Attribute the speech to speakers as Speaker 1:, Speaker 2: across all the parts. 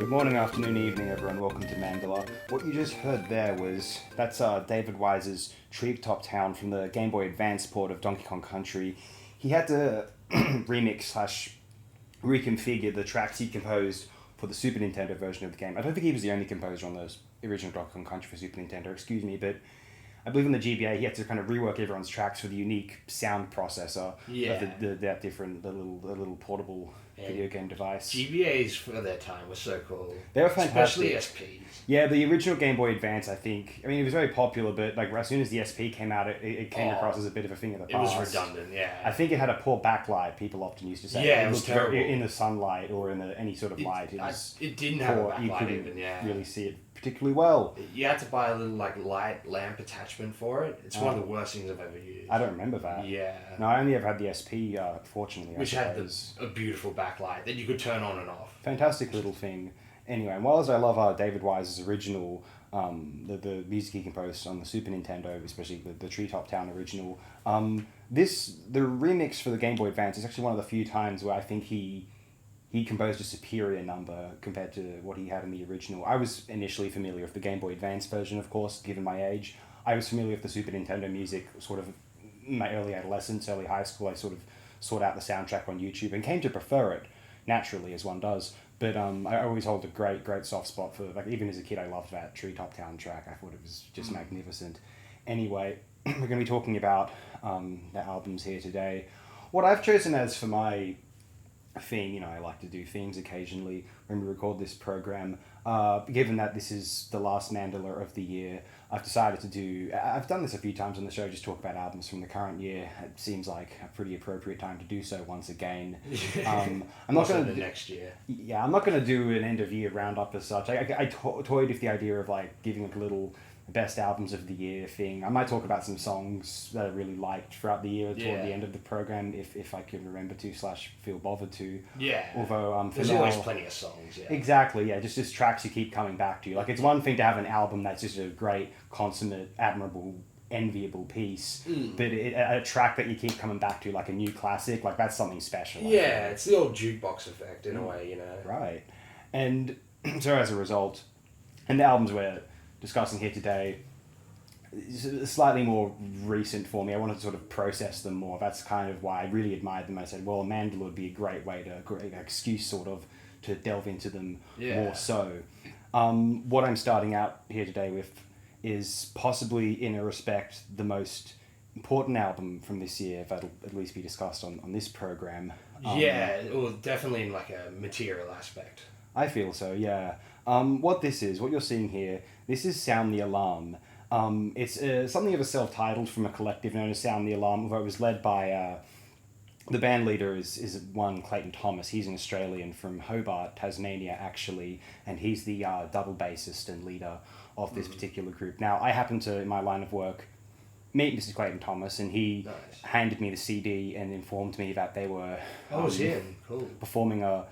Speaker 1: Good morning, afternoon, evening, everyone. Welcome to Mandala. What you just heard there was that's David Wise's Treetop Town from the Game Boy Advance port of Donkey Kong Country. He had to remix slash reconfigure the tracks he composed for the Super Nintendo version of the game. I don't think he was the only composer on the original Donkey Kong Country for Super Nintendo. Excuse me, but I believe in the GBA he had to kind of rework everyone's tracks for the unique sound processor of the little portable video game device.
Speaker 2: GBAs for their time were so cool.
Speaker 1: They were fantastic.
Speaker 2: Especially SPs.
Speaker 1: Yeah, the original Game Boy Advance, I think. I mean, it was very popular, but like as soon as the SP came out, it came across as a bit of a thing of the past.
Speaker 2: It was redundant, yeah.
Speaker 1: I think it had a poor backlight. People often used to say.
Speaker 2: Yeah, it was terrible.
Speaker 1: In the sunlight or in any sort of light.
Speaker 2: It didn't have a backlight
Speaker 1: you couldn't
Speaker 2: even, yeah.
Speaker 1: really see it particularly well.
Speaker 2: You had to buy a little light lamp attachment for it. It's one of the worst things I've ever used.
Speaker 1: I don't remember that.
Speaker 2: Yeah.
Speaker 1: No, I only ever had the SP, fortunately.
Speaker 2: Which had a beautiful backlight that you could turn on and off.
Speaker 1: Fantastic little thing. Anyway, and while as I love David Wise's original, the music he composed on the Super Nintendo, especially the Treetop Town original, the remix for the Game Boy Advance is actually one of the few times where I think he composed a superior number compared to what he had in the original. I was initially familiar with the Game Boy Advance version, of course, given my age. I was familiar with the Super Nintendo music sort of in my early adolescence, early high school. I sort of sought out the soundtrack on YouTube and came to prefer it, naturally, as one does. But I always hold a great soft spot for, like, even as a kid, I loved that Treetop Town track. I thought it was just magnificent. Anyway, we're going to be talking about the albums here today. What I've chosen as for my theme, I like to do themes occasionally when we record this program. Given that this is the last Mandala of the year, I've decided to do... I've done this a few times on the show, just talk about albums from the current year. It seems like a pretty appropriate time to do so once again.
Speaker 2: I'm not going to do next year.
Speaker 1: Yeah, I'm not going to do an end of year roundup as such. I toyed with the idea of like giving a little best albums of the year thing. I might talk about some songs that I really liked throughout the year toward the end of the program, if I can remember to / feel bothered to.
Speaker 2: Yeah.
Speaker 1: Although
Speaker 2: there's always plenty of songs. Yeah.
Speaker 1: Exactly. Yeah. Just tracks you keep coming back to. Like, it's one thing to have an album that's just a great, consummate, admirable, enviable piece, but a track that you keep coming back to, like a new classic, like that's something special.
Speaker 2: Yeah, it's the old jukebox effect in a way,
Speaker 1: Right. And so as a result, and the albums we're discussing here today is slightly more recent for me. I wanted to sort of process them more. That's kind of why I really admired them. I said, well, Mandala would be a great excuse sort of to delve into them more so. What I'm starting out here today with is possibly, in a respect, the most important album from this year that'll at least be discussed on this program.
Speaker 2: Well, definitely in like a material aspect.
Speaker 1: I feel so, yeah. What you're seeing here, this is Sound the Alarm. It's something of a self-titled from a collective known as Sound the Alarm, although it was led by... the band leader is one Clayton Thomas. He's an Australian from Hobart, Tasmania, actually, and he's the double bassist and leader of this particular group. Now, I happen to, in my line of work, meet Mr. Clayton Thomas, and he handed me the CD and informed me that they were performing a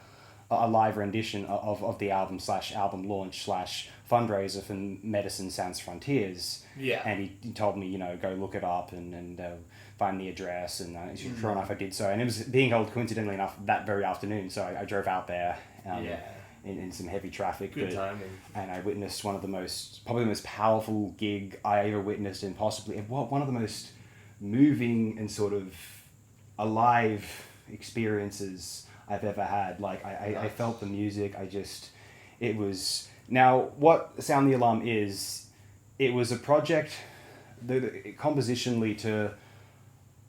Speaker 1: live rendition of the album / album launch / fundraiser for Medicine Sans Frontiers.
Speaker 2: Yeah.
Speaker 1: And he told me, go look it up and find the address, and sure enough I did so. And it was being held coincidentally enough that very afternoon, so I drove out there in some heavy traffic.
Speaker 2: Good timing.
Speaker 1: And I witnessed probably the most powerful gig I ever witnessed, and possibly one of the most moving and sort of alive experiences I've ever had. Like, I felt the music. It was... Now, what Sound the Alarm is, it was a project compositionally to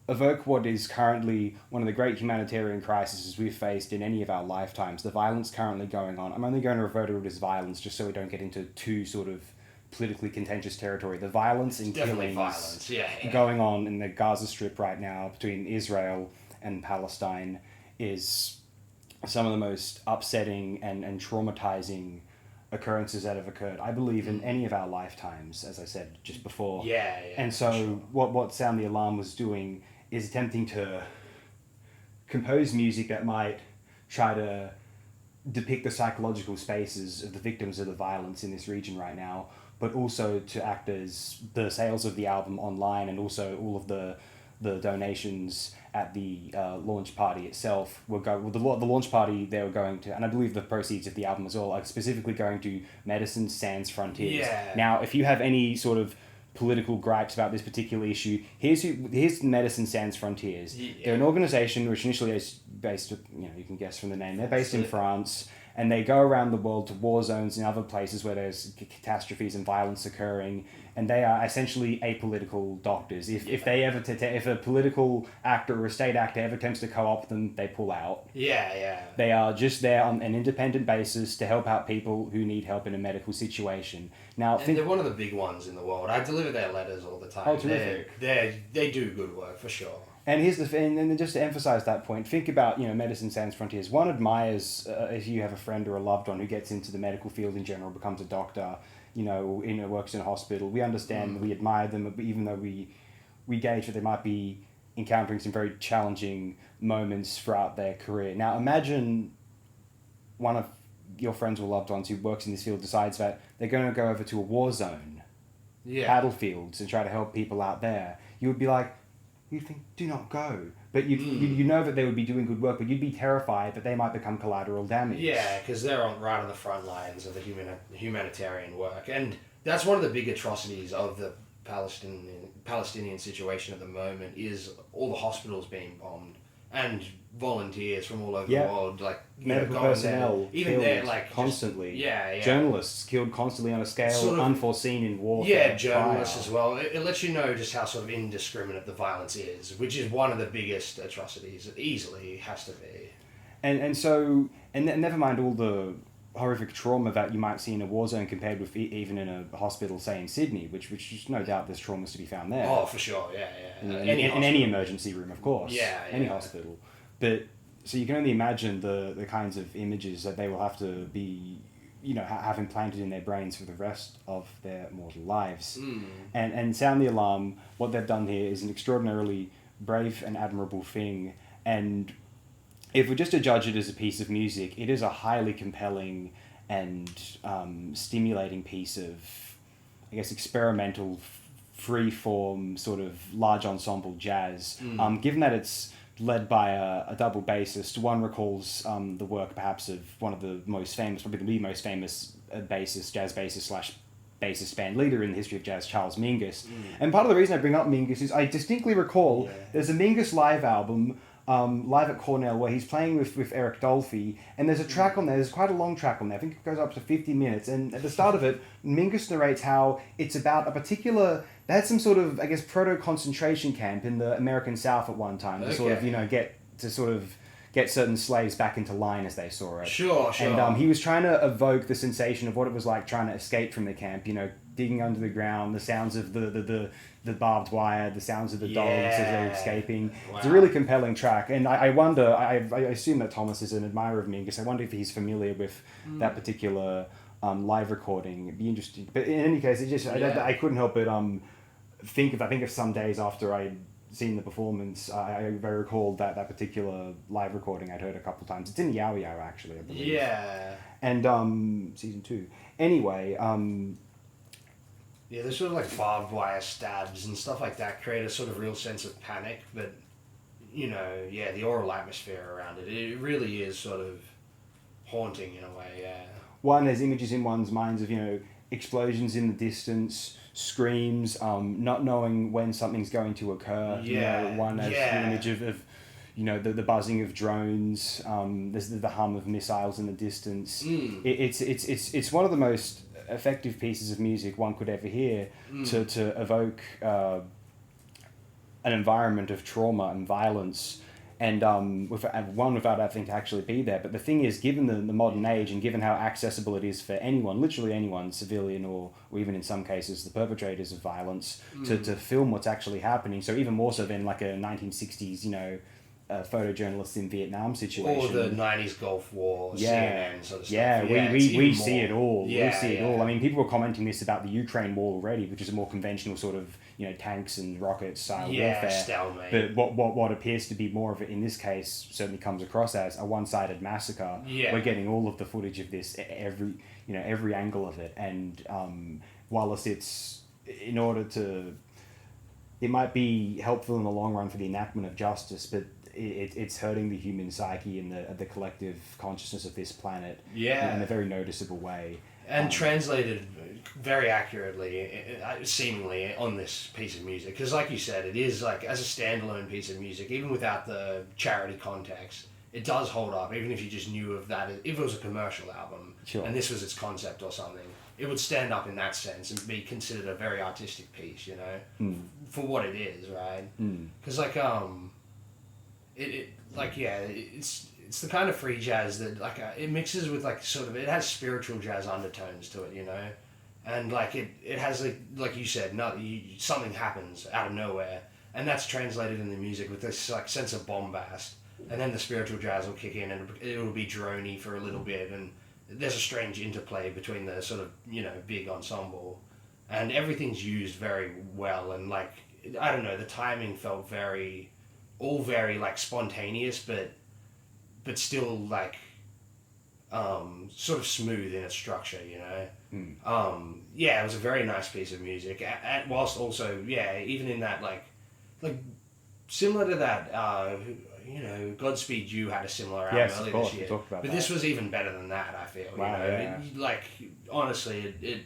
Speaker 1: evoke what is currently one of the great humanitarian crises we've faced in any of our lifetimes, the violence currently going on. I'm only going to refer to it as violence just so we don't get into too sort of politically contentious territory. The violence and killings going on in the Gaza Strip right now between Israel and Palestine is some of the most upsetting and traumatizing occurrences that have occurred, I believe, in any of our lifetimes, as I said just before. And so
Speaker 2: sure.
Speaker 1: what Sound the Alarm was doing is attempting to compose music that might try to depict the psychological spaces of the victims of the violence in this region right now, but also to act as the sales of the album online, and also all of the the donations at the launch party itself the launch party they were going to, and I believe the proceeds of the album as well, are specifically going to Medicine Sans Frontiers.
Speaker 2: Yeah.
Speaker 1: Now, if you have any sort of political gripes about this particular issue, here's Medicine Sans Frontiers.
Speaker 2: Yeah.
Speaker 1: They're an organization which initially is based, you can guess from the name, they're based in France, and they go around the world to war zones and other places where there's catastrophes and violence occurring, and they are essentially apolitical doctors. If they ever if a political actor or a state actor ever attempts to co-opt them, they pull out.
Speaker 2: Yeah.
Speaker 1: They are just there on an independent basis to help out people who need help in a medical situation. Now,
Speaker 2: And they're one of the big ones in the world. I deliver their letters all the time.
Speaker 1: Oh, terrific.
Speaker 2: They do good work, for sure.
Speaker 1: and here's the thing, and just to emphasize that point, think about, Medicine Sans Frontiers. One admires, if you have a friend or a loved one who gets into the medical field in general, becomes a doctor, works in a hospital. We understand, we admire them, even though we gauge that they might be encountering some very challenging moments throughout their career. Now, imagine one of your friends or loved ones who works in this field decides that they're going to go over to a war zone, battlefields, and try to help people out there. You would be like, you think, do not go. But you know that they would be doing good work, but you'd be terrified that they might become collateral damage.
Speaker 2: Yeah, because they're right on the front lines of the humanitarian work. And that's one of the big atrocities of the Palestinian situation at the moment, is all the hospitals being bombed. And volunteers from all over the world,
Speaker 1: medical personnel
Speaker 2: even
Speaker 1: killed
Speaker 2: there,
Speaker 1: constantly.
Speaker 2: Yeah.
Speaker 1: Journalists killed constantly on a scale
Speaker 2: Sort of,
Speaker 1: unforeseen in warfare.
Speaker 2: Yeah, journalists as well. It lets you know just how sort of indiscriminate the violence is, which is one of the biggest atrocities. It easily has to be.
Speaker 1: And so never mind all the horrific trauma that you might see in a war zone compared with even in a hospital, say in Sydney, which is no doubt there's traumas to be found there.
Speaker 2: Oh, for sure, yeah.
Speaker 1: In any emergency room, of course.
Speaker 2: Yeah.
Speaker 1: Any hospital. But, so you can only imagine the kinds of images that they will have to be, have implanted in their brains for the rest of their mortal lives. And sound the alarm, what they've done here is an extraordinarily brave and admirable thing, and if we're just to judge it as a piece of music, it is a highly compelling and stimulating piece of, I guess, experimental, free-form, sort of large ensemble jazz. Given that it's led by a double bassist, one recalls the work perhaps of one of the most famous, probably the most famous jazz bassist / bassist band leader in the history of jazz, Charles Mingus. And part of the reason I bring up Mingus is I distinctly recall there's a Mingus live album, live at Cornell, where he's playing with Eric Dolphy, and there's a track on there, there's quite a long track on there, I think it goes up to 50 minutes, and at the start of it, Mingus narrates how it's about a particular, they had some sort of, I guess, proto-concentration camp in the American South at one time, to sort of, get certain slaves back into line as they saw it.
Speaker 2: Sure.
Speaker 1: And he was trying to evoke the sensation of what it was like trying to escape from the camp, digging under the ground, the sounds of the barbed wire, the sounds of the dogs as they're escaping. Wow. It's a really compelling track, and I wonder, I assume that Thomas is an admirer of Mingus, I wonder if he's familiar with that particular live recording. It'd be interesting. But in any case, I couldn't help but think of some days after I'd seen the performance, I recalled that particular live recording I'd heard a couple times. It's in Yow Yow, actually, I believe.
Speaker 2: Yeah.
Speaker 1: And season 2. Anyway,
Speaker 2: yeah, there's sort of like barbed wire stabs and stuff like that create a sort of real sense of panic, but, the oral atmosphere around it, it really is sort of haunting in a way, yeah.
Speaker 1: There's images in one's minds of, explosions in the distance, screams, not knowing when something's going to occur. One has the image of the buzzing of drones, there's the hum of missiles in the distance. It's one of the most effective pieces of music one could ever hear to evoke an environment of trauma and violence, and without having to actually be there. But the thing is, given the modern age and given how accessible it is for anyone, literally anyone, civilian or even in some cases the perpetrators of violence, to film what's actually happening, so even more so than like a 1960s, photojournalists in Vietnam situation.
Speaker 2: Or the 90s Gulf War, CNN sort of stuff.
Speaker 1: Yeah, we see it all.
Speaker 2: Yeah,
Speaker 1: we see it all. I mean, people were commenting this about the Ukraine war already, which is a more conventional sort of, tanks and rockets style warfare.
Speaker 2: Stalemate.
Speaker 1: But what appears to be more of it in this case certainly comes across as a one-sided massacre.
Speaker 2: Yeah.
Speaker 1: We're getting all of the footage of this, every angle of it, and whilst it's in order to it might be helpful in the long run for the enactment of justice, but it's hurting the human psyche and the collective consciousness of this planet
Speaker 2: Yeah.
Speaker 1: in a very noticeable way.
Speaker 2: And translated very accurately, seemingly, on this piece of music. Because, like you said, it is like as a standalone piece of music, even without the charity context, it does hold up. Even if you just knew of that, if it was a commercial album
Speaker 1: Sure.
Speaker 2: and this was its concept or something, it would stand up in that sense and be considered a very artistic piece, you know, for what it is, right? Because it's the kind of free jazz that it mixes with sort of, it has spiritual jazz undertones to it, you know, and it has like you said, something happens out of nowhere, and that's translated in the music with this sense of bombast, and then the spiritual jazz will kick in and it will be droney for a little bit, and there's a strange interplay between the sort of, you know, big ensemble, and everything's used very well, and I don't know, the timing felt very spontaneous, but still sort of smooth in its structure, you know. Yeah, it was a very nice piece of music, and whilst also, yeah, even in that similar to that, you know, Godspeed You had a similar album
Speaker 1: Yes,
Speaker 2: earlier
Speaker 1: of course,
Speaker 2: this year,
Speaker 1: we talked about
Speaker 2: but
Speaker 1: that.
Speaker 2: this was even better than that, I feel.
Speaker 1: Wow,
Speaker 2: you know,
Speaker 1: yeah.
Speaker 2: honestly, it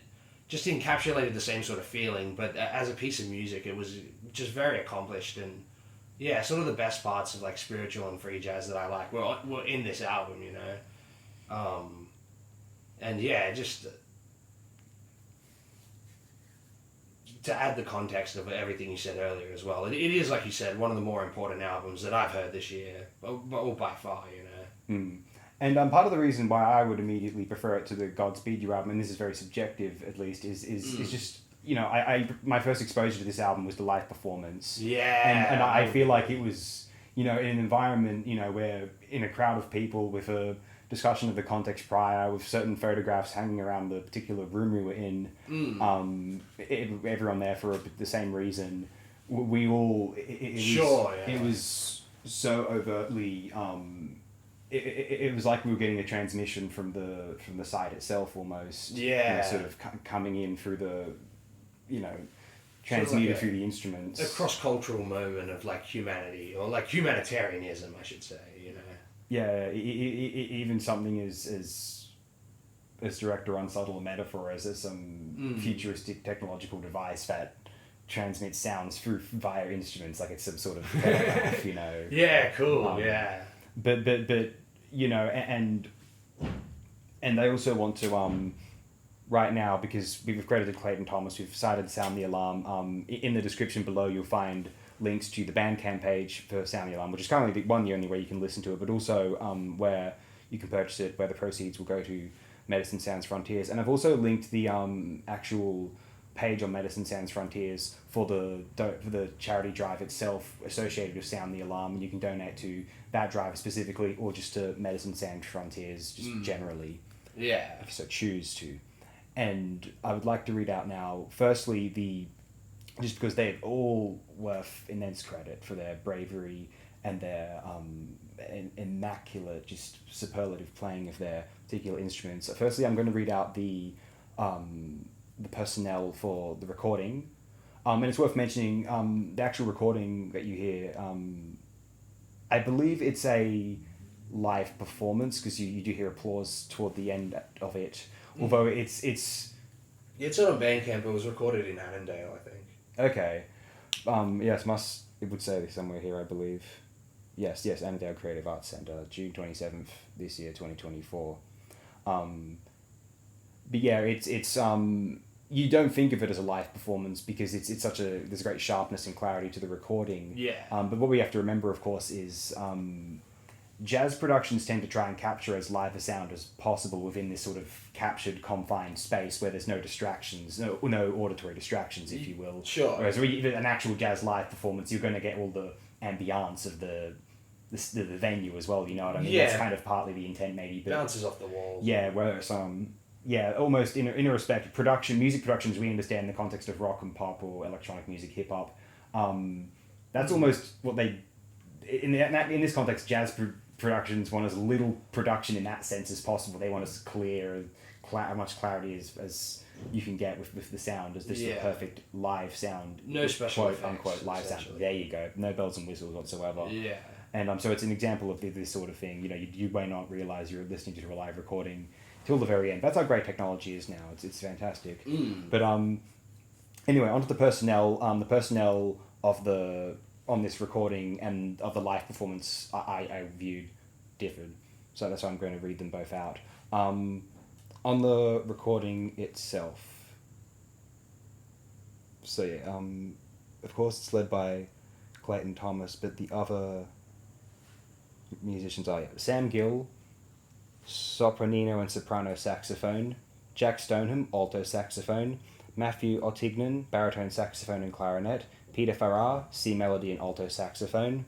Speaker 2: just encapsulated the same sort of feeling, but as a piece of music, it was just very accomplished, and yeah, sort of the best parts of spiritual and free jazz that I like were in this album, you know. And yeah, just to add the context of everything you said earlier as well, it is, like you said, one of the more important albums that I've heard this year, all by far, you know.
Speaker 1: And part of the reason why I would immediately prefer it to the Godspeed You album, and this is very subjective at least, is just, you know, I my first exposure to this album was the live performance.
Speaker 2: Yeah.
Speaker 1: And I feel like it was, you know, in an environment, you know, where in a crowd of people with a discussion of the context prior, with certain photographs hanging around the particular room we were in, everyone there for the same reason. We all, it was so overtly, it was like we were getting a transmission from the site itself almost.
Speaker 2: Yeah.
Speaker 1: You know, sort of coming in through the, you know, transmuted through the instruments.
Speaker 2: A cross-cultural moment of humanity, or humanitarianism, I should say, you know.
Speaker 1: Yeah, even something as direct or unsubtle a metaphor as some futuristic technological device that transmits sounds through via instruments, like it's some sort of telegraph, you know.
Speaker 2: Yeah, cool. Yeah.
Speaker 1: But you know, and they also want to right now, because we've credited Clayton Thomas, we've cited Sound the Alarm. In the description below, you'll find links to the Bandcamp page for Sound the Alarm, which is currently the only way you can listen to it, but also where you can purchase it, where the proceeds will go to Medicine Sans Frontiers. And I've also linked the actual page on Medicine Sans Frontiers for the charity drive itself associated with Sound the Alarm, and you can donate to that drive specifically, or just to Medicine Sans Frontiers just generally.
Speaker 2: Yeah.
Speaker 1: If you so choose to. And I would like to read out now, firstly, just because they're all worth immense credit for their bravery and their immaculate, just superlative playing of their particular instruments. Firstly, I'm going to read out the personnel for the recording. And it's worth mentioning the actual recording that you hear. I believe it's a live performance, because you do hear applause toward the end of it. Although it's
Speaker 2: on Bandcamp. It was recorded in Annandale, I think.
Speaker 1: Okay. Yes, it would say somewhere here, I believe. Yes, Annandale Creative Arts Centre, June 27th this year, 2024. But yeah, it's you don't think of it as a live performance because it's there's a great sharpness and clarity to the recording.
Speaker 2: Yeah.
Speaker 1: But what we have to remember, of course, is jazz productions tend to try and capture as live a sound as possible within this sort of captured, confined space where there's no distractions, no auditory distractions, if you will.
Speaker 2: Sure.
Speaker 1: Whereas an actual jazz live performance, you're going to get all the ambiance of the venue as well. You know what I mean?
Speaker 2: Yeah.
Speaker 1: That's kind of partly the intent, maybe. But
Speaker 2: bounces off the walls.
Speaker 1: yeah, whereas almost in a respect, music productions we understand in the context of rock and pop or electronic music, hip hop. That's almost what they in this context, jazz productions want as little production in that sense as possible. They want as clear, much clarity as you can get with the sound as this
Speaker 2: Yeah.
Speaker 1: perfect live sound.
Speaker 2: No special
Speaker 1: quote
Speaker 2: effects,
Speaker 1: unquote live sound.
Speaker 2: essentially.
Speaker 1: There you go. No bells and whistles whatsoever.
Speaker 2: Yeah.
Speaker 1: And so it's an example of this sort of thing. You may not realize you're listening to a live recording till the very end. That's how great technology is now. It's fantastic. But anyway, onto the personnel. The personnel on this recording and of the live performance I viewed differed. So that's why I'm going to read them both out. On the recording itself. So yeah, of course it's led by Clayton Thomas, but the other musicians are Sam Gill, sopranino and soprano saxophone, Jack Stoneham, alto saxophone, Matthew Ottignan, baritone saxophone and clarinet, Peter Farrar, C melody and alto saxophone,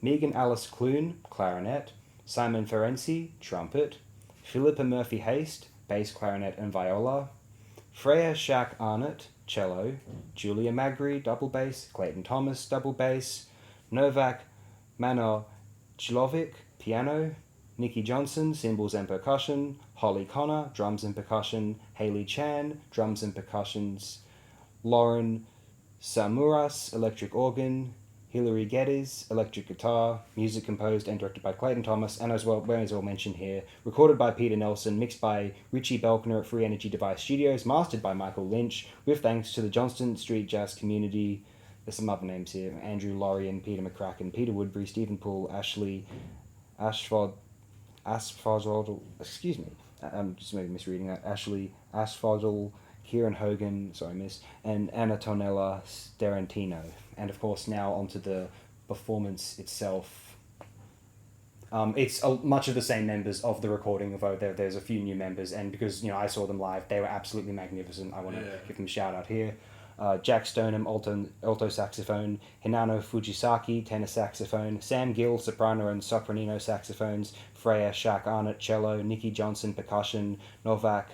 Speaker 1: Megan Alice Clune, clarinet, Simon Ferenczi, trumpet, Philippa Murphy Haste, bass clarinet and viola, Freya Shack Arnott, cello, Julia Magri, double bass, Clayton Thomas, double bass, Novak Manojlovic, piano, Nikki Johnson, cymbals and percussion, Holly Connor, drums and percussion, Haley Chan, drums and percussions, Lauren Samuras, electric organ, Hilary Geddes, electric guitar, music composed and directed by Clayton Thomas, and as well mentioned here, recorded by Peter Nelson, mixed by Richie Belkner at Free Energy Device Studios, mastered by Michael Lynch, with thanks to the Johnston Street Jazz Community. There's some other names here: Andrew Lorien, Peter McCracken, Peter Woodbury, Stephen Poole, Ashley Asphodel, excuse me, I'm just maybe misreading that, Ashley Asphodel, Kieran Hogan, sorry miss, and Antonella Starantino. And of course now onto the performance itself. It's much of the same members of the recording, although there's a few new members, and because I saw them live, they were absolutely magnificent. I want to give them a shout out here. Jack Stoneham, alto saxophone, Hinano Fujisaki, tenor saxophone, Sam Gill, soprano and sopranino saxophones, Freya Shack Arnott, cello, Nikki Johnson, percussion, Novak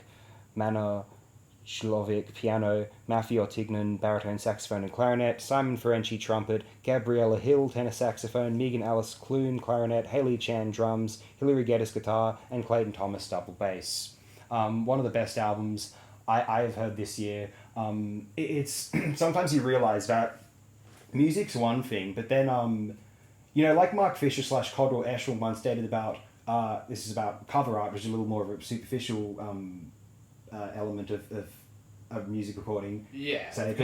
Speaker 1: Manojlovic, piano, Matthew Ottignan, baritone saxophone and clarinet, Simon Ferenczi, trumpet, Gabriella Hill, tenor saxophone, Megan Alice Clune, clarinet, Haley Chan, drums, Hilary Geddes, guitar, and Clayton Thomas, double bass. One of the best albums I've heard this year. It's sometimes you realize that music's one thing, but then like Mark Fisher / Codwell Eshel once stated about this is about cover art, which is a little more of a superficial element of music recording.
Speaker 2: Yeah.
Speaker 1: So,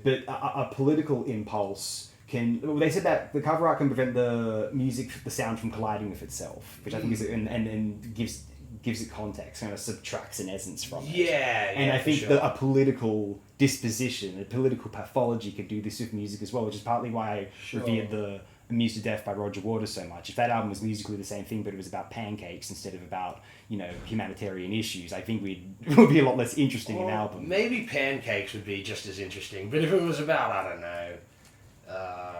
Speaker 1: but a political impulse can. Well, they said that the cover art can prevent the sound from colliding with itself, which I think is and gives it context, kind of subtracts an essence from it.
Speaker 2: Yeah,
Speaker 1: and I think
Speaker 2: sure.
Speaker 1: that a political disposition, a political pathology could do this with music as well, which is partly why I revered the Amused to Death by Roger Waters so much. If that album was musically the same thing, but it was about pancakes instead of about, humanitarian issues, I think it would be a lot less interesting an album.
Speaker 2: Maybe pancakes would be just as interesting, but if it was about, I don't know,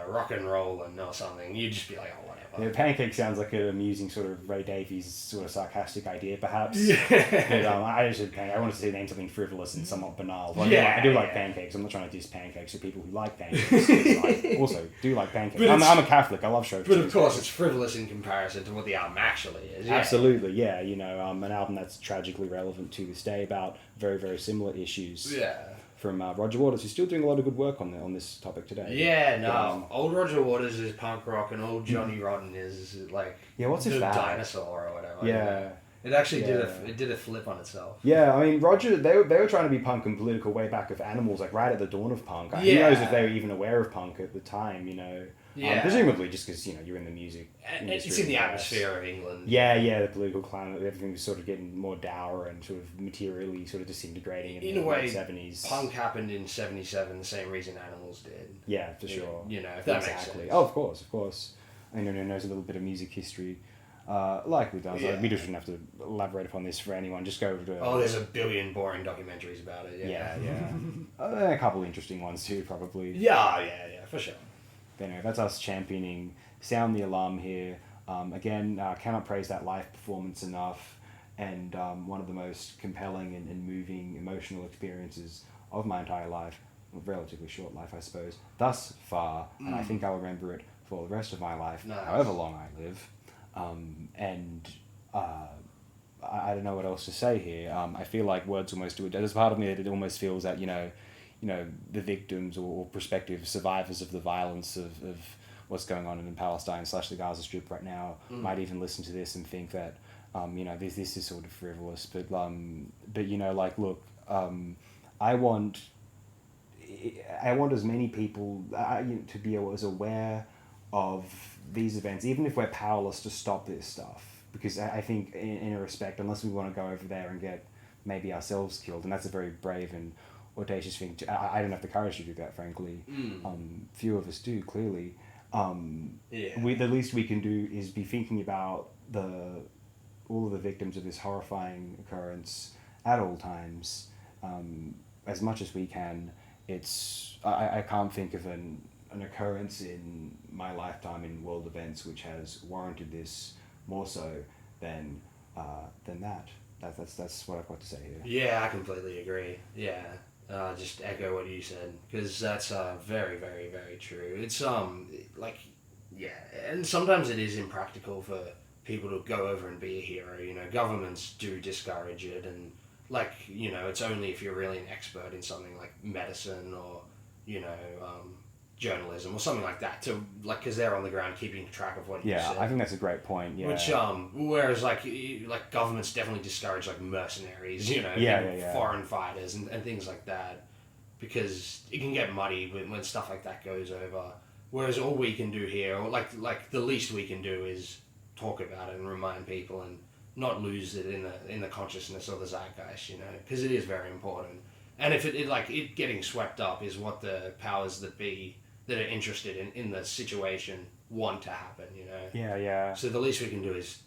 Speaker 2: rock and roll or something, you'd just be like, oh, whatever.
Speaker 1: Yeah, pancake sounds like an amusing sort of Ray Davies sort of sarcastic idea, perhaps.
Speaker 2: Yeah.
Speaker 1: But I wanted to name something frivolous and somewhat banal. But I do like pancakes. I'm not trying to diss pancakes for people who like pancakes. I also do like pancakes. I'm a Catholic. I love show.
Speaker 2: But of course, it's frivolous in comparison to what the album actually is. Yeah.
Speaker 1: Absolutely, yeah. An album that's tragically relevant to this day about very, very similar issues.
Speaker 2: Yeah.
Speaker 1: From Roger Waters, who's still doing a lot of good work on this topic today.
Speaker 2: Yeah, no. Old Roger Waters is punk rock, and old Johnny Rotten is like
Speaker 1: what's his
Speaker 2: dinosaur or whatever.
Speaker 1: Yeah.
Speaker 2: It actually did a flip on itself.
Speaker 1: Yeah, I mean, Roger, they were trying to be punk and political way back with Animals, like right at the dawn of punk. Who knows if they were even aware of punk at the time,
Speaker 2: Yeah.
Speaker 1: Presumably just because, you're in the music industry.
Speaker 2: It's in the atmosphere of England.
Speaker 1: Yeah, the political climate, everything was sort of getting more dour and sort of materially sort of disintegrating in the
Speaker 2: way,
Speaker 1: 70s.
Speaker 2: Punk happened in 77, the same reason Animals did.
Speaker 1: Yeah, for sure.
Speaker 2: If that makes sense.
Speaker 1: Oh, of course. Anyone who knows a little bit of music history likely does. We just shouldn't have to elaborate upon this for anyone. Just go to...
Speaker 2: there's a billion boring documentaries about it. Yeah.
Speaker 1: A couple interesting ones too, probably.
Speaker 2: Yeah, for sure.
Speaker 1: But anyway, that's us championing Sound the Alarm here. Again, cannot praise that live performance enough, and one of the most compelling and moving emotional experiences of my entire life, a relatively short life, I suppose, thus far, and I think I'll remember it for the rest of my life, however long I live. I don't know what else to say here. I feel like words almost do it. There's part of me that it almost feels that the victims or prospective survivors of the violence of what's going on in Palestine / the Gaza Strip right now might even listen to this and think that this is sort of frivolous. But look, I want as many people to be as aware of these events, even if we're powerless to stop this stuff. Because I think, in a respect, unless we want to go over there and get maybe ourselves killed, and that's a very brave and audacious thing. I don't have the courage to do that, frankly. Few of us do, clearly. The least we can do is be thinking about all of the victims of this horrifying occurrence at all times, as much as we can. I can't think of an occurrence in my lifetime in world events which has warranted this more so than that. That's what I've got to say here.
Speaker 2: Yeah, I completely agree. Yeah, just echo what you said, because that's very, very, very true. It's and sometimes it is impractical for people to go over and be a hero. Governments do discourage it, and it's only if you're really an expert in something like medicine or journalism or something like that, to because they're on the ground keeping track of what you said.
Speaker 1: I think that's a great point. Yeah.
Speaker 2: Which whereas governments definitely discourage mercenaries, foreign fighters and things like that, because it can get muddy when stuff like that goes over. Whereas all we can do here, or the least we can do, is talk about it and remind people and not lose it in the consciousness or the zeitgeist, because it is very important. And if it getting swept up is what the powers that be that are interested in the situation want to happen,
Speaker 1: Yeah.
Speaker 2: So the least we can do is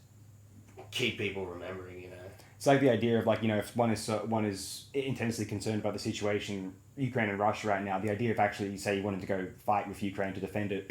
Speaker 2: keep people remembering,
Speaker 1: It's like the idea of if one is intensely concerned about the situation, Ukraine and Russia right now, the idea of actually, say you wanted to go fight with Ukraine to defend it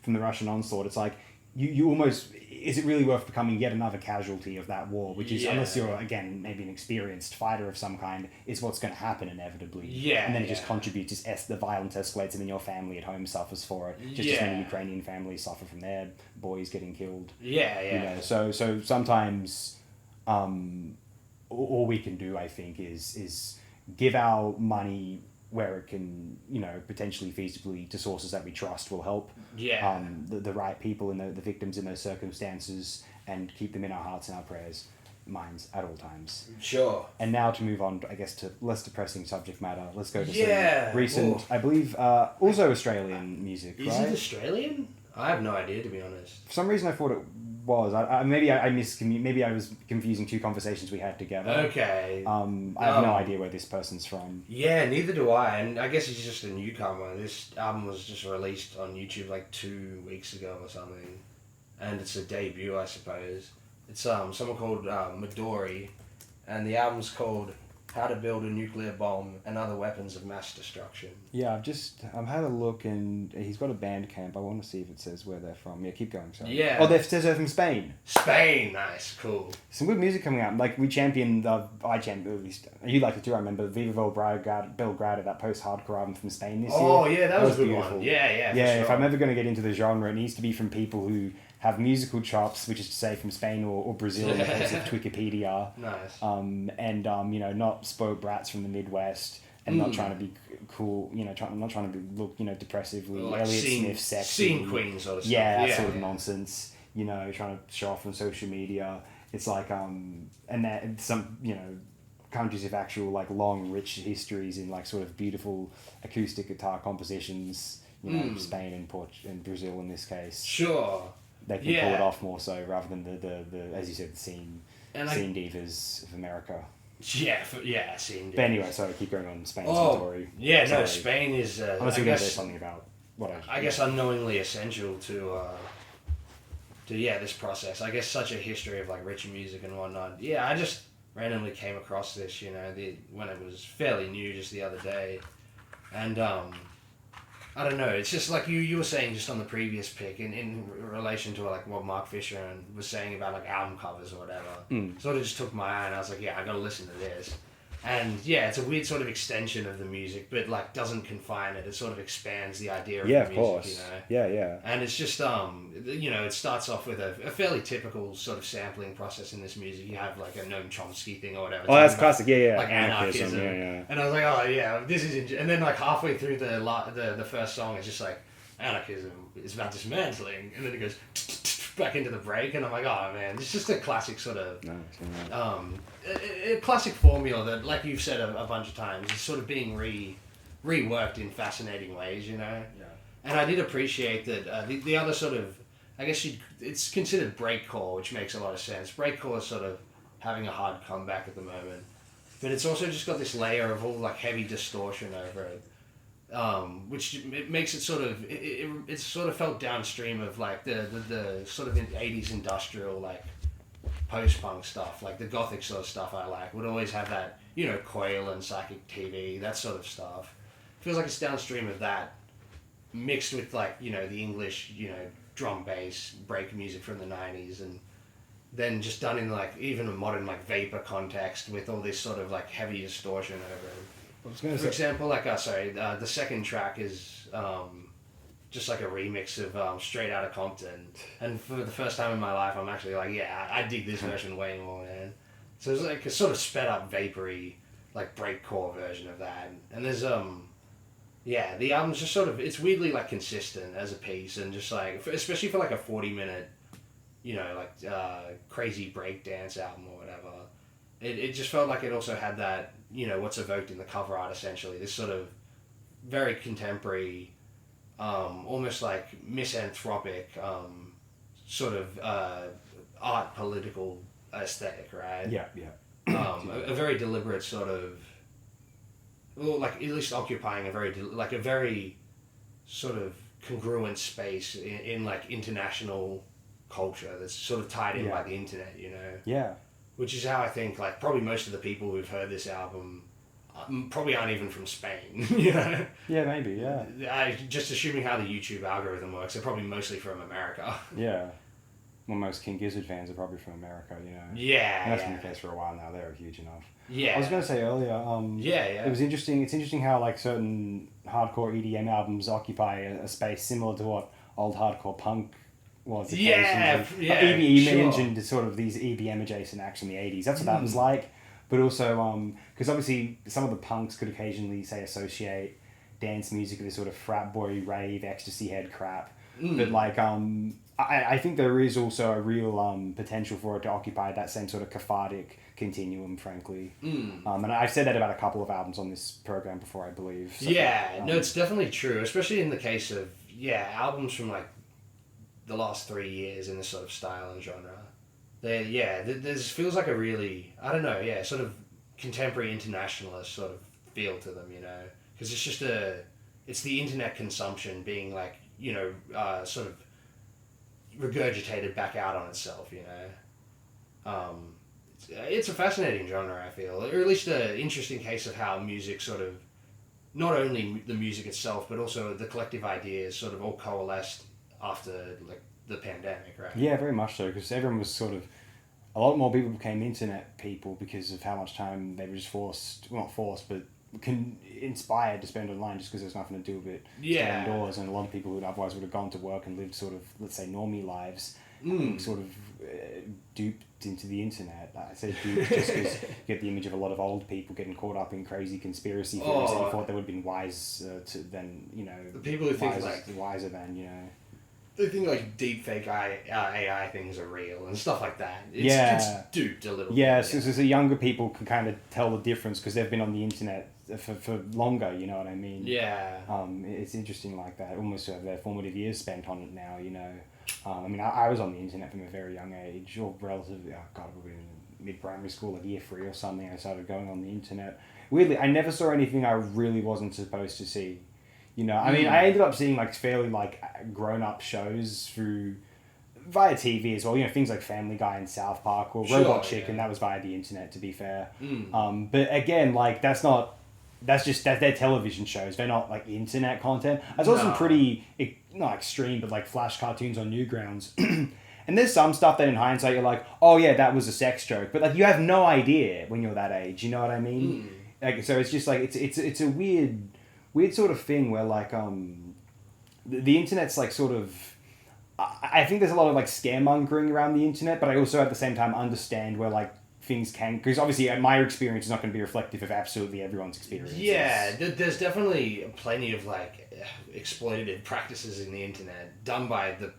Speaker 1: from the Russian onslaught, it's like you almost, is it really worth becoming yet another casualty of that war, which is, unless you're, again, maybe an experienced fighter of some kind, is what's going to happen inevitably.
Speaker 2: Yeah.
Speaker 1: And then it just contributes, the violence escalates, and then your family at home suffers for it, just as many Ukrainian families suffer from their boys getting killed.
Speaker 2: Yeah.
Speaker 1: So sometimes all we can do, I think, is give our money where it can, potentially feasibly to sources that we trust will help.
Speaker 2: Yeah.
Speaker 1: The right people and the victims in those circumstances, and keep them in our hearts and our prayers, minds at all times.
Speaker 2: Sure.
Speaker 1: And now to move on, I guess, to less depressing subject matter. Let's go to some recent, I believe, also Australian music.
Speaker 2: Is it Australian? I have no idea, to be honest.
Speaker 1: For some reason, I thought it was. Maybe I was confusing two conversations we had together.
Speaker 2: Okay.
Speaker 1: I have no idea where this person's from.
Speaker 2: Yeah, neither do I. And I guess he's just a newcomer. This album was just released on YouTube 2 weeks ago or something, and it's a debut, I suppose. It's someone called Midori, and the album's called How to Build a Nuclear Bomb and Other Weapons of Mass Destruction.
Speaker 1: Yeah, I've had a look, and he's got a Bandcamp. I want to see if it says where they're from. Yeah, keep going, sorry.
Speaker 2: Yeah.
Speaker 1: Oh, it says they're from Spain.
Speaker 2: Spain, nice, cool.
Speaker 1: Some good music coming out. We championed, I championed, at least, you liked it too, I remember, Viva Belgrado, that post-hardcore album from Spain this year.
Speaker 2: Oh, yeah, that was a good
Speaker 1: beautiful.
Speaker 2: one. Yeah,
Speaker 1: Yeah,
Speaker 2: sure.
Speaker 1: if I'm ever going to get into the genre, it needs to be from people who have musical chops, which is to say from Spain or Brazil in the case of Wikipedia.
Speaker 2: Nice.
Speaker 1: Not spoiled brats from the Midwest, and not trying to be cool, not trying to look, depressively Elliott Smith sexy.
Speaker 2: Scene queen sort of stuff.
Speaker 1: Yeah, that sort of nonsense, trying to show off on social media. It's and that some, countries with actual, long, rich histories in, sort of beautiful acoustic guitar compositions, Spain and Brazil in this case.
Speaker 2: Sure.
Speaker 1: They can pull it off more so, rather than the as you said, the scene divas of America.
Speaker 2: Yeah, scene divas.
Speaker 1: But anyway, sorry, keep going on Spain's story.
Speaker 2: Yeah,
Speaker 1: sorry.
Speaker 2: no, Spain is.
Speaker 1: Unless you're going to say something about what
Speaker 2: I guess unknowingly essential to this process. I guess such a history of rich music and whatnot. Yeah, I just randomly came across this, when it was fairly new just the other day, and I don't know. It's just like you were saying just on the previous pick in relation to what Mark Fisher was saying about album covers or whatever. Sort of just took my eye, and I was like, yeah, I got to listen to this. And yeah, it's a weird sort of extension of the music, but like doesn't confine it. It sort of expands the idea of
Speaker 1: Yeah,
Speaker 2: the
Speaker 1: of
Speaker 2: music,
Speaker 1: course.
Speaker 2: you know.
Speaker 1: Yeah, yeah.
Speaker 2: And it's just it starts off with a fairly typical sort of sampling process in this music. You have like a Noam Chomsky thing or whatever.
Speaker 1: Oh, that's classic. Yeah, yeah.
Speaker 2: Like anarchism.
Speaker 1: Yeah, yeah.
Speaker 2: And I was like, oh yeah, this is. And then like halfway through the first song, it's just like anarchism is about dismantling, and then it goes back into the break, and I'm like, oh man, it's just a classic sort of
Speaker 1: Nice,
Speaker 2: a classic formula that, like you've said a bunch of times, is sort of being reworked in fascinating ways, you know.
Speaker 1: yeah.
Speaker 2: And I did appreciate that the other sort of, I guess it's considered breakcore, which makes a lot of sense. Breakcore is sort of having a hard comeback at the moment, but it's also just got this layer of all like heavy distortion over it. Which it makes it sort of it's sort of felt downstream of like the sort of 80s industrial like post-punk stuff, like the gothic sort of stuff I like would always have that, you know, Coil and Psychic TV, that sort of stuff. Feels like it's downstream of that mixed with like, you know, the English, you know, drum bass break music from the 90s, and then just done in like even a modern like vapor context with all this sort of like heavy distortion over it. For example, like the second track is just like a remix of Straight Outta Compton, and for the first time in my life, I'm actually like, yeah, I dig this version way more, man. So it's like a sort of sped up, vapory, like breakcore version of that, and there's the album's just sort of, it's weirdly like consistent as a piece, and just like especially for like a 40-minute, you know, like crazy breakdance album or whatever. It just felt like it also had that, you know, what's evoked in the cover art, essentially. This sort of very contemporary, almost like misanthropic, sort of art political aesthetic, right?
Speaker 1: Yeah, yeah.
Speaker 2: A very deliberate sort of, well, like at least occupying a very sort of congruent space in like international culture that's sort of tied in by the internet, you know?
Speaker 1: Yeah.
Speaker 2: Which is how I think, like, probably most of the people who've heard this album probably aren't even from Spain, you know?
Speaker 1: Yeah, maybe, yeah.
Speaker 2: Just assuming how the YouTube algorithm works, they're probably mostly from America.
Speaker 1: Yeah. Well, most King Gizzard fans are probably from America, you know?
Speaker 2: Yeah,
Speaker 1: and that's been the case for a while now. They're huge enough.
Speaker 2: Yeah.
Speaker 1: I was going to say earlier, it was interesting. It's interesting how, like, certain hardcore EDM albums occupy a space similar to what old hardcore punk was. EBM mentioned sort of these EBM adjacent acts in the 80s. That's what that was like. But also, because obviously some of the punks could occasionally, say, associate dance music with this sort of frat boy, rave, ecstasy head crap. But, like, I think there is also a real potential for it to occupy that same sort of cathartic continuum, frankly. And I've said that about a couple of albums on this program before, I believe. So,
Speaker 2: no, it's definitely true, especially in the case of, albums from, like, the last 3 years in this sort of style and genre. This feels like a really, I don't know, sort of contemporary internationalist sort of feel to them, you know? Because it's just it's the internet consumption being like, you know, sort of regurgitated back out on itself, you know? It's a fascinating genre, I feel, or at least an interesting case of how music sort of, not only the music itself, but also the collective ideas sort of all coalesced after like the pandemic, right?
Speaker 1: Yeah, very much so, because everyone was sort of, a lot more people became internet people because of how much time they were just not forced, but inspired to spend online just because there's nothing to do but stay indoors, and a lot of people who otherwise would have gone to work and lived sort of, let's say, normie lives, sort of duped into the internet. I say duped just because you get the image of a lot of old people getting caught up in crazy conspiracy theories that you thought they would have been wise than, you know,
Speaker 2: the people who think like
Speaker 1: wiser than, you know.
Speaker 2: They think like deepfake AI things are real and stuff like that. It's duped a little bit.
Speaker 1: Yeah, so younger people can kind of tell the difference because they've been on the internet for longer, you know what I mean?
Speaker 2: Yeah.
Speaker 1: It's interesting like that. Almost have their formative years spent on it now, you know. I mean, I was on the internet from a very young age, or relatively, probably in mid-primary school, like year 3 or something, I started going on the internet. Weirdly, I never saw anything I really wasn't supposed to see. You know, I mean, I ended up seeing like fairly like grown-up shows via TV as well. You know, things like Family Guy and South Park or Robot Chicken. That was via the internet, to be fair. But again, like that's their television shows. They're not like internet content. I saw some pretty not extreme, but like Flash cartoons on Newgrounds. And there's some stuff that in hindsight you're like, oh yeah, that was a sex joke, but like you have no idea when you're that age. You know what I mean? Like, so it's just like it's a weird sort of thing where like the internet's like sort of. I think there's a lot of like scaremongering around the internet, but I also at the same time understand where like things can, because obviously my experience is not going to be reflective of absolutely everyone's experience.
Speaker 2: Yeah, there's definitely plenty of like exploitative practices in the internet done by the,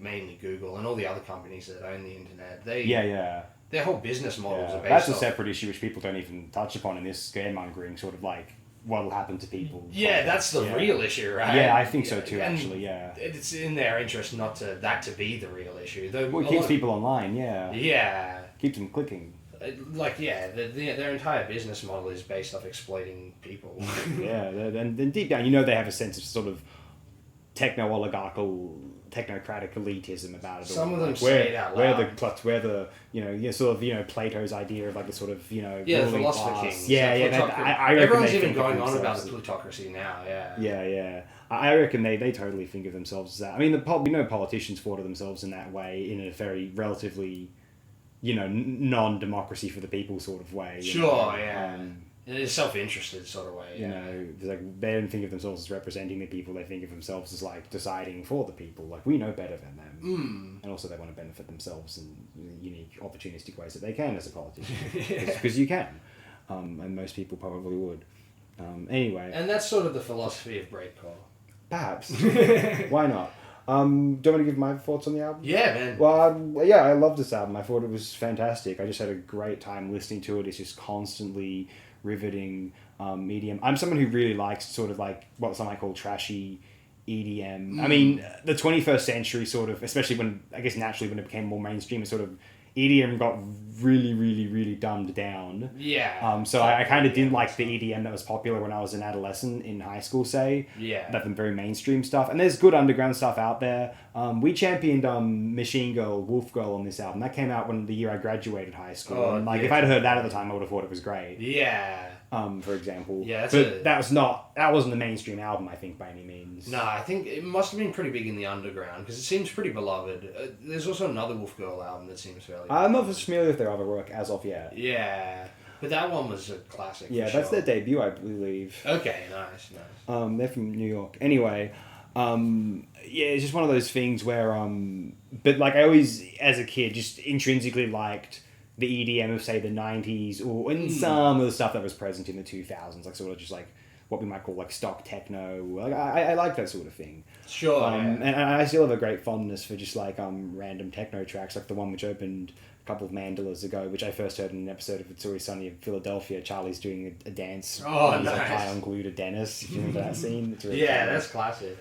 Speaker 2: mainly Google and all the other companies that own the internet. Their whole business models are based
Speaker 1: That's a
Speaker 2: off.
Speaker 1: separate issue which people don't even touch upon in this scaremongering sort of like what'll happen to people.
Speaker 2: Yeah, that's the real issue, right?
Speaker 1: Yeah, I think so too,
Speaker 2: And
Speaker 1: actually, yeah.
Speaker 2: It's in their interest not to that to be the real issue.
Speaker 1: Well, it keeps people online, yeah.
Speaker 2: Yeah.
Speaker 1: Keeps them clicking.
Speaker 2: Their entire business model is based off exploiting people.
Speaker 1: Yeah, and deep down, they have a sense of sort of techno-oligarchical, technocratic elitism about it.
Speaker 2: Some of them
Speaker 1: like,
Speaker 2: say it out loud.
Speaker 1: Where the sort of, Plato's idea of like the sort of,
Speaker 2: the
Speaker 1: ruling
Speaker 2: philosopher
Speaker 1: class.
Speaker 2: kings.
Speaker 1: Yeah, I reckon
Speaker 2: everyone's
Speaker 1: they
Speaker 2: even
Speaker 1: think of
Speaker 2: going on about
Speaker 1: themselves
Speaker 2: the plutocracy now, yeah.
Speaker 1: Yeah. I reckon they totally think of themselves as that. I mean, politicians thought of themselves in that way, in a very relatively, non-democracy for the people sort of way.
Speaker 2: Sure, yeah. In a self-interested sort of way,
Speaker 1: like they don't think of themselves as representing the people. They think of themselves as like deciding for the people. Like we know better than them, and also they want to benefit themselves in unique, opportunistic ways that they can as a politician, because you can, and most people probably would. Anyway,
Speaker 2: and that's sort of the philosophy of breakcore.
Speaker 1: Perhaps. Why not? Do you want to give my thoughts on the album?
Speaker 2: Yeah, man.
Speaker 1: Well, I love this album. I thought it was fantastic. I just had a great time listening to it. It's just constantly riveting EDM. I'm someone who really likes sort of like what some might call trashy EDM. I mean, the 21st century sort of, especially when, I guess naturally when it became more mainstream, it sort of, EDM got really, really, really dumbed down.
Speaker 2: Yeah.
Speaker 1: So I kind of didn't like the EDM that was popular when I was an adolescent in high school, say.
Speaker 2: Yeah.
Speaker 1: That very mainstream stuff. And there's good underground stuff out there. We championed Machine Girl, Wolf Girl on this album. That came out when the year I graduated high school.
Speaker 2: Oh,
Speaker 1: and if I'd heard that at the time, I would have thought it was great.
Speaker 2: Yeah.
Speaker 1: For example.
Speaker 2: Yeah,
Speaker 1: that wasn't the mainstream album, I think, by any means.
Speaker 2: No, I think it must have been pretty big in the underground because it seems pretty beloved. There's also another Wolf Girl album that seems fairly.
Speaker 1: I'm not as familiar with their other work as of yet.
Speaker 2: Yeah, but that one was a classic.
Speaker 1: Yeah, that's their debut, I believe.
Speaker 2: Okay, nice.
Speaker 1: They're from New York. Anyway, it's just one of those things where but like I always, as a kid, just intrinsically liked the EDM of, say, the 90s, or and some of the stuff that was present in the 2000s, like sort of just like what we might call like stock techno. Like I like that sort of thing.
Speaker 2: Sure.
Speaker 1: And I still have a great fondness for just like random techno tracks, like the one which opened a couple of Mandalas ago, which I first heard in an episode of It's Always Sunny in Philadelphia. Charlie's doing a dance.
Speaker 2: Oh,
Speaker 1: he's
Speaker 2: nice.
Speaker 1: like high on glue to Dennis. Do you remember that scene? It's really
Speaker 2: Yeah,
Speaker 1: funny.
Speaker 2: that's classic.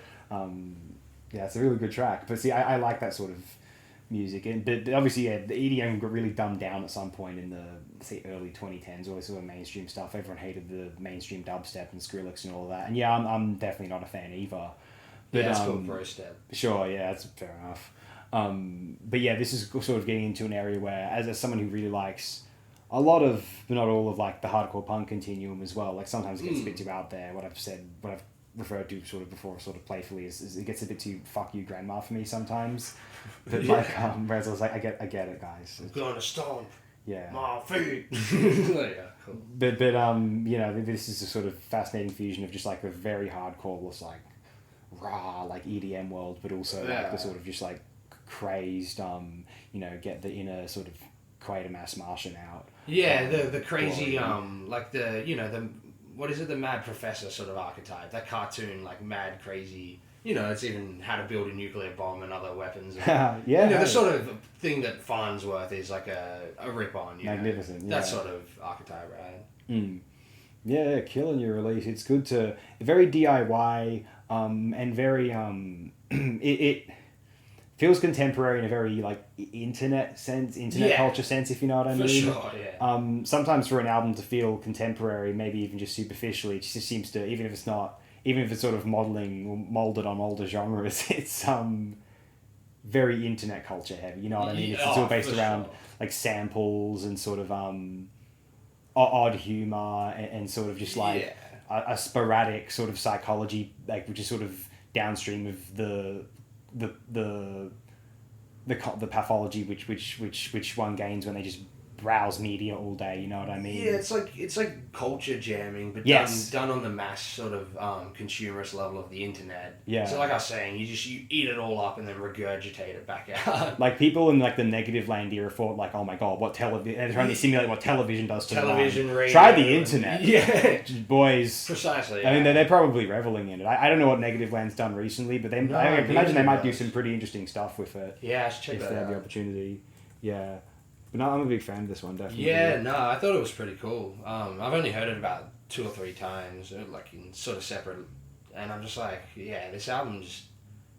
Speaker 1: It's a really good track. But see, I like that sort of music, but obviously, the EDM got really dumbed down at some point in the, say, early 2010s. All this sort of mainstream stuff. Everyone hated the mainstream dubstep and Skrillex and all that. And yeah, I'm definitely not a fan either. But,
Speaker 2: it's called bro step.
Speaker 1: Sure, yeah, that's fair enough. But yeah, this is sort of getting into an area where, as someone who really likes a lot of, but not all of, like the hardcore punk continuum as well, like sometimes it gets a bit too out there. What I've referred to sort of before, sort of playfully, is it gets a bit too fuck you grandma for me sometimes. But like, whereas I was like, I get it, guys.
Speaker 2: I'm gonna stomp.
Speaker 1: Yeah.
Speaker 2: My feet. Yeah, cool.
Speaker 1: But this is a sort of fascinating fusion of just like a very hardcore, just like raw, like EDM world, but also like the sort of just like crazed, get the inner sort of Quater Mass Martian out.
Speaker 2: Yeah, the crazy, like the what is it, the Mad Professor sort of archetype, that cartoon, like mad, crazy, it's even how to build a nuclear bomb and other weapons. And, the sort of thing that Farnsworth is like a rip-on.
Speaker 1: Magnificent,
Speaker 2: that sort of archetype, right?
Speaker 1: Yeah, killing your release. It's good to, very DIY, and very, it feels contemporary in a very like internet culture sense, if you know what I mean.
Speaker 2: For sure, yeah.
Speaker 1: Sometimes for an album to feel contemporary, maybe even just superficially, it just seems to, even if it's sort of molded on older genres, it's very internet culture heavy. You know what I mean? It's all based around like samples and sort of odd humor and sort of just like a sporadic sort of psychology, like which is sort of downstream of the the pathology which one gains when they just browse media all day. You know what I mean?
Speaker 2: Yeah, it's like culture jamming, but
Speaker 1: Yes.
Speaker 2: done on the mass sort of consumerist level of the internet.
Speaker 1: Yeah.
Speaker 2: So like I was saying, you eat it all up and then regurgitate it back out.
Speaker 1: Like people in like the negative land era thought like, oh my god, what television? They're trying to simulate what television does to
Speaker 2: Television,
Speaker 1: the mind.
Speaker 2: radio.
Speaker 1: Try the internet.
Speaker 2: Yeah.
Speaker 1: Boys.
Speaker 2: Precisely. Yeah.
Speaker 1: I mean, they're probably reveling in it. I don't know what Negative Land's done recently, but I can imagine they might do some pretty interesting stuff with it.
Speaker 2: Yeah, I should check
Speaker 1: if
Speaker 2: that
Speaker 1: they have the
Speaker 2: out.
Speaker 1: opportunity. Yeah. But no, I'm a big fan of this one, definitely.
Speaker 2: Yeah, no, I thought it was pretty cool. I've only heard it about 2 or 3 times, like in sort of separate, and I'm just like, yeah, this album just,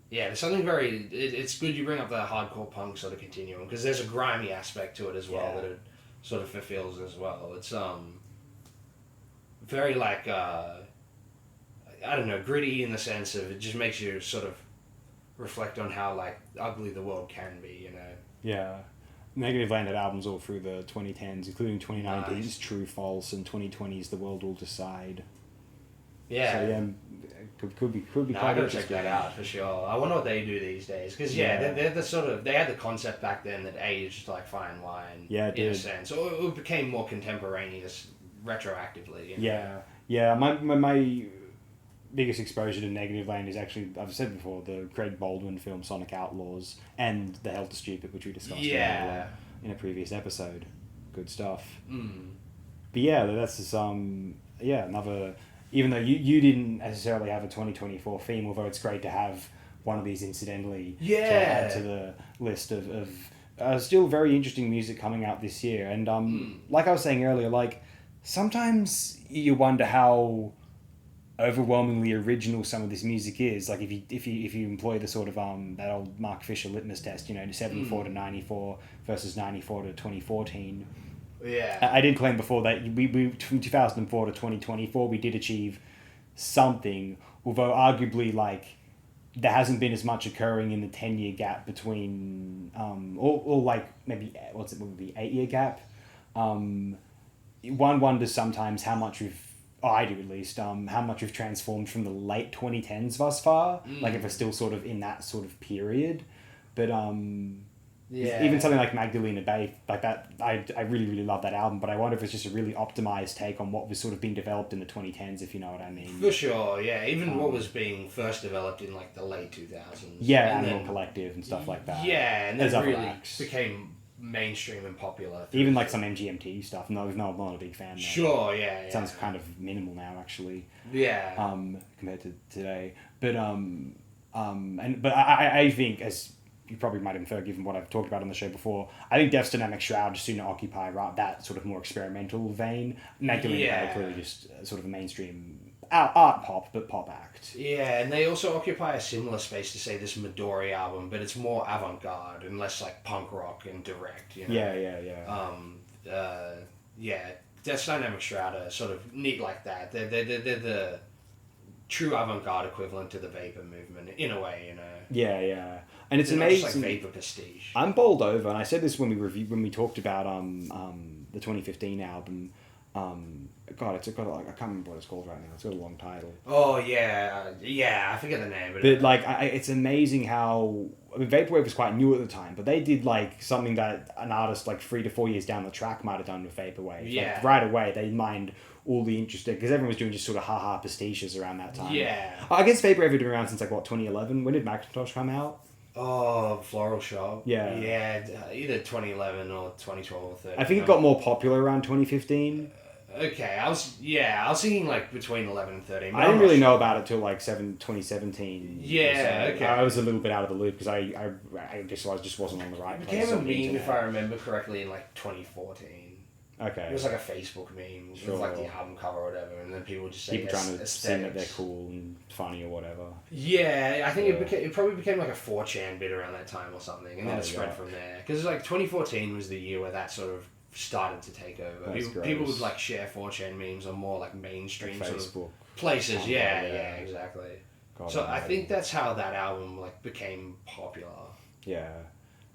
Speaker 2: yeah, there's something very, it's good you bring up the hardcore punk sort of continuum, because there's a grimy aspect to it as well that it sort of fulfills as well. It's very like, I don't know, gritty in the sense of it just makes you sort of reflect on how like ugly the world can be, you know.
Speaker 1: Yeah. Negative Land had albums all through the 2010s, including 2019's
Speaker 2: Nice.
Speaker 1: True False and 2020's The World Will Decide.
Speaker 2: Yeah.
Speaker 1: So yeah, could be
Speaker 2: No,
Speaker 1: quite
Speaker 2: I gotta
Speaker 1: interesting.
Speaker 2: check that out for sure. I wonder what they do these days, because they're the sort of, they had the concept back then that aged like fine wine.
Speaker 1: Yeah, it
Speaker 2: in a
Speaker 1: did.
Speaker 2: sense, or it became more contemporaneous retroactively. You know?
Speaker 1: Yeah. My biggest exposure to Negative Land is actually, I've said before, the Craig Baldwin film Sonic Outlaws and The Helter Stupid, which we discussed earlier in a previous episode. Good stuff.
Speaker 2: Mm.
Speaker 1: But yeah, that's just, another, even though you didn't necessarily have a 2024 theme, although it's great to have one of these incidentally to add to the list of still very interesting music coming out this year. And like I was saying earlier, like sometimes you wonder how overwhelmingly original some of this music is. Like if you employ the sort of that old Mark Fisher litmus test, 74 to 94 versus 94 to 2014.
Speaker 2: Yeah.
Speaker 1: I did claim before that we from 2004 to 2024 we did achieve something, although arguably like there hasn't been as much occurring in the 10-year gap between or like maybe would be 8-year gap. One wonders sometimes how much I do at least, how much we've transformed from the late 2010s thus far. Like if we're still sort of in that sort of period. But even something like Magdalena Bay, like that, I really, really love that album, but I wonder if it's just a really optimized take on what was sort of being developed in the 2010s, if you know what I mean.
Speaker 2: For sure, yeah. Even what was being first developed in like the late 2000s.
Speaker 1: Yeah, Animal Collective and stuff like that.
Speaker 2: Yeah, and
Speaker 1: There's
Speaker 2: then
Speaker 1: other
Speaker 2: really
Speaker 1: acts.
Speaker 2: became mainstream and popular.
Speaker 1: Even like some MGMT stuff. No, I'm not a big fan.
Speaker 2: Sure, yeah.
Speaker 1: It sounds kind of minimal now, actually.
Speaker 2: Yeah.
Speaker 1: Compared to today, but I think, as you probably might infer, given what I've talked about on the show before, I think Death's Dynamic Shroud sooner occupy that sort of more experimental vein. Magdalena Bay clearly just sort of a mainstream art pop, but pop act.
Speaker 2: Yeah, and they also occupy a similar space to say this Midori album, but it's more avant-garde and less like punk rock and direct. You know?
Speaker 1: Yeah.
Speaker 2: Death's Dynamic Shroud are sort of neat like that. They're the true avant-garde equivalent to the Vapor movement in a way, you know.
Speaker 1: Yeah. And it's
Speaker 2: They're
Speaker 1: amazing.
Speaker 2: not just like Vapor Prestige.
Speaker 1: I'm bowled over, and I said this when we talked about the 2015 album. It's got I can't remember what it's called right now. It's got a long title.
Speaker 2: Oh yeah, I forget the name.
Speaker 1: But like, it's amazing how Vaporwave was quite new at the time, but they did like something that an artist like 3 to 4 years down the track might have done with Vaporwave.
Speaker 2: Yeah.
Speaker 1: Like, right away they mined all the interesting, because everyone was doing just sort of ha-ha pastiches around that time.
Speaker 2: Yeah.
Speaker 1: I guess Vaporwave had been around since like 2011. When did Macintosh come out?
Speaker 2: Oh, Floral Shop.
Speaker 1: Yeah.
Speaker 2: Yeah, either 2011 or 2012 or 13.
Speaker 1: I think it got more popular around 2015.
Speaker 2: Okay, I was thinking like between 11 and 13.
Speaker 1: I didn't really know about it till like 2017.
Speaker 2: Yeah,
Speaker 1: So
Speaker 2: okay.
Speaker 1: I was a little bit out of the loop because I just wasn't on the right
Speaker 2: It
Speaker 1: place.
Speaker 2: became a
Speaker 1: on the
Speaker 2: meme, if
Speaker 1: internet.
Speaker 2: I remember correctly, in like 2014.
Speaker 1: Okay.
Speaker 2: It was like a Facebook meme with like the album cover or whatever, and then people would just say
Speaker 1: People trying to seem that they're
Speaker 2: aesthetics.
Speaker 1: cool and funny or whatever.
Speaker 2: Yeah, I think it probably became like a 4chan bit around that time or something, and then
Speaker 1: Oh,
Speaker 2: it spread
Speaker 1: yeah.
Speaker 2: from there. Because like 2014 was the year where that sort of started to take over.
Speaker 1: That's
Speaker 2: People
Speaker 1: gross.
Speaker 2: would like share 4chan memes on more like mainstream sort of
Speaker 1: Facebook.
Speaker 2: places.
Speaker 1: Oh,
Speaker 2: Yeah,
Speaker 1: yeah.
Speaker 2: exactly.
Speaker 1: God,
Speaker 2: So I think that's how that album like became popular.
Speaker 1: Yeah.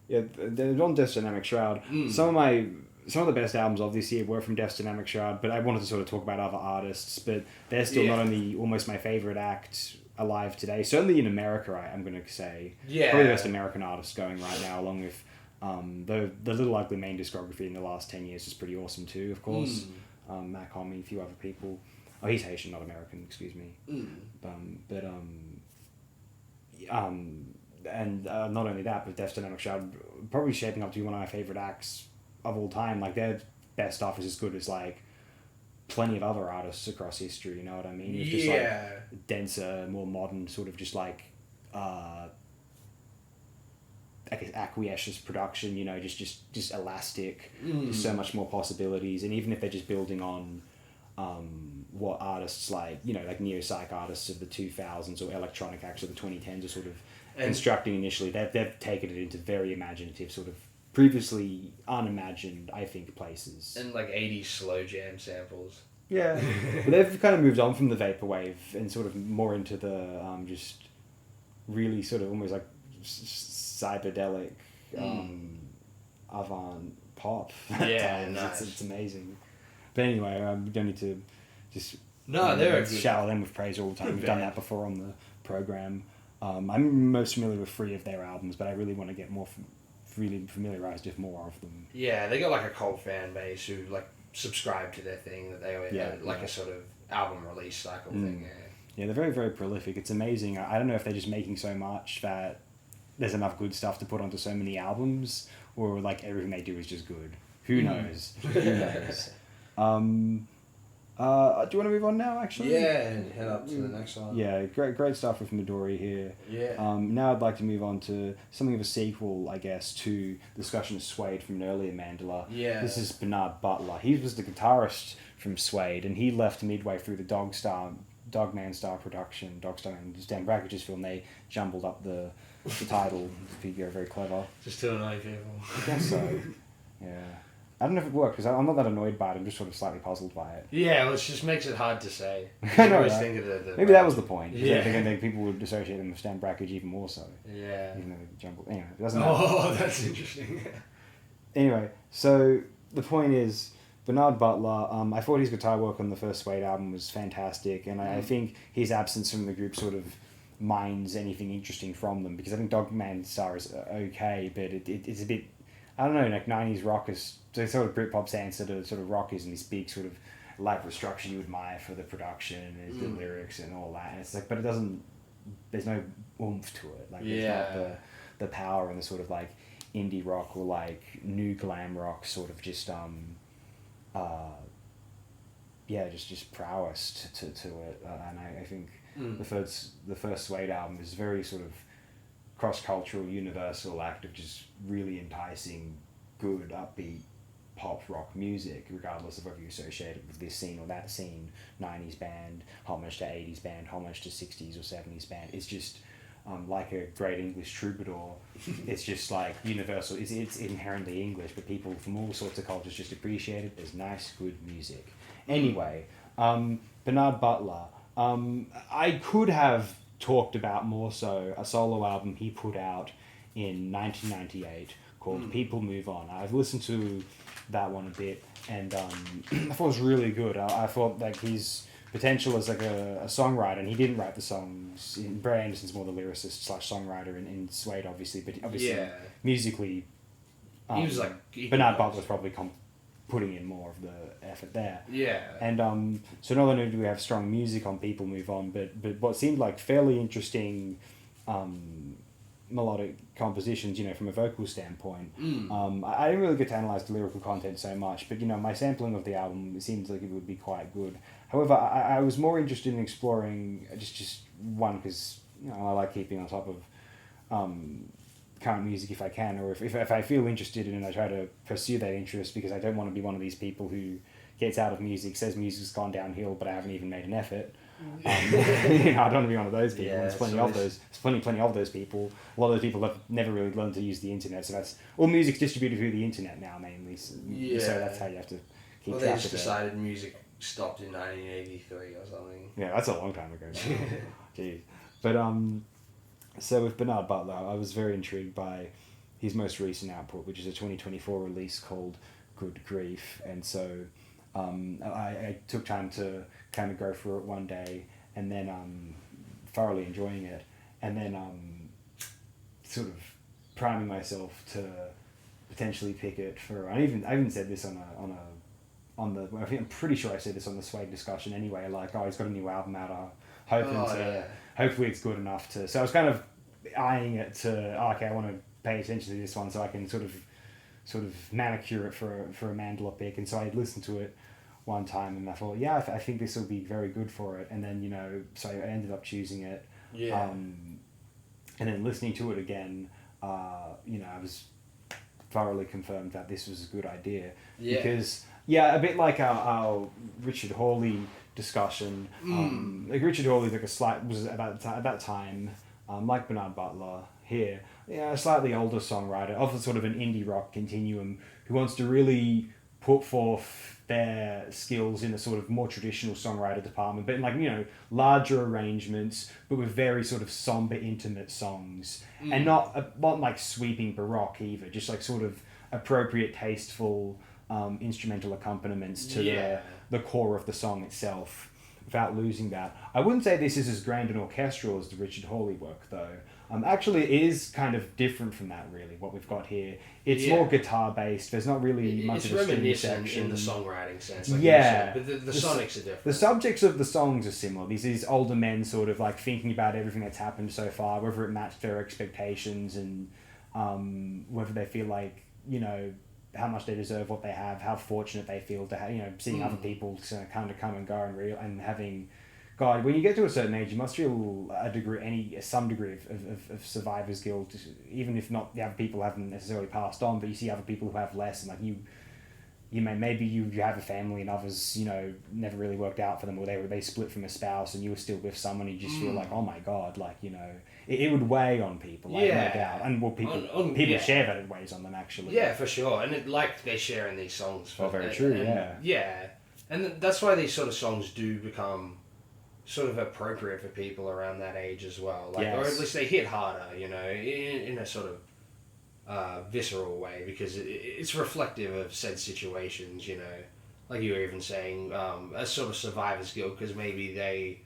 Speaker 1: The on Death's Dynamic Shroud. Some of the best albums of this year were from Death's Dynamic Shroud, but I wanted to sort of talk about other artists. But they're still not only almost my favorite act alive today. Certainly in America, I'm going to say.
Speaker 2: Yeah.
Speaker 1: Probably the best American artist going right now, along with the Little Ugly Mane discography in the last 10 years is pretty awesome too, of course. Mac Homie, a few other people. Oh, he's Haitian, not American, excuse me. And not only that, but Death Dynamic Shroud probably shaping up to be one of my favorite acts of all time. Like, their best stuff is as good as, like, plenty of other artists across history, you know what I mean? It's just, like, denser, more modern, sort of just, like, I guess acquiescence production, you know, just elastic, just so much more possibilities. And even if they're just building on what artists like, you know, like neo-psych artists of the 2000s or electronic acts of the 2010s are sort of constructing initially, they've taken it into very imaginative, sort of previously unimagined, I think, places.
Speaker 2: And like 80s slow jam samples.
Speaker 1: Yeah. But they've kind of moved on from the vaporwave and sort of more into the just really sort of almost like cyberdelic avant pop.
Speaker 2: Yeah, nice.
Speaker 1: It's amazing. But anyway, we don't need to just
Speaker 2: they're
Speaker 1: shower them with praise all the time. We've done that before on the program. I'm most familiar with 3 of their albums, but I really want to get more really familiarized with more of them.
Speaker 2: Yeah, they got like a cult fan base who like subscribe to their thing, that they a sort of album release cycle thing.
Speaker 1: Yeah, they're very, very prolific. It's amazing. I don't know if they're just making so much that there's enough good stuff to put onto so many albums, or like everything they do is just good. Who knows? Who knows? Do you want to move on now, actually?
Speaker 2: Yeah, and head up to the next one.
Speaker 1: Yeah, great stuff with Midori here.
Speaker 2: Yeah.
Speaker 1: Now I'd like to move on to something of a sequel, I guess, to discussion of Suede from an earlier Mandala.
Speaker 2: Yeah.
Speaker 1: This is Bernard Butler. He was the guitarist from Suede, and he left midway through the Dogman Star production, Dogstar and Dan Brackage's film. They jumbled up the title to be very clever.
Speaker 2: Just to annoy people.
Speaker 1: I guess so. Yeah. I don't know if it worked, because I'm not that annoyed by it. I'm just sort of slightly puzzled by it.
Speaker 2: Yeah, well, it just makes it hard to say.
Speaker 1: I know,
Speaker 2: always
Speaker 1: right?
Speaker 2: think of the
Speaker 1: Maybe that was the point.
Speaker 2: Yeah.
Speaker 1: Then people would associate them with Stan Brakhage even more so.
Speaker 2: Yeah.
Speaker 1: Even though they jumbled. Anyway, it doesn't matter.
Speaker 2: Oh, that's interesting.
Speaker 1: Anyway, so the point is, Bernard Butler, I thought his guitar work on the first Suede album was fantastic, and I think his absence from the group sort of mines anything interesting from them, because I think Dogman Star is okay, but it's a bit, I don't know, like 90s rock is, so sort of Britpop stands sort of rock is in this big sort of elaborate structure you admire for the production and the lyrics and all that, and it's like, but it doesn't, there's no oomph to it, like there's not the power and the sort of like indie rock or like new glam rock sort of just just prowess to it, and I think the first Suede album is very sort of cross-cultural, universal act of just really enticing, good, upbeat pop rock music, regardless of whether you associate it with this scene or that scene. 90s band, homage to 80s band, homage to 60s or 70s band. It's just like a great English troubadour. It's just like universal. It's inherently English, but people from all sorts of cultures just appreciate it. There's nice, good music. Anyway, Bernard Butler. I could have talked about more so a solo album he put out in 1998 called People Move On. I've listened to that one a bit, and I thought it was really good. I thought like his potential as like a songwriter, and he didn't write the songs. Brad Anderson's more the lyricist / songwriter in Suede, obviously, but obviously musically,
Speaker 2: he was like
Speaker 1: Bernard Butler's probably putting in more of the effort there.
Speaker 2: Yeah.
Speaker 1: And so not only do we have strong music on People Move On, but what seemed like fairly interesting melodic compositions, you know, from a vocal standpoint. I didn't really get to analyze the lyrical content so much, but, you know, my sampling of the album, it seems like it would be quite good. However, I was more interested in exploring just one, because, you know, I like keeping on top of current music if I can, or if I feel interested in it, I try to pursue that interest, because I don't want to be one of these people who gets out of music, says music's gone downhill, but I haven't even made an effort. You know, I don't want to be one of those people. There's plenty of those. There's plenty of those people. A lot of those people have never really learned to use the internet. So that's all music's distributed through the internet now, mainly. So that's how you have to keep track of it.
Speaker 2: They just decided music stopped in 1983 or something.
Speaker 1: Yeah, that's a long time ago. Jeez, but so with Bernard Butler, I was very intrigued by his most recent output, which is a 2024 release called Good Grief, and so I took time to kind of go through it one day, and then thoroughly enjoying it, and then sort of priming myself to potentially pick it for. I even said this on the. I think I'm pretty sure I said this on the Swag discussion anyway. Like, oh, he's got a new album out. Hopefully it's good enough to. So I was kind of eyeing it to. Oh, okay, I want to pay attention to this one so I can sort of manicure it for a Mandala pick. And so I listened to it one time and I thought, yeah, I think this will be very good for it. And then so I ended up choosing it.
Speaker 2: Yeah.
Speaker 1: And then listening to it again, I was thoroughly confirmed that this was a good idea.
Speaker 2: Yeah.
Speaker 1: Because, a bit like our Richard Hawley discussion. Like Richard Hawley was at that time, like Bernard Butler here, a slightly older songwriter of sort of an indie rock continuum who wants to really put forth their skills in a sort of more traditional songwriter department, but in larger arrangements, but with very sort of somber, intimate songs, and not like sweeping baroque either, just like sort of appropriate, tasteful instrumental accompaniments to the core of the song itself, without losing that. I wouldn't say this is as grand and orchestral as the Richard Hawley work, though. Actually, it is kind of different from that, really, what we've got here. It's more guitar-based. There's not really much of a string section.
Speaker 2: In the songwriting sense.
Speaker 1: Like
Speaker 2: but the sonics are different.
Speaker 1: The subjects of the songs are similar. These older men sort of like thinking about everything that's happened so far, whether it matched their expectations and whether they feel like, how much they deserve what they have, how fortunate they feel to have, seeing other people kind of come and go and having... God, when you get to a certain age, you must feel some degree of survivor's guilt, even if not the other people haven't necessarily passed on, but you see other people who have less, and like maybe you have a family and others, never really worked out for them, or they split from a spouse and you were still with someone, you just feel like, oh my God, like, it would weigh on people, like, no doubt. And people share that it weighs on them, actually.
Speaker 2: Yeah, for sure. And they share in these songs.
Speaker 1: Very true, yeah.
Speaker 2: Yeah. And that's why these sort of songs do become sort of appropriate for people around that age as well, or at least they hit harder, in a sort of visceral way, because it's reflective of said situations, like you were even saying, a sort of survivor's guilt, because maybe they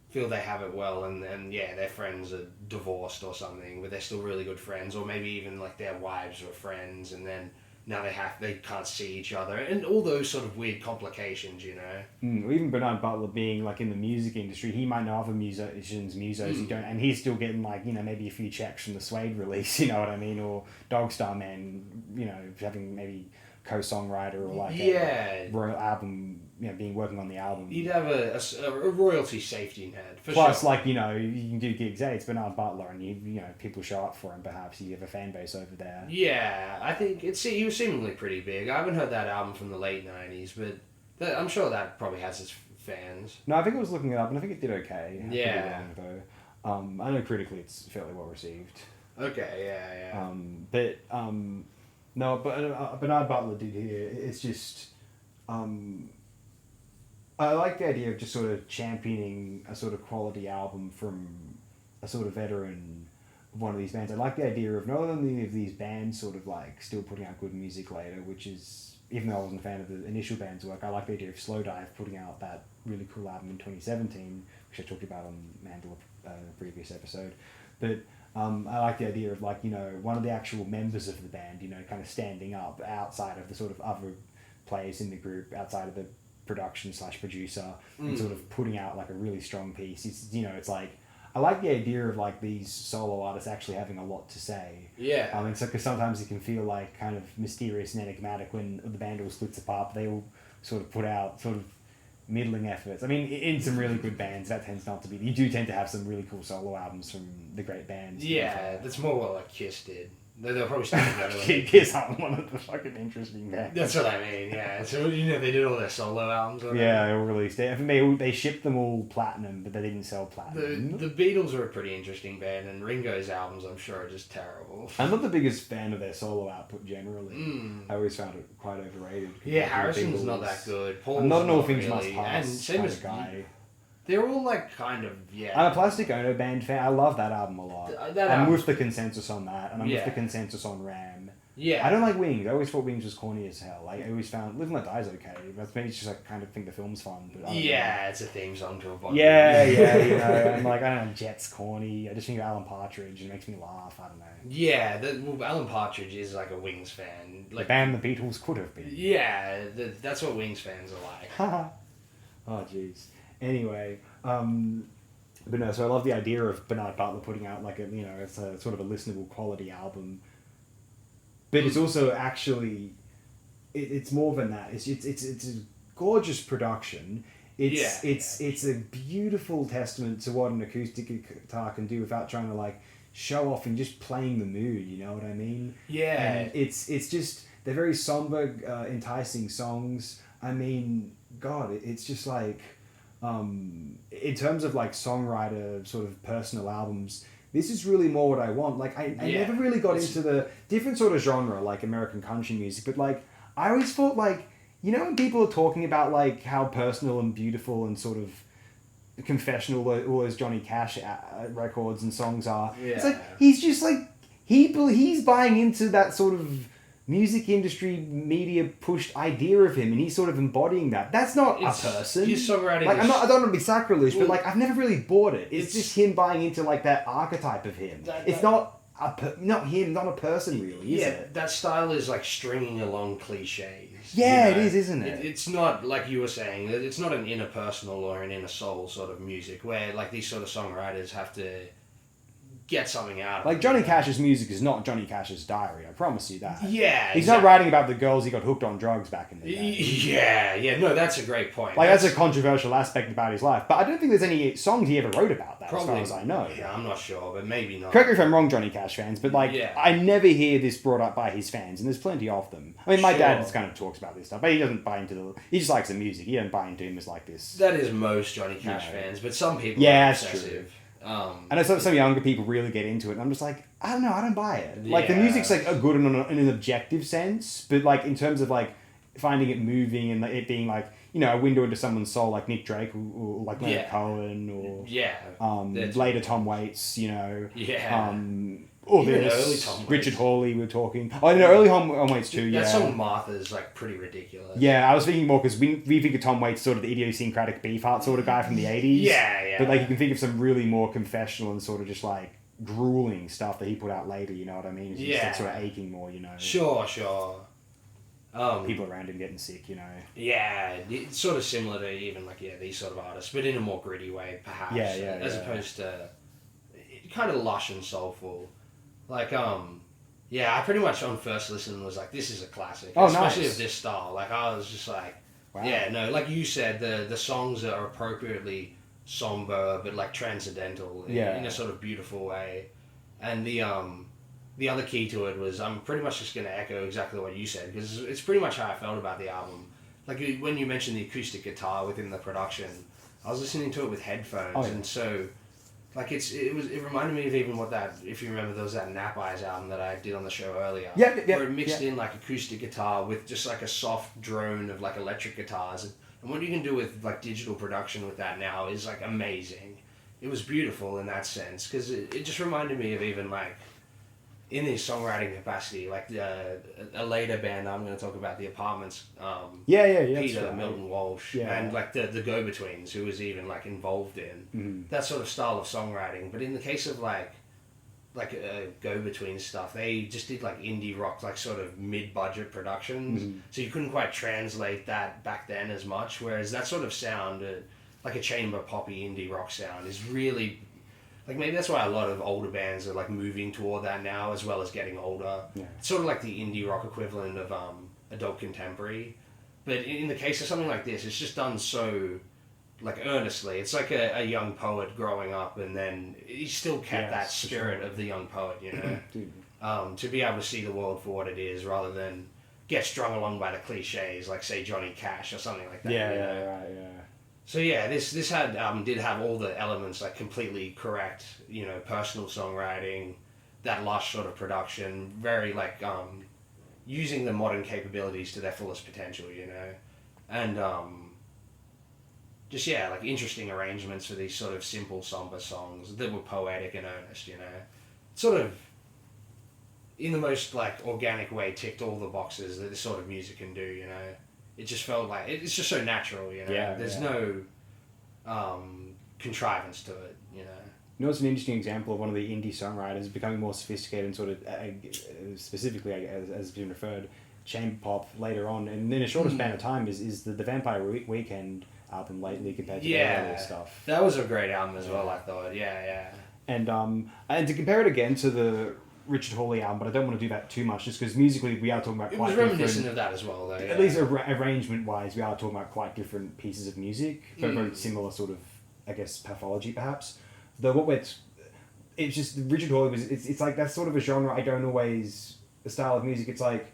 Speaker 2: feel they have it well, and their friends are divorced or something, but they're still really good friends, or maybe even like their wives were friends, and then now they can't see each other, and all those sort of weird complications,
Speaker 1: Or even Bernard Butler being like in the music industry, he might know other musicians, musos who don't, and he's still getting like, maybe a few checks from the Suede release, you know what I mean? Or Dogstar Man, having maybe co-songwriter or like a royal album, working on the album.
Speaker 2: You'd have a royalty safety net, for
Speaker 1: Plus,
Speaker 2: sure.
Speaker 1: like, you can do gigs, hey, it's Bernard Butler, and people show up for him, perhaps. You have a fan base over there.
Speaker 2: Yeah, I think he was seemingly pretty big. I haven't heard that album from the late 90s, but I'm sure that probably has its fans.
Speaker 1: No, I think I was looking it up, and I think it did okay.
Speaker 2: Yeah.
Speaker 1: Pretty wrong, though. I know critically it's fairly well received.
Speaker 2: Okay, yeah.
Speaker 1: No, but Bernard Butler did here. It's just... I like the idea of just sort of championing a sort of quality album from a sort of veteran of one of these bands. I like the idea of not only of these bands sort of like still putting out good music later, which is, even though I wasn't a fan of the initial band's work, I like the idea of Slowdive putting out that really cool album in 2017, which I talked about on Mandala in a previous episode. But I like the idea of like, one of the actual members of the band, kind of standing up outside of the sort of other players in the group, outside of the production/producer, and sort of putting out like a really strong piece. It's like, I like the idea of like these solo artists actually having a lot to say.
Speaker 2: Yeah.
Speaker 1: Because sometimes it can feel like kind of mysterious and enigmatic when the band all splits apart, but they all sort of put out sort of middling efforts. I mean, in some really good bands, that tends not to be. You do tend to have some really cool solo albums from the great bands.
Speaker 2: Yeah, that's more what like Kiss did. They'll probably still do that.
Speaker 1: Kiss aren't one of the fucking interesting bands.
Speaker 2: That's what I mean, yeah. So, they did all their solo albums.
Speaker 1: Yeah, they all released it. I think they shipped them all platinum, but they didn't sell platinum.
Speaker 2: The Beatles are a pretty interesting band, and Ringo's albums, I'm sure, are just terrible.
Speaker 1: I'm not the biggest fan of their solo output generally. I always found it quite overrated.
Speaker 2: Yeah, Harrison's not that good. Paul's
Speaker 1: I'm not an All Things
Speaker 2: really.
Speaker 1: Must Pass
Speaker 2: And same
Speaker 1: kind
Speaker 2: as
Speaker 1: of guy.
Speaker 2: They're all like kind of, yeah.
Speaker 1: I'm a Plastic Ono Band fan. I love that album a lot. I'm with the consensus on that, and I'm with the consensus on Ram.
Speaker 2: Yeah.
Speaker 1: I don't like Wings. I always thought Wings was corny as hell. Like, I always found Live and Let Die is okay. But maybe it's just like kind of think the film's fun. But I don't know.
Speaker 2: It's a theme song to a Bond
Speaker 1: Yeah,
Speaker 2: movie.
Speaker 1: yeah, you know. I'm like, I don't know, Jet's corny. I just think of Alan Partridge and it makes me laugh. I don't know.
Speaker 2: Yeah, Alan Partridge is like a Wings fan. Like,
Speaker 1: The band the Beatles could have been.
Speaker 2: yeah, that's what Wings fans are like.
Speaker 1: Oh, jeez. Anyway, but no, so I love the idea of Bernard Butler putting out like a, you know, it's a sort of a listenable quality album. But it's also actually, it's more than that. It's a gorgeous production. It's a beautiful testament to what an acoustic guitar can do without trying to like show off and just playing the mood. You know what I mean?
Speaker 2: Yeah.
Speaker 1: And it's just they're very somber, enticing songs. I mean, God, it's just like, in terms of like songwriter sort of personal albums, this is really more what I want. Like, I never really got into the different sort of genre, like American country music, but like, I always thought like, you know, when people are talking about like how personal and beautiful and sort of confessional all those Johnny Cash records and songs are, it's like, he's just like, he's buying into that sort of music industry media pushed idea of him, and he's sort of embodying that. That's not a person.
Speaker 2: His songwriting
Speaker 1: like,
Speaker 2: is...
Speaker 1: I don't want to be sacrilege, but like, I've never really bought it. It's just him buying into like that archetype of him. It's not not him, not a person really, is it?
Speaker 2: That style is like stringing along cliches.
Speaker 1: Yeah,
Speaker 2: you know?
Speaker 1: it is, isn't it?
Speaker 2: It's not, like you were saying, it's not an interpersonal or an inner soul sort of music where like these sort of songwriters have to get something out of
Speaker 1: Like,
Speaker 2: it.
Speaker 1: Johnny Cash's music is not Johnny Cash's diary, I promise you that.
Speaker 2: Yeah,
Speaker 1: He's not writing about the girls he got hooked on drugs back in the day.
Speaker 2: Yeah, no, that's a great point.
Speaker 1: Like, that's a controversial aspect about his life, but I don't think there's any songs he ever wrote about that,
Speaker 2: Probably,
Speaker 1: as far as I know.
Speaker 2: Yeah, I'm not sure, but maybe not.
Speaker 1: Correct me if I'm wrong, Johnny Cash fans, but like, I never hear this brought up by his fans, and there's plenty of them. I mean, my dad just kind of talks about this stuff, but he doesn't buy into he just likes the music. He doesn't buy into him as like this.
Speaker 2: That is most Johnny Cash fans, but some people are
Speaker 1: that's
Speaker 2: obsessive.
Speaker 1: true. I know some younger people really get into it, and I'm just like, I don't know, I don't buy it. Like, the
Speaker 2: Yeah.
Speaker 1: music's like a good in an objective sense, but like in terms of like finding it moving and it being like, you know, a window into someone's soul, like Nick Drake or like Leonard Cohen or later Tom Waits, you know, or
Speaker 2: Even
Speaker 1: this
Speaker 2: early Tom Waits.
Speaker 1: Richard Hawley we were talking. Oh, no, early Tom Waits too.
Speaker 2: That song Martha's like pretty ridiculous.
Speaker 1: Yeah, I was thinking more because we think of Tom Waits sort of the idiosyncratic Beefheart sort of guy from the 80s.
Speaker 2: Yeah.
Speaker 1: But like, you can think of some really more confessional and sort of just like grueling stuff that he put out later, you know what I mean? It's just like sort of aching more, you know.
Speaker 2: Sure.
Speaker 1: People around him getting sick, you know.
Speaker 2: Yeah, it's sort of similar to even like these sort of artists, but in a more gritty way, perhaps. As opposed to kind of lush and soulful. Like I pretty much on first listen was like, this is a classic, especially of this style. Like, I was just like, like you said, the songs are appropriately somber but like transcendental in a sort of beautiful way, and the other key to it was, I'm pretty much just going to echo exactly what you said, because it's pretty much how I felt about the album. Like, when you mentioned the acoustic guitar within the production, I was listening to it with headphones, and so like it reminded me of even what that, if you remember, there was that Nap Eyes album that I did on the show earlier. Where it mixed in like acoustic guitar with just like a soft drone of like electric guitars. And what you can do with like digital production with that now is like amazing. It was beautiful in that sense, because it just reminded me of even like, in his songwriting capacity, like a later band I'm going to talk about, The Apartments. Peter Milton Walsh and like the Go-Betweens, who was even like involved in that sort of style of songwriting. But in the case of like Go-Between stuff, they just did like indie rock, like sort of mid-budget productions. So you couldn't quite translate that back then as much. Whereas that sort of sound, like a chamber poppy indie rock sound, is really. Like, maybe that's why a lot of older bands are, like, moving toward that now, as well as getting older. Yeah. It's sort of like the indie rock equivalent of adult contemporary. But in the case of something like this, it's just done so, like, earnestly. It's like a young poet growing up, and then he still kept that spirit of the young poet, you know? To be able to see the world for what it is, rather than get strung along by the cliches, like, say, Johnny Cash or something like that.
Speaker 1: Yeah.
Speaker 2: So this had did have all the elements, like completely correct, you know, personal songwriting, that lush sort of production, very like using the modern capabilities to their fullest potential, you know, and just like interesting arrangements for these sort of simple somber songs that were poetic and earnest, you know, sort of in the most like organic way, ticked all the boxes that this sort of music can do. You know, it just felt like it's just so natural. You know,
Speaker 1: Yeah,
Speaker 2: there's no contrivance to it. You know.
Speaker 1: You know, it's an interesting example of one of the indie songwriters becoming more sophisticated and sort of, specifically, as been referred, chamber pop later on. And in a shorter span of time is the Vampire Weekend album lately compared to the earlier stuff.
Speaker 2: That was a great album as well, I thought. Yeah.
Speaker 1: And to compare it again to the Richard Hawley album, but I don't want to do that too much, just because musically we are talking about quite different.
Speaker 2: It was reminiscent of that as well, though. Yeah.
Speaker 1: At least arrangement-wise, we are talking about quite different pieces of music, very similar sort of, I guess, pathology perhaps. Though it's just Richard Hawley was it's like that's sort of a genre I don't always the style of music. It's like,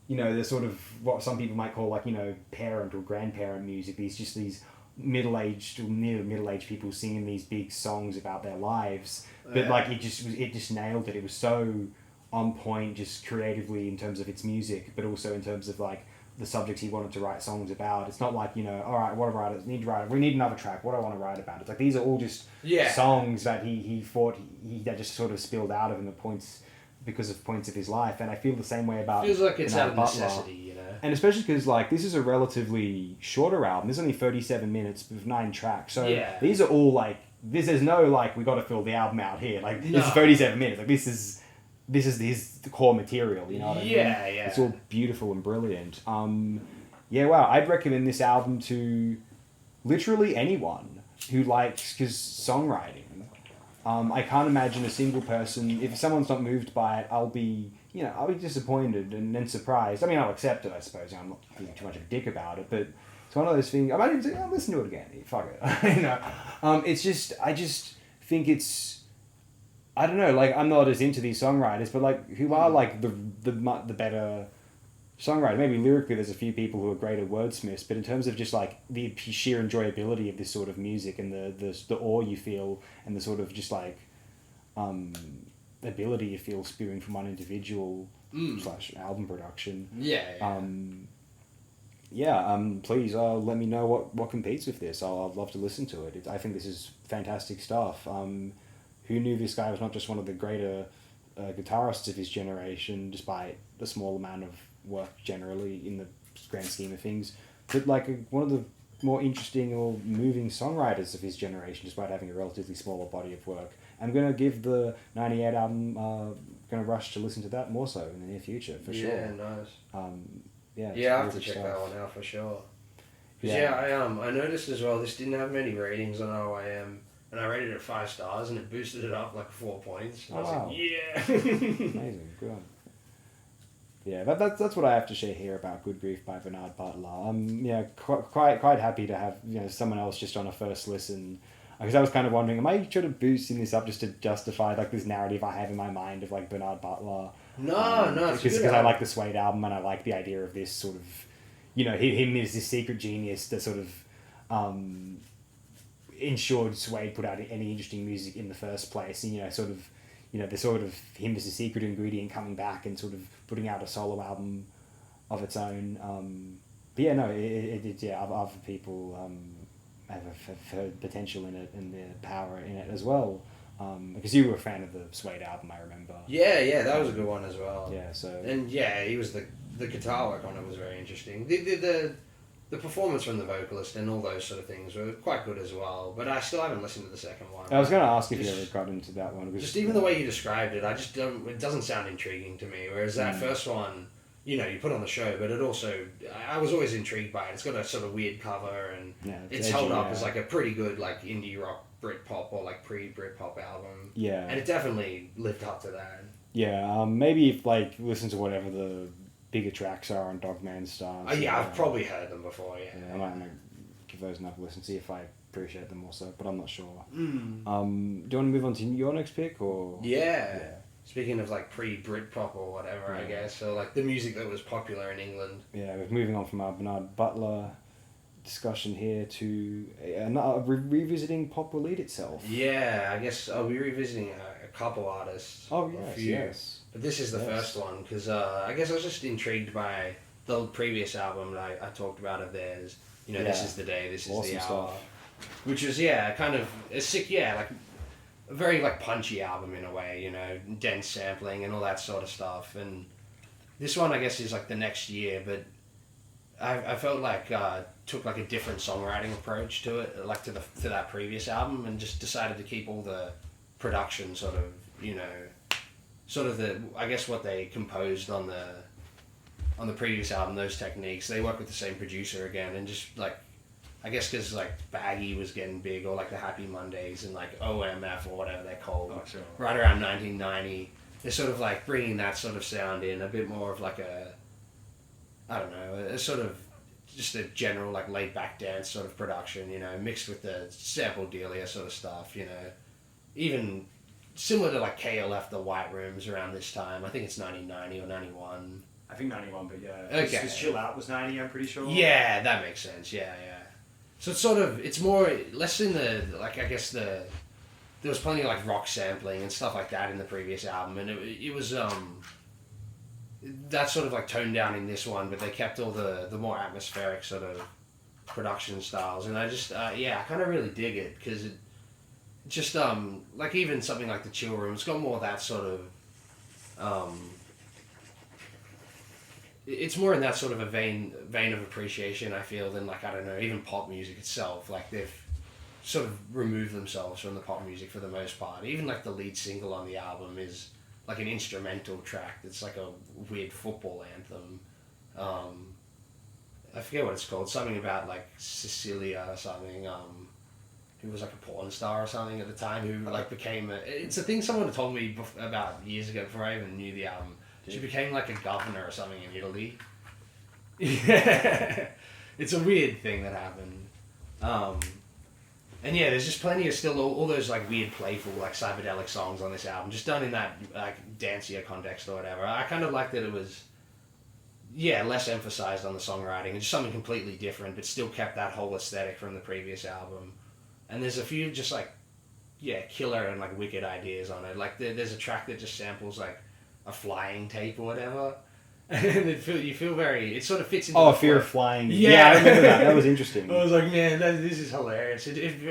Speaker 1: you know, the sort of what some people might call like, you know, parent or grandparent music. These middle-aged or near middle-aged people singing these big songs about their lives, but like it just nailed it. It was so on point, just creatively in terms of its music, but also in terms of like the subjects he wanted to write songs about. It's not like, you know, all right, what do I write? We need another track. What do I want to write about? It's like these are all just songs that he thought that just sort of spilled out of him because of points of his life. And I feel the same way about.
Speaker 2: Feels like it's out of
Speaker 1: Butler.
Speaker 2: necessity, you know.
Speaker 1: And especially because like this is a relatively shorter album. This is only 37 minutes with 9 tracks. So these are all like there's no like we got to fill the album out here. Like it's 37 minutes. Like this is his core material, you know what I mean?
Speaker 2: Yeah.
Speaker 1: It's all beautiful and brilliant. Wow, I'd recommend this album to literally anyone who likes his songwriting. I can't imagine a single person, if someone's not moved by it, I'll be disappointed and then surprised. I mean, I'll accept it, I suppose. I'm not being too much of a dick about it, but it's one of those things. I might even say, I'll listen to it again. Fuck it. You know? I just think it's, I don't know, like, I'm not as into these songwriters, but, like, who are, like, the better songwriter? Maybe lyrically there's a few people who are greater wordsmiths, but in terms of just, like, the sheer enjoyability of this sort of music and the awe you feel and the sort of just, like, ability you feel spewing from one individual / album production. Please let me know what competes with this. I'd love to listen to it. I think this is fantastic stuff. Who knew this guy was not just one of the greater guitarists of his generation, despite the small amount of work generally in the grand scheme of things, but like one of the more interesting or moving songwriters of his generation, despite having a relatively smaller body of work. I'm going to give the 98 album, going to rush to listen to that more so in the near future, for sure.
Speaker 2: Yeah, nice.
Speaker 1: I
Speaker 2: have to check that one out for sure. I noticed as well, this didn't have many ratings on OIM. And I rated it 5 stars, and it boosted it up like 4 points. And I was like, yeah.
Speaker 1: Amazing, good on. Yeah, that's what I have to share here about Good Grief by Bernard Butler. Quite happy to have someone else just on a first listen, because I was kind of wondering, am I sort of boosting this up just to justify like this narrative I have in my mind of like Bernard Butler?
Speaker 2: No,
Speaker 1: because I like the Suede album and I like the idea of this sort of, him as this secret genius that sort of ensured Suede put out any interesting music in the first place, and the sort of him as a secret ingredient coming back and sort of putting out a solo album of its own. Other people have heard potential in it and the power in it as well. Because you were a fan of the Suede album, I remember.
Speaker 2: Yeah, that was a good one as well.
Speaker 1: Yeah, so
Speaker 2: he was the guitar work on it was very interesting. The performance from the vocalist and all those sort of things were quite good as well, but I still haven't listened to the second one.
Speaker 1: I was going to ask if you ever got into that one.
Speaker 2: Just even the way you described it, it doesn't sound intriguing to me, whereas that first one, you put on the I was always intrigued by it. It's got a sort of weird cover, and it's held up as like a pretty good like indie rock Britpop or like pre-Britpop album. Yeah. And it definitely lived up to that.
Speaker 1: Yeah, maybe if like listen to whatever the bigger tracks are on Dogman's Stance.
Speaker 2: I've probably heard them before,
Speaker 1: I might give those another listen, see if I appreciate them also, but I'm not sure. Do you want to move on to your next pick, or?
Speaker 2: Yeah. Speaking of like pre-Britpop or whatever, I guess, so like the music that was popular in England.
Speaker 1: Yeah, we're moving on from our Bernard Butler discussion here to revisiting pop will eat itself.
Speaker 2: Yeah, I guess I'll be revisiting a couple artists.
Speaker 1: Oh, yes.
Speaker 2: But this is the first one, because I guess I was just intrigued by the previous album that I talked about of theirs. This is the day, this is awesome the hour. Stuff. Which was, kind of a sick, like a very like punchy album in a way, you know, dense sampling and all that sort of stuff. And this one, I guess, is like the next year, but I felt like took like a different songwriting approach to it, like to that previous album, and just decided to keep all the production sort of, you know, sort of the, I guess what they composed on the previous album, those techniques. They work with the same producer again, and just like, I guess because like Baggy was getting big, or like the Happy Mondays and like OMF or whatever they're called,
Speaker 3: Oh, sure.
Speaker 2: right around 1990. They're sort of like bringing that sort of sound in, a bit more of like a, I don't know, a sort of just a general like laid back dance sort of production, you know, mixed with the sample dealia sort of stuff, you know, even similar to like KLF, the White Rooms around this time. I think it's 1990 or 91.
Speaker 3: I think 91, but yeah.
Speaker 2: Okay.
Speaker 3: Because Chill Out was 90, I'm pretty sure.
Speaker 2: Yeah, that makes sense. Yeah, yeah. So it's sort of, it's more, less in the, like, I guess there was plenty of like rock sampling and stuff like that in the previous album, and it was, that sort of like toned down in this one, but they kept all the more atmospheric sort of production styles, and I just, yeah, I kind of really dig it, because it just, like even something like the Chill Room, it's got more of that sort of, it's more in that sort of a vein of appreciation, I feel, than like, I don't know, even pop music itself. Like they've sort of removed themselves from the pop music for the most part. Even like the lead single on the album is like an instrumental track that's like a weird football anthem. I forget what it's called. Something about like Cecilia or something. Who was like a porn star or something at the time, who like became it's a thing someone had told me about years ago before I even knew the album. She became like a governor or something in Italy. Yeah, it's a weird thing that happened. And yeah, there's just plenty of still all those like weird, playful, like psychedelic songs on this album, just done in that like dancier context or whatever. I kind of like that it was, yeah, less emphasized on the songwriting, and just something completely different, but still kept that whole aesthetic from the previous album. And there's a few just like, yeah, killer and like wicked ideas on it. Like there's a track that just samples like a flying tape or whatever, and you feel very, it sort of fits into
Speaker 1: Fear of Flying.
Speaker 2: Yeah.
Speaker 1: I remember that. That was interesting.
Speaker 2: I was like, man, this is hilarious.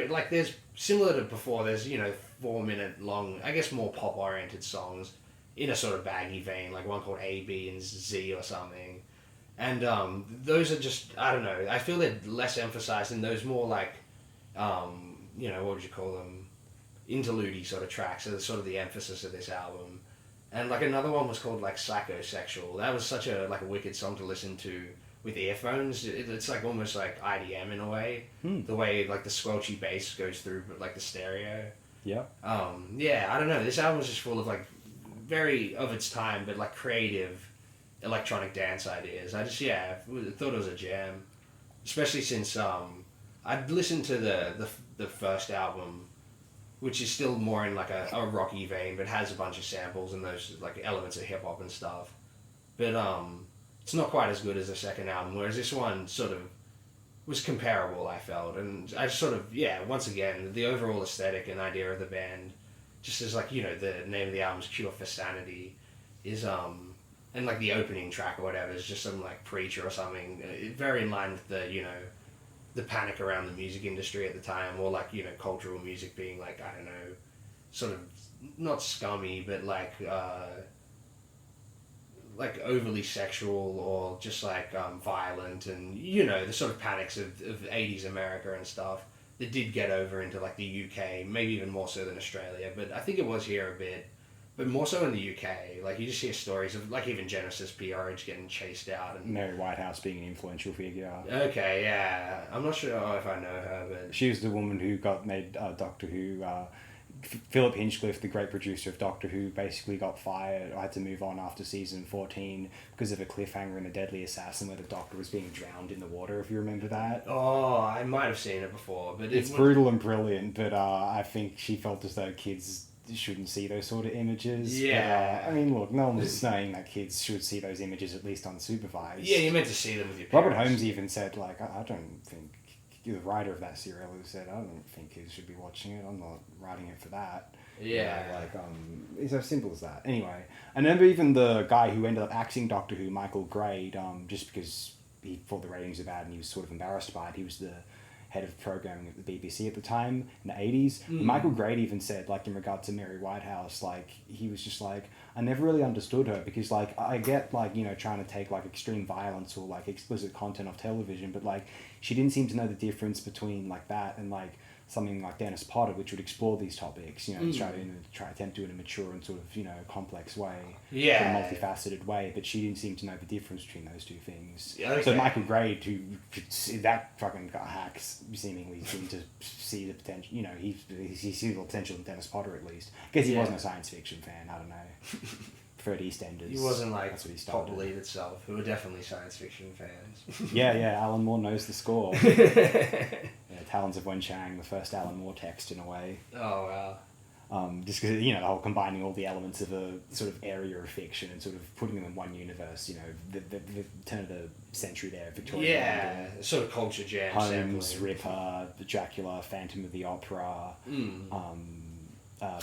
Speaker 2: Like there's similar to before, there's, you know, 4-minute long, I guess more pop oriented songs in a sort of Baggy vein, like one called A, B, and Z or something, and those are just, I don't know, I feel they're less emphasized, and those more like, you know, what would you call them, interlude-y sort of tracks are sort of the emphasis of this album. And like another one was called like Psychosexual. That was such a like a wicked song to listen to with earphones. It's like almost like IDM in a way. The way like the squelchy bass goes through like the stereo.
Speaker 1: Yeah.
Speaker 2: Yeah, I don't know. This album was just full of like very of its time, but like creative electronic dance ideas. I just, yeah, thought it was a jam. Especially since I'd listened to the first album, which is still more in like a rocky vein, but has a bunch of samples and those like elements of hip hop and stuff. But it's not quite as good as the second album, whereas this one sort of was comparable, I felt. And I sort of, yeah, once again, the overall aesthetic and idea of the band, just as like, you know, the name of the album's Cure for Sanity, is and like the opening track or whatever is just some like preacher or something, very in line with the, you know, the panic around the music industry at the time, or like, you know, cultural music being like, I don't know, sort of not scummy, but like overly sexual, or just like violent, and, you know, the sort of panics of 80s America and stuff that did get over into like the UK, maybe even more so than Australia, but I think it was here a bit, but more so in the UK. Like you just hear stories of like even Genesis P.R.H. getting chased out, and
Speaker 1: Mary Whitehouse being an influential figure.
Speaker 2: Okay, yeah, I'm not sure if I know her, but
Speaker 1: She was the woman who got made Doctor Who. Philip Hinchcliffe, the great producer of Doctor Who, basically got fired or had to move on after season 14 because of a cliffhanger in A Deadly Assassin where the Doctor was being drowned in the water, if you remember that.
Speaker 2: Oh, I might have seen it before, but
Speaker 1: It's brutal and brilliant, but I think she felt as though kids shouldn't see those sort of images.
Speaker 2: Yeah.
Speaker 1: But, I mean, look, no one was saying that kids should see those images at least unsupervised.
Speaker 2: Yeah, you're meant to see them with your
Speaker 1: Robert
Speaker 2: parents.
Speaker 1: Holmes even said, like, I don't think, the writer of that serial who said, I don't think kids should be watching it, I'm not writing it for that.
Speaker 2: Yeah.
Speaker 1: You know, like, it's as simple as that. Anyway, I remember even the guy who ended up axing Doctor Who, Michael Grade, just because he thought the ratings were bad and he was sort of embarrassed by it, he was the head of programming at the BBC at the time in the 80s. Michael Grade even said, like, in regard to Mary Whitehouse, like, he was just like, I never really understood her because, like, I get, like, you know, trying to take, like, extreme violence or, like, explicit content off television, but, like, she didn't seem to know the difference between, like, that and, like, something like Dennis Potter, which would explore these topics, you know, try attempt to in a mature and sort of, you know, complex way, in a multifaceted way. But she didn't seem to know the difference between those two things.
Speaker 2: Yeah, okay.
Speaker 1: So Michael Grade, who that fucking guy hacks, seemingly seemed to see the potential. You know, he sees the potential in Dennis Potter at least. I guess he wasn't a science fiction fan. I don't know. Preferred EastEnders.
Speaker 2: He wasn't like
Speaker 1: That's what he
Speaker 2: Pop
Speaker 1: started.
Speaker 2: Believe itself, who are definitely science fiction fans.
Speaker 1: Yeah. Alan Moore knows the score. Talons of Wenchang, the first Alan Moore text in a way.
Speaker 2: Oh wow.
Speaker 1: Just because, you know, the whole combining all the elements of a sort of area of fiction and sort of putting them in one universe, you know, the turn of the century there, Victoria.
Speaker 2: Yeah, sort of culture jam.
Speaker 1: Holmes,
Speaker 2: sampling.
Speaker 1: Ripper, the Dracula, Phantom of the Opera,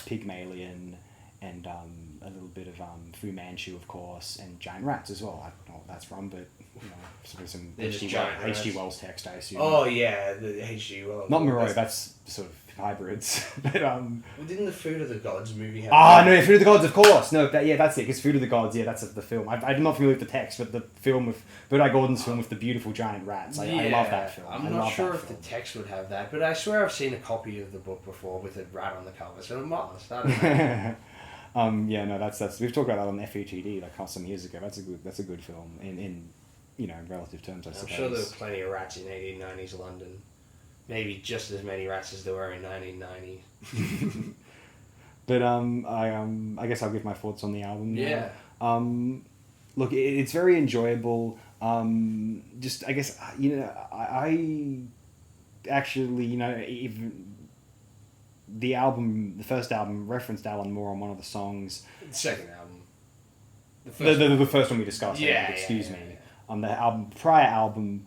Speaker 1: Pygmalion, and a little bit of Fu Manchu, of course, and Giant Rats as well. I don't know what that's from, but, you know, sort of some
Speaker 2: They're just
Speaker 1: H.G.
Speaker 2: giant
Speaker 1: H.G.
Speaker 2: rats.
Speaker 1: Wells text, I assume.
Speaker 2: Oh yeah, the H.G. Wells.
Speaker 1: Not Moreau, that's sort of hybrids. But,
Speaker 2: Didn't the Food of the Gods movie have?
Speaker 1: no, Food of the Gods, of course. No, that's it. Because Food of the Gods, that's the film. I'm not familiar with the text, but the film with Budai Gordon's film with the beautiful giant rats. I love that film.
Speaker 2: I'm not sure if the text would have that, but I swear I've seen a copy of the book before with a rat on the cover, so it must. I don't know.
Speaker 1: That's we've talked about that on FUTD like some years ago. That's a good film in you know, relative terms, I suppose.
Speaker 2: I'm sure there were plenty of rats in 1890s London. Maybe just as many rats as there were in 1990.
Speaker 1: But I guess I'll give my thoughts on the album now.
Speaker 2: Yeah.
Speaker 1: Look, it's very enjoyable. Just I guess, you know, I actually, you know, even the first album referenced Alan Moore on one of the songs.
Speaker 2: The second album.
Speaker 1: The first one we discussed.
Speaker 2: Yeah,
Speaker 1: excuse me.
Speaker 2: yeah.
Speaker 1: The prior album.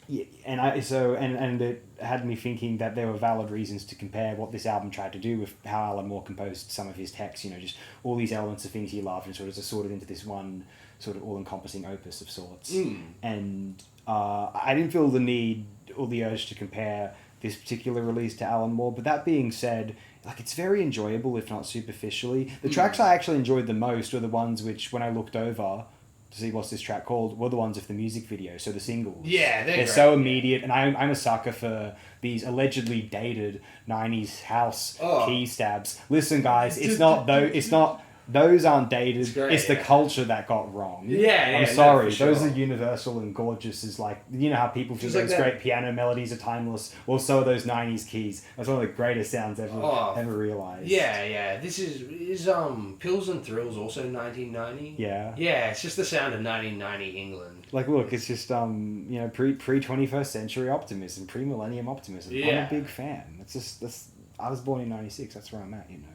Speaker 1: Yeah, and it had me thinking that there were valid reasons to compare what this album tried to do with how Alan Moore composed some of his texts. You know, just all these elements of things he loved and sort of just sorted into this one sort of all-encompassing opus of sorts. And I didn't feel the need or the urge to compare this particular release to Alan Moore. But that being said, like, it's very enjoyable, if not superficially. The tracks I actually enjoyed the most were the ones which, when I looked over to see what's this track called, were the ones with the music video, so the singles.
Speaker 2: Yeah, they're great,
Speaker 1: so immediate, and I'm a sucker for these allegedly dated 90s house key stabs. Listen, guys, it's not those aren't dated. It's the culture that got wrong.
Speaker 2: Yeah,
Speaker 1: I'm sorry.
Speaker 2: no, for
Speaker 1: those
Speaker 2: sure.
Speaker 1: are universal and gorgeous. Is like, you know how people think
Speaker 2: Just like
Speaker 1: those
Speaker 2: that-
Speaker 1: great piano melodies are timeless. Well, so are those 90s keys. That's one of the greatest sounds ever realized.
Speaker 2: Yeah. This is Pills and Thrills also 1990?
Speaker 1: Yeah.
Speaker 2: Yeah, it's just the sound of 1990 England.
Speaker 1: Like, look, it's just you know, pre 21st century optimism, pre millennium optimism. I'm
Speaker 2: Yeah.
Speaker 1: a big fan. It's just I was born in '96. That's where I'm at, you know.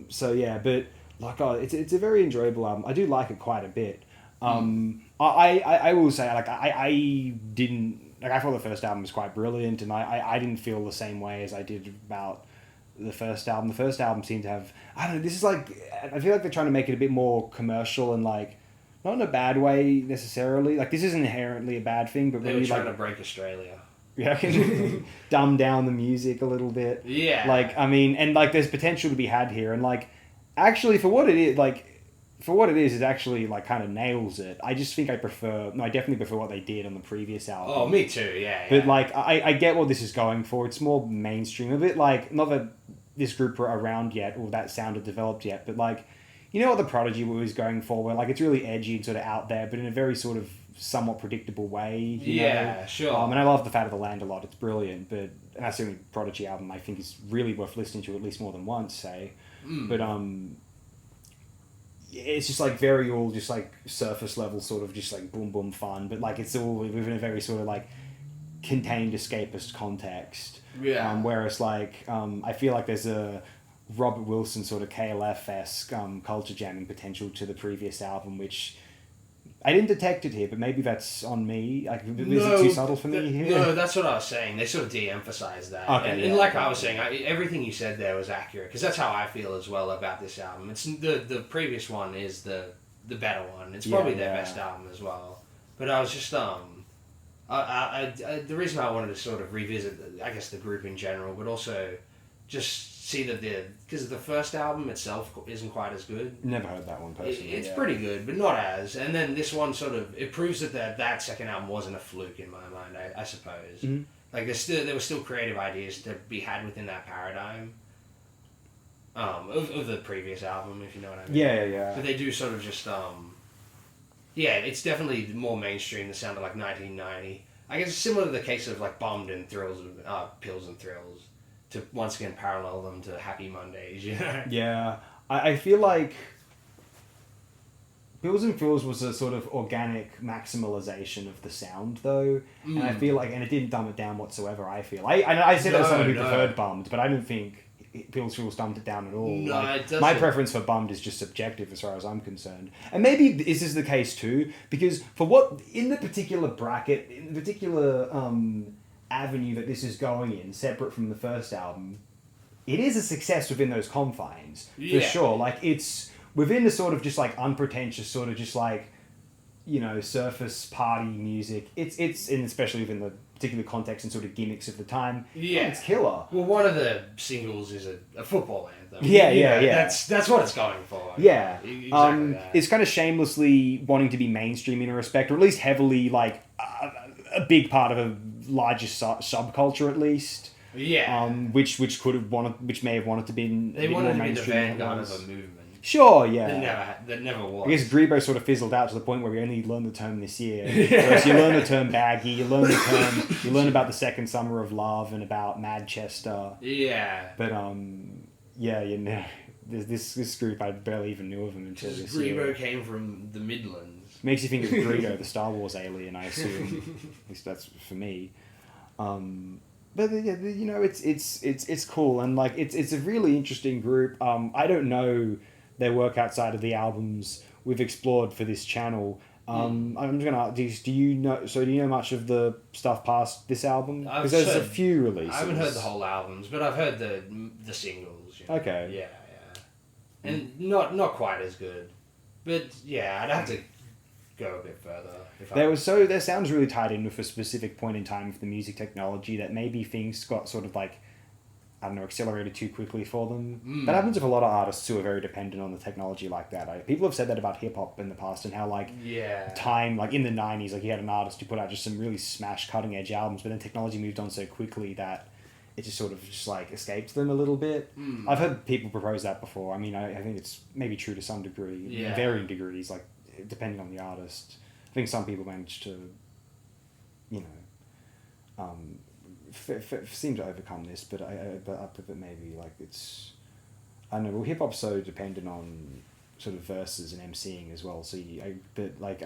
Speaker 1: So yeah, but like, it's a very enjoyable album. I do like it quite a bit. I will say, like, I didn't, like, I thought the first album was quite brilliant, and I didn't feel the same way as I did about the first album. The first album seemed to have, I don't know, this is like, I feel like they're trying to make it a bit more commercial and, like, not in a bad way necessarily. Like, this isn't inherently a bad thing, but
Speaker 2: They
Speaker 1: really,
Speaker 2: were trying
Speaker 1: like,
Speaker 2: to break Australia.
Speaker 1: yeah, dumb down the music a little bit.
Speaker 2: Yeah.
Speaker 1: Like, I mean, and, like, there's potential to be had here, and, like, actually, for what it is, it actually, like, kind of nails it. I just think I definitely prefer what they did on the previous album.
Speaker 2: Oh, me too, yeah.
Speaker 1: But, like, I get what this is going for. It's more mainstream. A bit like, not that this group were around yet, or that sound had developed yet, but, like, you know what the Prodigy was going for, where, like, it's really edgy and sort of out there, but in a very sort of somewhat predictable way. You know?
Speaker 2: Sure.
Speaker 1: And I love The Fat of the Land a lot. It's brilliant, but that's the only Prodigy album I think is really worth listening to at least more than once, say. But, it's just, like, very all just, like, surface level sort of just, like, boom boom fun, but, like, it's all within a very sort of, like, contained escapist context.
Speaker 2: Yeah.
Speaker 1: Whereas, like, I feel like there's a Robert Wilson sort of KLF-esque culture jamming potential to the previous album, which I didn't detect it here, but maybe that's on me. Like, is it too subtle for me here?
Speaker 2: No, that's what I was saying. They sort of de-emphasized that.
Speaker 1: Okay,
Speaker 2: and like I was saying, everything you said there was accurate, because that's how I feel as well about this album. It's the previous one is the better one. It's probably their best album as well. But I was just The reason I wanted to sort of revisit, I guess, the group in general, but also just see that because the first album itself isn't quite as good.
Speaker 1: Never heard that one personally.
Speaker 2: It's pretty good, but not as. And then this one sort of it proves that second album wasn't a fluke in my mind. I suppose.
Speaker 1: Mm-hmm.
Speaker 2: Like there were still creative ideas to be had within that paradigm. Of the previous album, if you know what I mean.
Speaker 1: Yeah.
Speaker 2: But they do sort of just yeah, it's definitely more mainstream. The sound of like 1990. I guess it's similar to the case of like Bummed and Thrills, Pills and Thrills, to once again parallel them to Happy Mondays. You know.
Speaker 1: Yeah, I feel like Pills and Thrills was a sort of organic maximalization of the sound, though, and I feel like, and it didn't dumb it down whatsoever. I feel I said as someone who preferred Bummed, but I didn't think Pills and Thrills dumbed it down at all.
Speaker 2: No,
Speaker 1: like,
Speaker 2: it doesn't.
Speaker 1: my preference for Bummed is just subjective as far as I'm concerned, and maybe this is the case too, because for what in the particular bracket, in the particular avenue that this is going in, separate from the first album, it is a success within those confines for sure. Like it's within the sort of just like unpretentious sort of just like, you know, surface party music. It's and especially within the particular context and sort of gimmicks of the time.
Speaker 2: Yeah,
Speaker 1: it's killer.
Speaker 2: Well, one of the singles is a football anthem.
Speaker 1: Yeah.
Speaker 2: That's what it's going for.
Speaker 1: Yeah,
Speaker 2: Exactly that.
Speaker 1: It's kind of shamelessly wanting to be mainstream in a respect, or at least heavily like a big part of a larger subculture at least.
Speaker 2: Yeah.
Speaker 1: Which may have wanted to be.
Speaker 2: They wanted to be the vanguard of a movement.
Speaker 1: Sure, yeah.
Speaker 2: That never was.
Speaker 1: I guess Grebo sort of fizzled out to the point where we only learned the term this year. Whereas you learn the term baggy, you learn about the Second Summer of Love and about Manchester.
Speaker 2: Yeah.
Speaker 1: But yeah, you know, this group I barely even knew of them until this year.
Speaker 2: Grebo came from the Midlands.
Speaker 1: Makes you think of Greedo, the Star Wars alien, I assume. At least that's for me. But yeah, you know, it's cool, and like it's a really interesting group. I don't know their work outside of the albums we've explored for this channel. I'm just gonna ask, do you know much of the stuff past this album? Because there's a few releases.
Speaker 2: I haven't heard the whole albums, but I've heard the singles. You know?
Speaker 1: Okay.
Speaker 2: Yeah. And not quite as good, but yeah, I'd have to go a bit further.
Speaker 1: Their sound's really tied in with a specific point in time of the music technology that maybe things got sort of like, I don't know, accelerated too quickly for them. That happens with a lot of artists who are very dependent on the technology like that. People have said that about hip hop in the past, and how like time, like in the 90s, like you had an artist who put out just some really smash cutting edge albums, but then technology moved on so quickly that it just sort of just like escaped them a little bit. I've heard people propose that before. I mean, I think it's maybe true to some degree, in varying degrees, like depending on the artist. I think some people manage to, you know, seem to overcome this, but maybe like it's, I don't know. Well, hip hop's so dependent on sort of verses and MCing as well. So I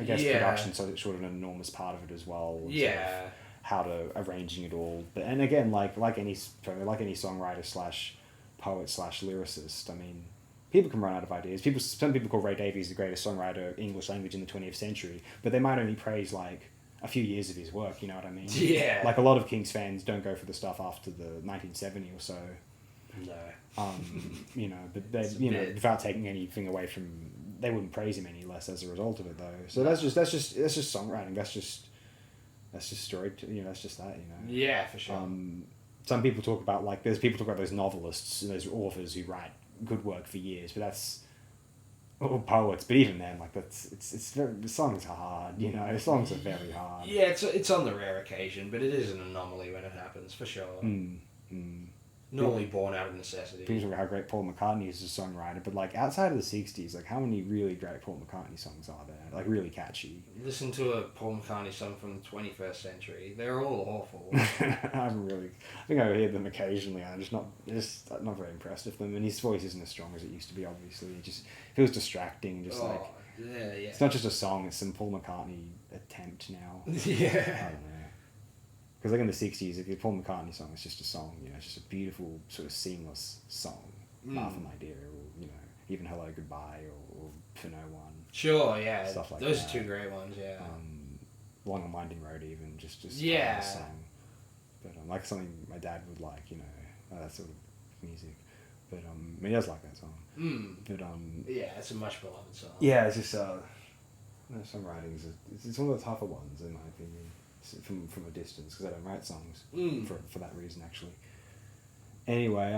Speaker 1: guess production's sort of an enormous part of it as well.
Speaker 2: Yeah.
Speaker 1: Sort of how to arranging it all, but and again, like any songwriter / poet / lyricist. I mean, people can run out of ideas. Some people call Ray Davies the greatest songwriter English language in the 20th century, but they might only praise like a few years of his work, you know what I mean?
Speaker 2: Yeah.
Speaker 1: Like a lot of Kings fans don't go for the stuff after the 1970 or so.
Speaker 2: No.
Speaker 1: You know, but they, you know, without taking anything away from, they wouldn't praise him any less as a result of it though. So that's just songwriting. That's just story. You know, that's just that. You know.
Speaker 2: Yeah, for sure.
Speaker 1: Some people talk about those novelists and those authors who write good work for years, but that's. Or poets, but even then, like it's very, the songs are hard, you know. The songs are very hard.
Speaker 2: Yeah, it's on the rare occasion, but it is an anomaly when it happens for sure. Normally born out of necessity.
Speaker 1: People talk about how great Paul McCartney is as a songwriter, but like outside of the 60s, like how many really great Paul McCartney songs are there? Like really catchy.
Speaker 2: Listen to a Paul McCartney song from the 21st century. They're all awful.
Speaker 1: I think I hear them occasionally. I'm just not very impressed with them. And his voice isn't as strong as it used to be. Obviously, it just feels distracting.
Speaker 2: Yeah.
Speaker 1: It's not just a song; it's some Paul McCartney attempt now.
Speaker 2: Yeah.
Speaker 1: I don't know. Because like in the 60s, if you Paul McCartney song, it's just a song. You know, it's just a beautiful sort of seamless song. Martha My Dear, or you know, even Hello Goodbye, or For No One.
Speaker 2: Sure, yeah.
Speaker 1: Stuff like
Speaker 2: those
Speaker 1: that.
Speaker 2: are two great ones, yeah.
Speaker 1: Long and Winding Road, even just
Speaker 2: yeah.
Speaker 1: a song. But like something my dad would like, you know, that sort of music. But he does like that song. But
Speaker 2: yeah, it's a much beloved song.
Speaker 1: yeah, it's just songwriting it's one of the tougher ones in my opinion. from a distance because I don't write songs
Speaker 2: Mm.
Speaker 1: for that reason actually. Anyway,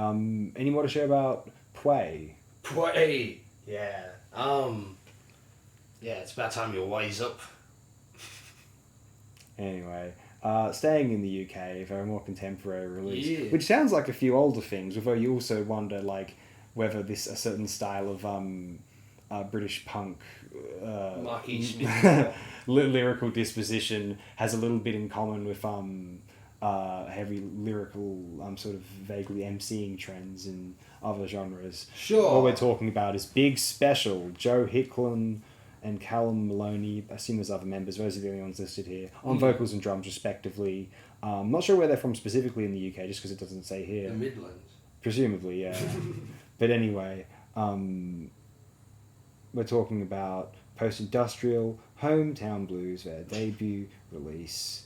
Speaker 1: any more to share about Pway?
Speaker 2: Pway. Yeah. Yeah, it's about time you wise up.
Speaker 1: Anyway, staying in the UK for a more contemporary release,
Speaker 2: Yeah.
Speaker 1: which sounds like a few older things, although you also wonder like whether a certain style of British punk
Speaker 2: Marquis Smith.
Speaker 1: lyrical disposition has a little bit in common with heavy lyrical sort of vaguely emceeing trends in other genres.
Speaker 2: Sure.
Speaker 1: What we're talking about is Big Special, Joe Hicklin and Callum Maloney. I assume there's other members. Those are the only ones listed here on vocals and drums, respectively. Not sure where they're from specifically in the UK, just because it doesn't say here.
Speaker 2: The Midlands.
Speaker 1: Presumably, yeah. But anyway, we're talking about post-industrial Hometown Blues, their debut release.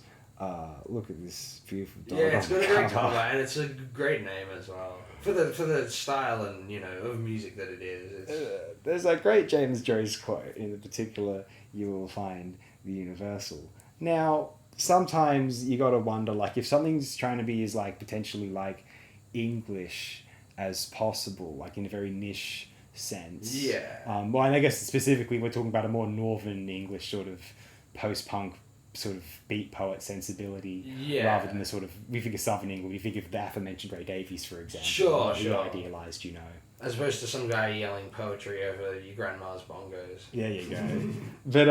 Speaker 1: Look at this beautiful dog.
Speaker 2: Yeah, it's
Speaker 1: on
Speaker 2: got
Speaker 1: the
Speaker 2: a great
Speaker 1: cover.
Speaker 2: cover and it's a great name as well for the style and of music that it is. It's
Speaker 1: There's a great James Joyce quote in the particular you will find the universal. Now, sometimes you gotta wonder, like, if something's trying to be as, like, potentially, like, English as possible, like, in a very niche sense.
Speaker 2: Yeah.
Speaker 1: Well, and I guess specifically we're talking about a more northern English sort of post-punk sort of beat poet sensibility,
Speaker 2: Yeah.
Speaker 1: rather than the sort of, we think of Southern England, we think of the aforementioned Ray Davies, for example.
Speaker 2: Sure,
Speaker 1: who
Speaker 2: sure.
Speaker 1: idealised,
Speaker 2: as opposed to some guy yelling poetry over your grandma's bongos.
Speaker 1: There you go. But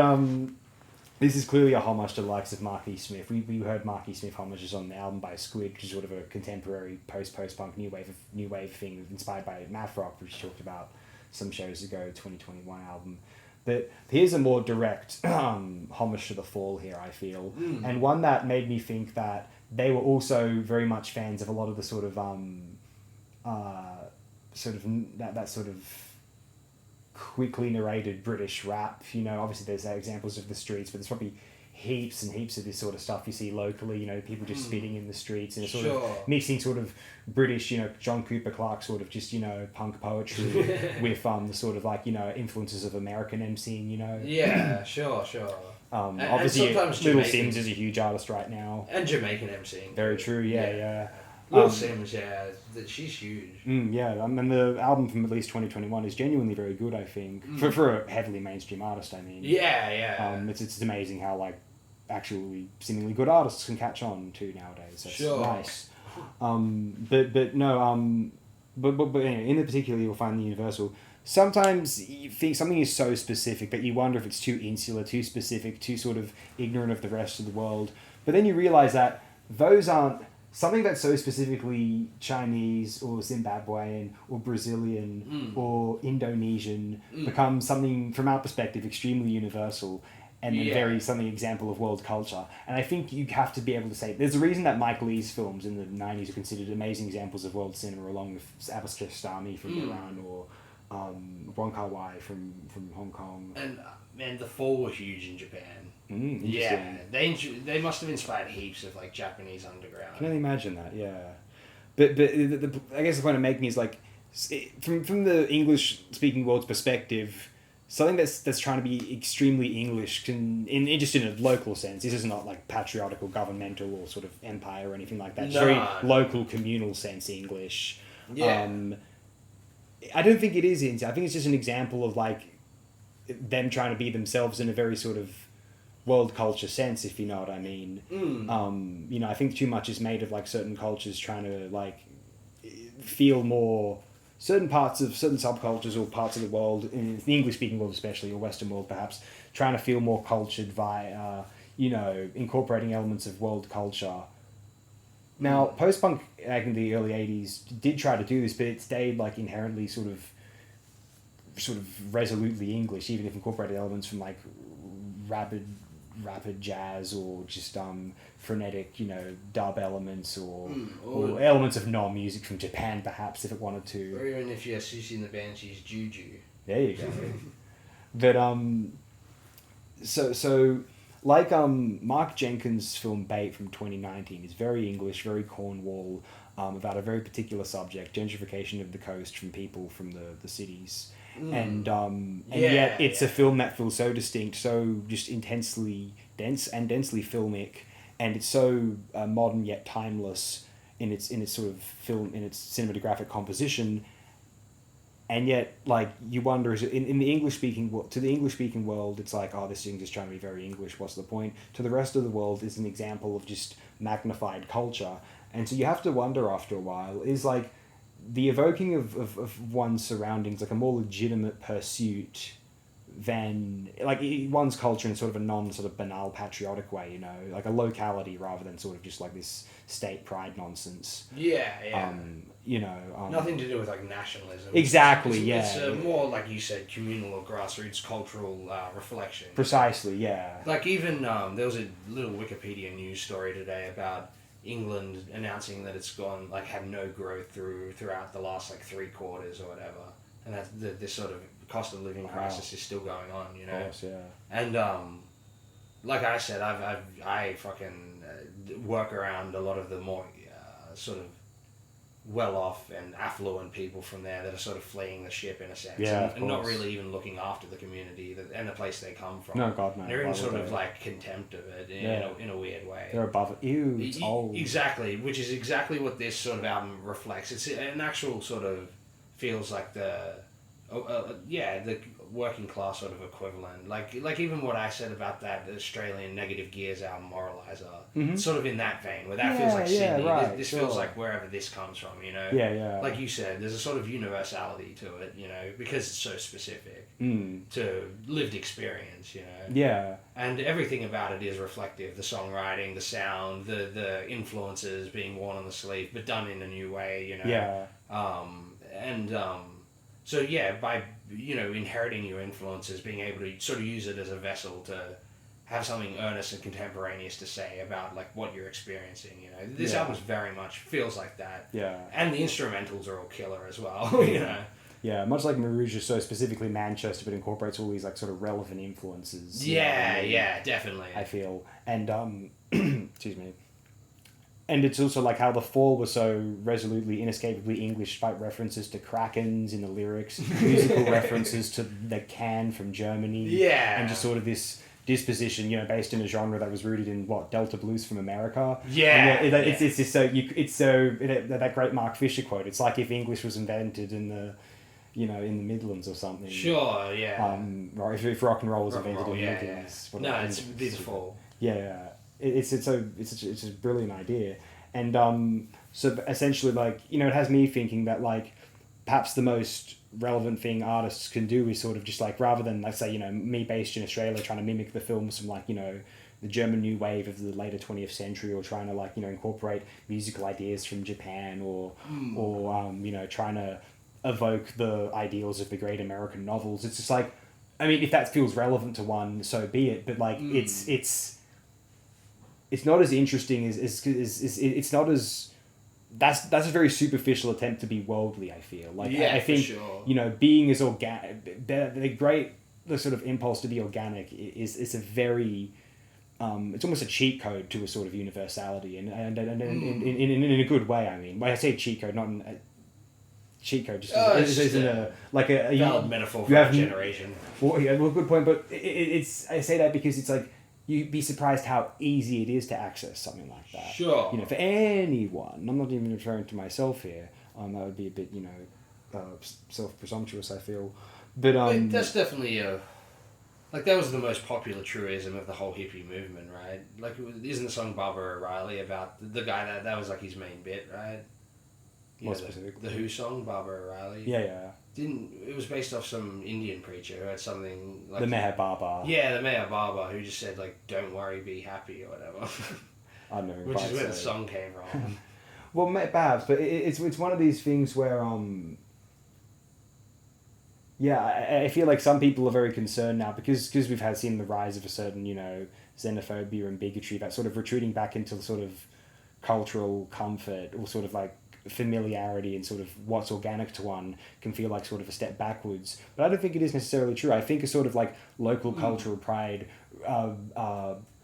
Speaker 1: this is clearly a homage to the likes of Marquis Smith. We heard Marquis Smith homages on the album by Squid, which is sort of a contemporary post-punk new wave thing inspired by math rock, which we talked about some shows ago, 2021 album. But here's a more direct homage to The Fall here, I feel. And one that made me think that they were also very much fans of a lot of the sort of that sort of quickly narrated British rap. Obviously there's examples of the streets, but there's probably heaps and heaps of this sort of stuff you see locally, people just spitting in the streets and sort of mixing sort of British, John Cooper Clarke sort of just, punk poetry with the sort of like, influences of American emceeing,
Speaker 2: Yeah, sure.
Speaker 1: Obviously
Speaker 2: sometimes
Speaker 1: Little
Speaker 2: Jamaican-
Speaker 1: Sims is a huge artist right now.
Speaker 2: And Jamaican emceeing.
Speaker 1: Very true, yeah.
Speaker 2: Little Sims, yeah, she's huge.
Speaker 1: And the album from at least 2021 is genuinely very good, I think, for a heavily mainstream artist. I mean,
Speaker 2: Yeah.
Speaker 1: it's amazing how like actually seemingly good artists can catch on to nowadays. That's
Speaker 2: Sure.
Speaker 1: nice. But anyway, in the particular, you'll find the universal. Sometimes you think something is so specific that you wonder if it's too insular, too specific, too sort of ignorant of the rest of the world. But then you realize that those aren't something that's so specifically Chinese or Zimbabwean or Brazilian or Indonesian becomes something, from our perspective, extremely universal and then very something example of world culture. And I think you have to be able to say, there's a reason that Mike Leigh's films in the 90s are considered amazing examples of world cinema, along with Abbas Kiarostami from Iran or Wong Kar-wai from Hong Kong.
Speaker 2: And The Fall were huge in Japan.
Speaker 1: Interesting.
Speaker 2: They must have inspired heaps of like Japanese underground.
Speaker 1: I can only imagine that, yeah. But I guess the point I'm making is like, from the English-speaking world's perspective, something that's trying to be extremely English just in a local sense. This is not like patriotic or governmental or sort of empire or anything like that. It's very local, communal sense English.
Speaker 2: Yeah.
Speaker 1: I don't think it is I think it's just an example of like them trying to be themselves in a very sort of world culture sense, if you know what I mean. I think too much is made of like certain cultures trying to like feel more certain subcultures or parts of the world, in the English speaking world especially, or Western world perhaps, trying to feel more cultured via incorporating elements of world culture. Now, post-punk in the early 80s did try to do this, but it stayed like inherently sort of resolutely English, even if incorporated elements from like rapid jazz or just frenetic, dub elements or elements of non-music from Japan, perhaps, if it wanted to.
Speaker 2: Or even if you're Susie and the Banshees Juju.
Speaker 1: There you go. But so like Mark Jenkins' film Bait from 2019 is very English, very Cornwall, about a very particular subject, gentrification of the coast from people from the cities. And yet it's a film that feels so distinct, so just intensely dense and densely filmic, and it's so modern yet timeless in its sort of film, in its cinematographic composition. And yet, like, you wonder, is it in the English speaking world, to the English speaking world, it's like, oh, this thing's just trying to be very English. What's the point? To the rest of the world, it's an example of just magnified culture. And so you have to wonder after a while, is like the evoking of one's surroundings like a more legitimate pursuit than like one's culture in sort of a non sort of banal patriotic way, you know, like a locality rather than sort of just like this state pride nonsense.
Speaker 2: Yeah.
Speaker 1: You know,
Speaker 2: Nothing to do with like nationalism.
Speaker 1: Exactly.
Speaker 2: It's
Speaker 1: yeah.
Speaker 2: more like you said, communal or grassroots cultural reflection.
Speaker 1: Precisely. Yeah.
Speaker 2: Like even there was a little Wikipedia news story today about England announcing that it's gone like had no growth throughout the last like 3 quarters or whatever, and that this sort of cost of living crisis is still going on, you know.
Speaker 1: Of course, yeah.
Speaker 2: And like I said, I fucking work around a lot of the more sort of well-off and affluent people from there that are sort of fleeing the ship in a sense,
Speaker 1: Yeah,
Speaker 2: and not really even looking after the community and the place they come from.
Speaker 1: No, God, no.
Speaker 2: They're in
Speaker 1: Why
Speaker 2: sort
Speaker 1: would
Speaker 2: of
Speaker 1: they?
Speaker 2: like contempt of it in a weird way.
Speaker 1: They're above it. Ew, it's old.
Speaker 2: Exactly, which is exactly what this sort of album reflects. It's an actual sort of feels like the working class sort of equivalent. Like even what I said about that Australian Negative Gears album, Moralizer,
Speaker 1: Mhm.
Speaker 2: sort of in that vein, where that
Speaker 1: Yeah,
Speaker 2: feels like
Speaker 1: yeah,
Speaker 2: Sydney.
Speaker 1: right,
Speaker 2: This
Speaker 1: sure.
Speaker 2: feels like wherever this comes from, you know.
Speaker 1: Yeah.
Speaker 2: Like you said, there's a sort of universality to it, you know, because it's so specific
Speaker 1: Mm.
Speaker 2: to lived experience, you know.
Speaker 1: Yeah.
Speaker 2: And everything about it is reflective. The songwriting, the sound, the influences being worn on the sleeve, but done in a new way, you know.
Speaker 1: Yeah.
Speaker 2: So yeah, by, you know, inheriting your influences, being able to sort of use it as a vessel to have something earnest and contemporaneous to say about like what you're experiencing, you know. This
Speaker 1: Yeah.
Speaker 2: album's very much feels like that.
Speaker 1: Yeah.
Speaker 2: And the instrumentals are all killer as well, you know.
Speaker 1: Yeah, much like Marouge is so specifically Manchester, but incorporates all these like sort of relevant influences. You know what I mean?
Speaker 2: Yeah, definitely.
Speaker 1: I feel, and excuse me, and it's also like how the Fall was so resolutely, inescapably English, despite references to Krakens in the lyrics, musical references to the can from Germany,
Speaker 2: Yeah.
Speaker 1: and just sort of this disposition, you know, based in a genre that was rooted in what Delta blues from America.
Speaker 2: Yeah,
Speaker 1: And it's
Speaker 2: yeah.
Speaker 1: it's just that great Mark Fisher quote. It's like if English was invented in the, you know, in the Midlands or something.
Speaker 2: Sure, yeah.
Speaker 1: Or if rock and roll was
Speaker 2: Rock and
Speaker 1: invented
Speaker 2: roll,
Speaker 1: in the
Speaker 2: yeah,
Speaker 1: Midlands.
Speaker 2: yeah.
Speaker 1: whatever.
Speaker 2: No, it's beautiful.
Speaker 1: Yeah, it's a brilliant idea, and so essentially, like, you know, it has me thinking that like perhaps the most relevant thing artists can do is sort of just like, rather than, let's say, you know, me based in Australia trying to mimic the films from like, you know, the German new wave of the later 20th century, or trying to like, you know, incorporate musical ideas from Japan, or you know, trying to evoke the ideals of the great American novels. It's just like, I mean, if that feels relevant to one, so be it. But like, it's not as interesting as it's not as that's a very superficial attempt to be worldly. I feel like I
Speaker 2: for
Speaker 1: think
Speaker 2: sure.
Speaker 1: you know, being as organic, the sort of impulse to be organic is a very it's almost a cheat code to a sort of universality, and in a good way. I mean, when I say cheat code, not in cheat code, just isn't a like a
Speaker 2: Valid metaphor for
Speaker 1: you
Speaker 2: our
Speaker 1: have
Speaker 2: generation.
Speaker 1: well, yeah, well, good point. But it's I say that because it's like you'd be surprised how easy it is to access something like that.
Speaker 2: Sure.
Speaker 1: You know, for anyone. I'm not even referring to myself here. That would be a bit, you know, self-presumptuous, I feel. But
Speaker 2: That's definitely like that was the most popular truism of the whole hippie movement, right? Like, isn't the song Barbara O'Reilly about the guy that was like his main bit, right? You
Speaker 1: What
Speaker 2: know,
Speaker 1: specifically?
Speaker 2: The Who song, Barbara O'Reilly.
Speaker 1: yeah.
Speaker 2: It was based off some Indian preacher who had something like
Speaker 1: The Meher Baba.
Speaker 2: Yeah, the Mayor Baba, who just said like, "Don't worry, be happy" or whatever.
Speaker 1: I don't know.
Speaker 2: Which is where the
Speaker 1: so.
Speaker 2: song came from.
Speaker 1: Well, perhaps, but it's one of these things where yeah, I feel like some people are very concerned now because we've seen the rise of a certain, you know, xenophobia and bigotry, that sort of retreating back into the sort of cultural comfort or sort of like familiarity and sort of what's organic to one can feel like sort of a step backwards. But I don't think it is necessarily true. I think a sort of like local cultural pride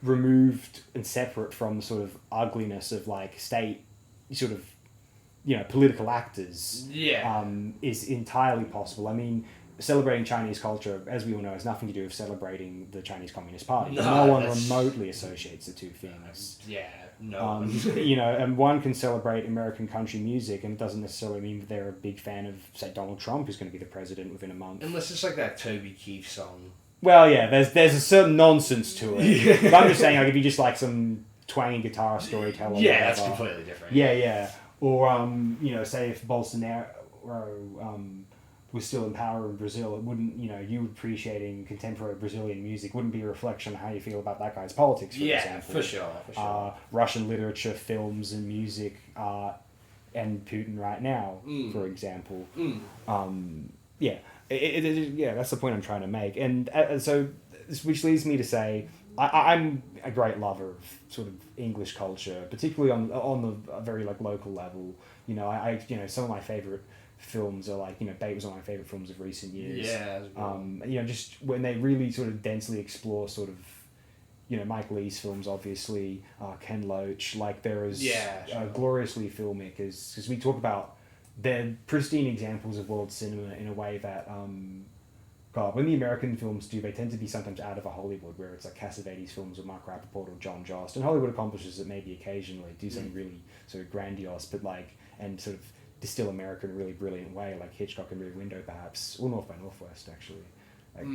Speaker 1: removed and separate from the sort of ugliness of like state sort of, you know, political actors
Speaker 2: Yeah.
Speaker 1: is entirely possible. I mean, celebrating Chinese culture, as we all know, has nothing to do with celebrating the Chinese Communist Party.
Speaker 2: No,
Speaker 1: No one
Speaker 2: that's-
Speaker 1: remotely associates the two things.
Speaker 2: Yeah, no.
Speaker 1: You know, and one can celebrate American country music, and it doesn't necessarily mean that they're a big fan of, say, Donald Trump, who's going to be the president within a month.
Speaker 2: Unless it's like that Toby Keith song.
Speaker 1: Well, yeah, there's a certain nonsense to it. But I'm just saying, like, if you just like some twangy guitar storyteller, or
Speaker 2: Yeah, that's
Speaker 1: whatever,
Speaker 2: completely different.
Speaker 1: yeah. Or, you know, say if Bolsonaro was still in power in Brazil, it wouldn't, you know, you appreciating contemporary Brazilian music wouldn't be a reflection on how you feel about that guy's politics, for example.
Speaker 2: For sure.
Speaker 1: Russian literature, films, and music, and Putin right now, for example. Yeah, yeah, that's the point I'm trying to make. And so, which leads me to say, I'm a great lover of sort of English culture, particularly on the very like local level. You know, I you know, some of my favorite films are like, you know, Bait was one of my favorite films of recent years.
Speaker 2: Yeah.
Speaker 1: You know, just when they really sort of densely explore sort of, you know, Mike Leigh's films, obviously, Ken Loach, like there is gloriously filmmakers, because we talk about they're pristine examples of world cinema in a way that, God, when the American films do, they tend to be sometimes out of a Hollywood, where it's like Cassavetes films with Mark Rappaport or John Jost, and Hollywood accomplishes it maybe occasionally, do something really sort of grandiose, but like, and sort of distill America in a really brilliant way, like Hitchcock and Rear Window, perhaps, or North by Northwest, actually, like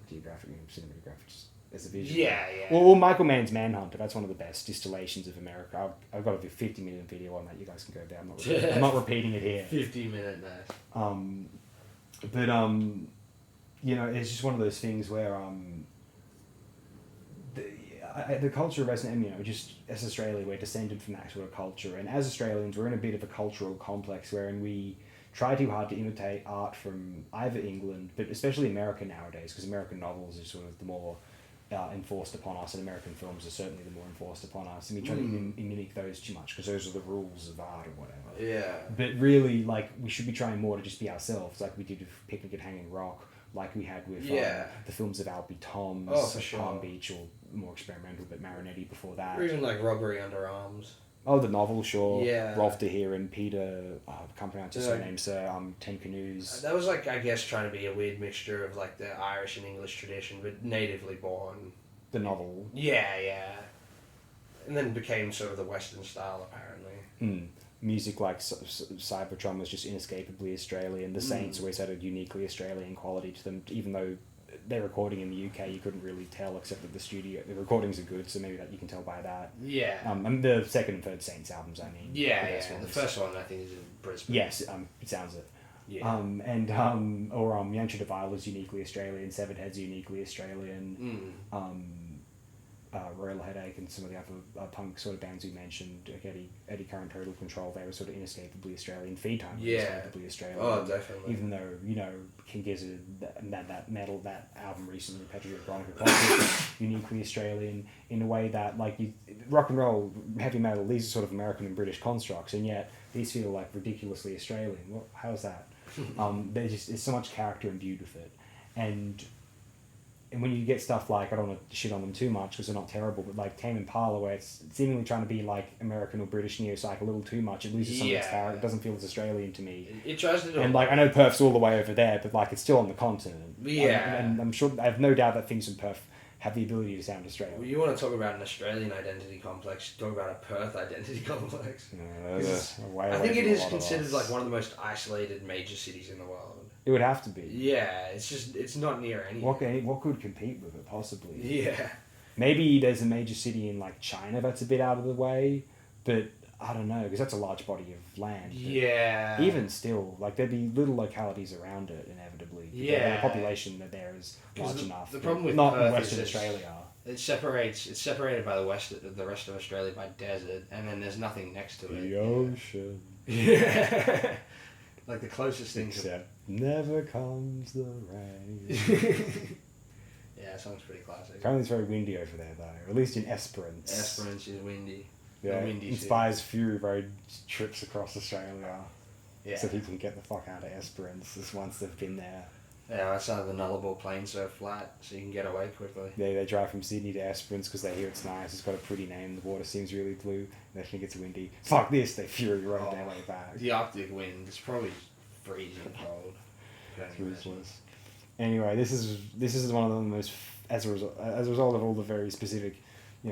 Speaker 1: geographic and cinematographic, just as a vision.
Speaker 2: Yeah.
Speaker 1: Or Michael Mann's Manhunter. That's one of the best distillations of America. I've got a 50-minute video on that. You guys can go down. I'm not repeating it here.
Speaker 2: 50-minute nice.
Speaker 1: But you know, it's just one of those things where the culture resonates. You know, just as Australia, we're descended from that sort of culture, and as Australians, we're in a bit of a cultural complex wherein we try too hard to imitate art from either England, but especially America nowadays, because American novels are sort of the more enforced upon us, and American films are certainly the more enforced upon us, and we try to mimic those too much because those are the rules of art or whatever.
Speaker 2: Yeah.
Speaker 1: But really, like, we should be trying more to just be ourselves, like we did with Picnic at Hanging Rock, like we had with the films of Albie Toms, Palm Beach, or more experimental, but Marinetti before that.
Speaker 2: Or even like Robbery Under Arms.
Speaker 1: Oh, the novel, sure.
Speaker 2: Yeah.
Speaker 1: Rolf de Heer and Peter, I can't pronounce his surname, Sir, Ten Canoes.
Speaker 2: That was like, I guess, trying to be a weird mixture of like the Irish and English tradition, but natively born.
Speaker 1: The novel.
Speaker 2: Yeah. And then became sort of the Western style, apparently.
Speaker 1: Music like Cybertron was just inescapably Australian. The Saints always had a uniquely Australian quality to them, even though they're recording in the UK, you couldn't really tell, except that the recordings are good, so maybe that you can tell by that.
Speaker 2: Yeah.
Speaker 1: And the second and third Saints albums, I mean.
Speaker 2: Yeah. The first one, I think, is in Brisbane.
Speaker 1: Yes, it sounds it.
Speaker 2: Yeah.
Speaker 1: Yantra Devile is uniquely Australian, Severed Head's uniquely Australian. Royal Headache and some of the other punk sort of bands we mentioned, like Eddie Current, Total Control, they were sort of inescapably Australian. Feed Time was inescapably Australian.
Speaker 2: Oh, definitely.
Speaker 1: Even though, you know, King Gizzard, that album recently, Petrified Veronica, uniquely Australian in a way that, like, rock and roll, heavy metal, these are sort of American and British constructs, and yet these feel like ridiculously Australian. Well, how's that? There's so much character imbued with it. And when you get stuff like, I don't want to shit on them too much because they're not terrible, but like Tame Impala, where it's seemingly trying to be like American or British neo-psych a little too much, it loses some of its character. It doesn't feel as Australian to me.
Speaker 2: It tries to do.
Speaker 1: And like, I know Perth's all the way over there, but like, it's still on the continent.
Speaker 2: Yeah.
Speaker 1: And I'm sure, I have no doubt that things in Perth have the ability to sound Australian.
Speaker 2: Well, you want to talk about an Australian identity complex, talk about a Perth identity complex. I think it is considered like one of the most isolated major cities in the world.
Speaker 1: It would have to be.
Speaker 2: Yeah, it's not near anything.
Speaker 1: What could compete with it, possibly?
Speaker 2: Yeah.
Speaker 1: Maybe there's a major city in like China that's a bit out of the way, but I don't know, because that's a large body of land.
Speaker 2: Yeah.
Speaker 1: Even still, like, there'd be little localities around it, inevitably.
Speaker 2: Yeah.
Speaker 1: The population that there is large enough.
Speaker 2: The problem with
Speaker 1: not
Speaker 2: Perth
Speaker 1: in Western
Speaker 2: is
Speaker 1: Australia.
Speaker 2: It's separated by the rest of Australia by desert, and then there's nothing next to it.
Speaker 1: The ocean.
Speaker 2: Yeah. Like the closest thing
Speaker 1: Except never comes the rain.
Speaker 2: Yeah, that song's pretty classic.
Speaker 1: Apparently it's very windy over there, though. Or at least in Esperance.
Speaker 2: Esperance is windy.
Speaker 1: Yeah,
Speaker 2: windy
Speaker 1: inspires Fury Road trips across Australia.
Speaker 2: Yeah.
Speaker 1: So people can get the fuck out of Esperance once they've been there.
Speaker 2: Yeah, that's how the Nullarbor Plains so flat, so you can get away quickly.
Speaker 1: They drive from Sydney to Esperance because they hear it's nice, it's got a pretty name, the water seems really blue, they think it's windy. Fuck this, they Fury Road their way back.
Speaker 2: The Arctic wind is probably freezing cold.
Speaker 1: It's ruthless. Anyway, this is one of the most, as a result of all the very specific,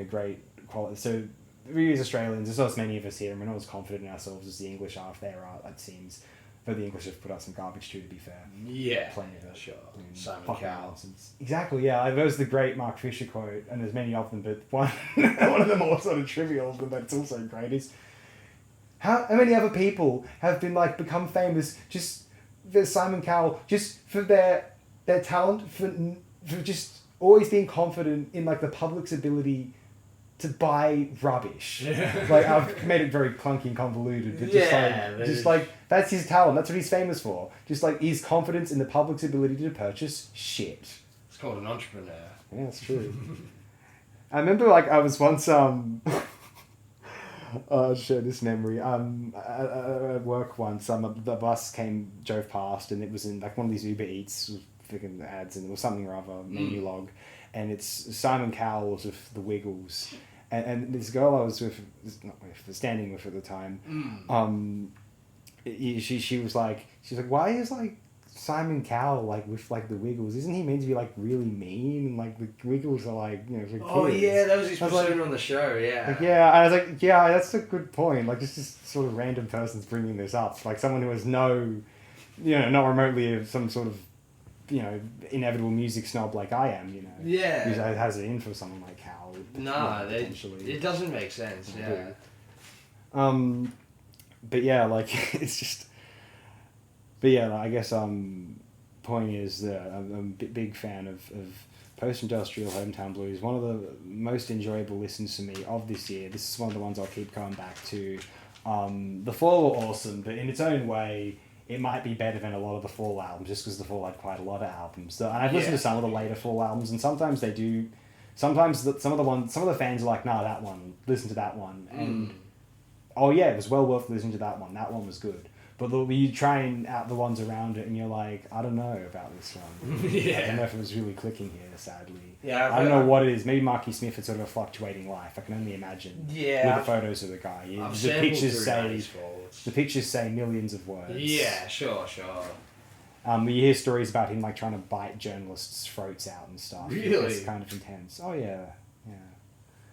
Speaker 1: great quality. So we as Australians, there's not as many of us here, and we're not as confident in ourselves as the English are if there are, it seems. But the English have put out some garbage too, to be fair.
Speaker 2: Yeah,
Speaker 1: Plenty of it.
Speaker 2: sure.
Speaker 1: I mean,
Speaker 2: Simon
Speaker 1: fucking
Speaker 2: Cowell.
Speaker 1: nonsense. Exactly, yeah. Like, there's the great Mark Fisher quote, and there's many of them, but one of them more sort of trivial, but it's also great, is how many other people have been become famous just for Simon Cowell, just for their talent, for just always being confident in the public's ability to buy rubbish. I've made it very clunky and convoluted, but that's his talent. That's what he's famous for. Just his confidence in the public's ability to purchase shit.
Speaker 2: It's called an entrepreneur.
Speaker 1: Yeah, that's true. I remember I was once I'll share this memory. At work once, the bus drove past, and it was in one of these Uber Eats freaking ads, and it was something or other menu log, and it's Simon Cowell was with the Wiggles, and this girl I was standing with at the time, she was like, why is Simon Cowell with the Wiggles? Isn't he meant to be really mean, and the Wiggles are for kids?
Speaker 2: Oh yeah, that was his persona on the show. Yeah.
Speaker 1: Yeah, and I was yeah, that's a good point. Just sort of random person's bringing this up, someone who has no, not remotely of some sort of, inevitable music snob like I am,
Speaker 2: Yeah.
Speaker 1: Who has it in for someone like Cowell.
Speaker 2: Nah,
Speaker 1: potentially.
Speaker 2: it doesn't make sense. Yeah.
Speaker 1: But yeah, it's just. But yeah, I guess point is that I'm a big fan of post-industrial hometown blues. One of the most enjoyable listens to me of this year. This is one of the ones I'll keep coming back to. The Fall were awesome, but in its own way, it might be better than a lot of the Fall albums, just because the Fall had quite a lot of albums. So, and I've listened to some of the later Fall albums, and sometimes they do. Sometimes some of the fans are like, "Nah, that one. Listen to that one." And oh yeah, it was well worth listening to that one. That one was good. But you try out the ones around it, and you're like, I don't know about this one.
Speaker 2: Yeah.
Speaker 1: I don't know if it was really clicking here, sadly.
Speaker 2: Yeah,
Speaker 1: I don't know what it is. Maybe Marky Smith had sort of a fluctuating life. I can only imagine.
Speaker 2: Yeah.
Speaker 1: With the photos of the guy.
Speaker 2: I've
Speaker 1: The pictures
Speaker 2: sampled
Speaker 1: say
Speaker 2: through
Speaker 1: the pictures say millions of words.
Speaker 2: Yeah, sure.
Speaker 1: You hear stories about him trying to bite journalists' throats out and stuff.
Speaker 2: Really?
Speaker 1: It's kind of intense. Oh yeah.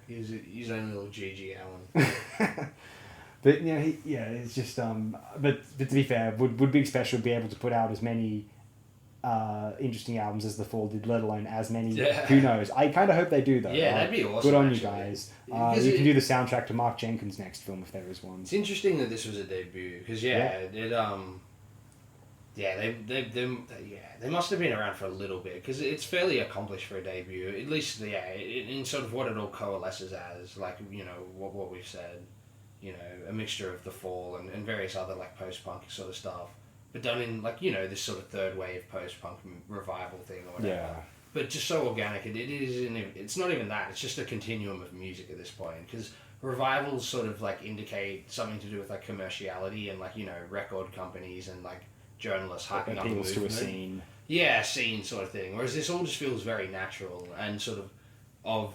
Speaker 2: He's his own little G.G. Allen.
Speaker 1: But it's just but to be fair, would Big Special be able to put out as many interesting albums as The Fall did, let alone as many?
Speaker 2: Yeah.
Speaker 1: Who knows? I kind of hope they do though.
Speaker 2: Yeah, that'd be awesome.
Speaker 1: Good on
Speaker 2: actually.
Speaker 1: you guys.
Speaker 2: Because
Speaker 1: You can do the soundtrack to Mark Jenkins' next film if there is one.
Speaker 2: It's interesting that this was a debut because they must have been around for a little bit because it's fairly accomplished for a debut. At least in sort of what it all coalesces as, what we've said. A mixture of The Fall and various other post-punk sort of stuff, but done in this sort of third wave post-punk revival thing or whatever.
Speaker 1: Yeah.
Speaker 2: But just so organic, it's not even that. It's just a continuum of music at this point because revivals sort of indicate something to do with commerciality and record companies and journalists hyping up the
Speaker 1: Appeals to a
Speaker 2: movement.
Speaker 1: scene.
Speaker 2: Yeah, scene sort of thing. Whereas this all just feels very natural and sort of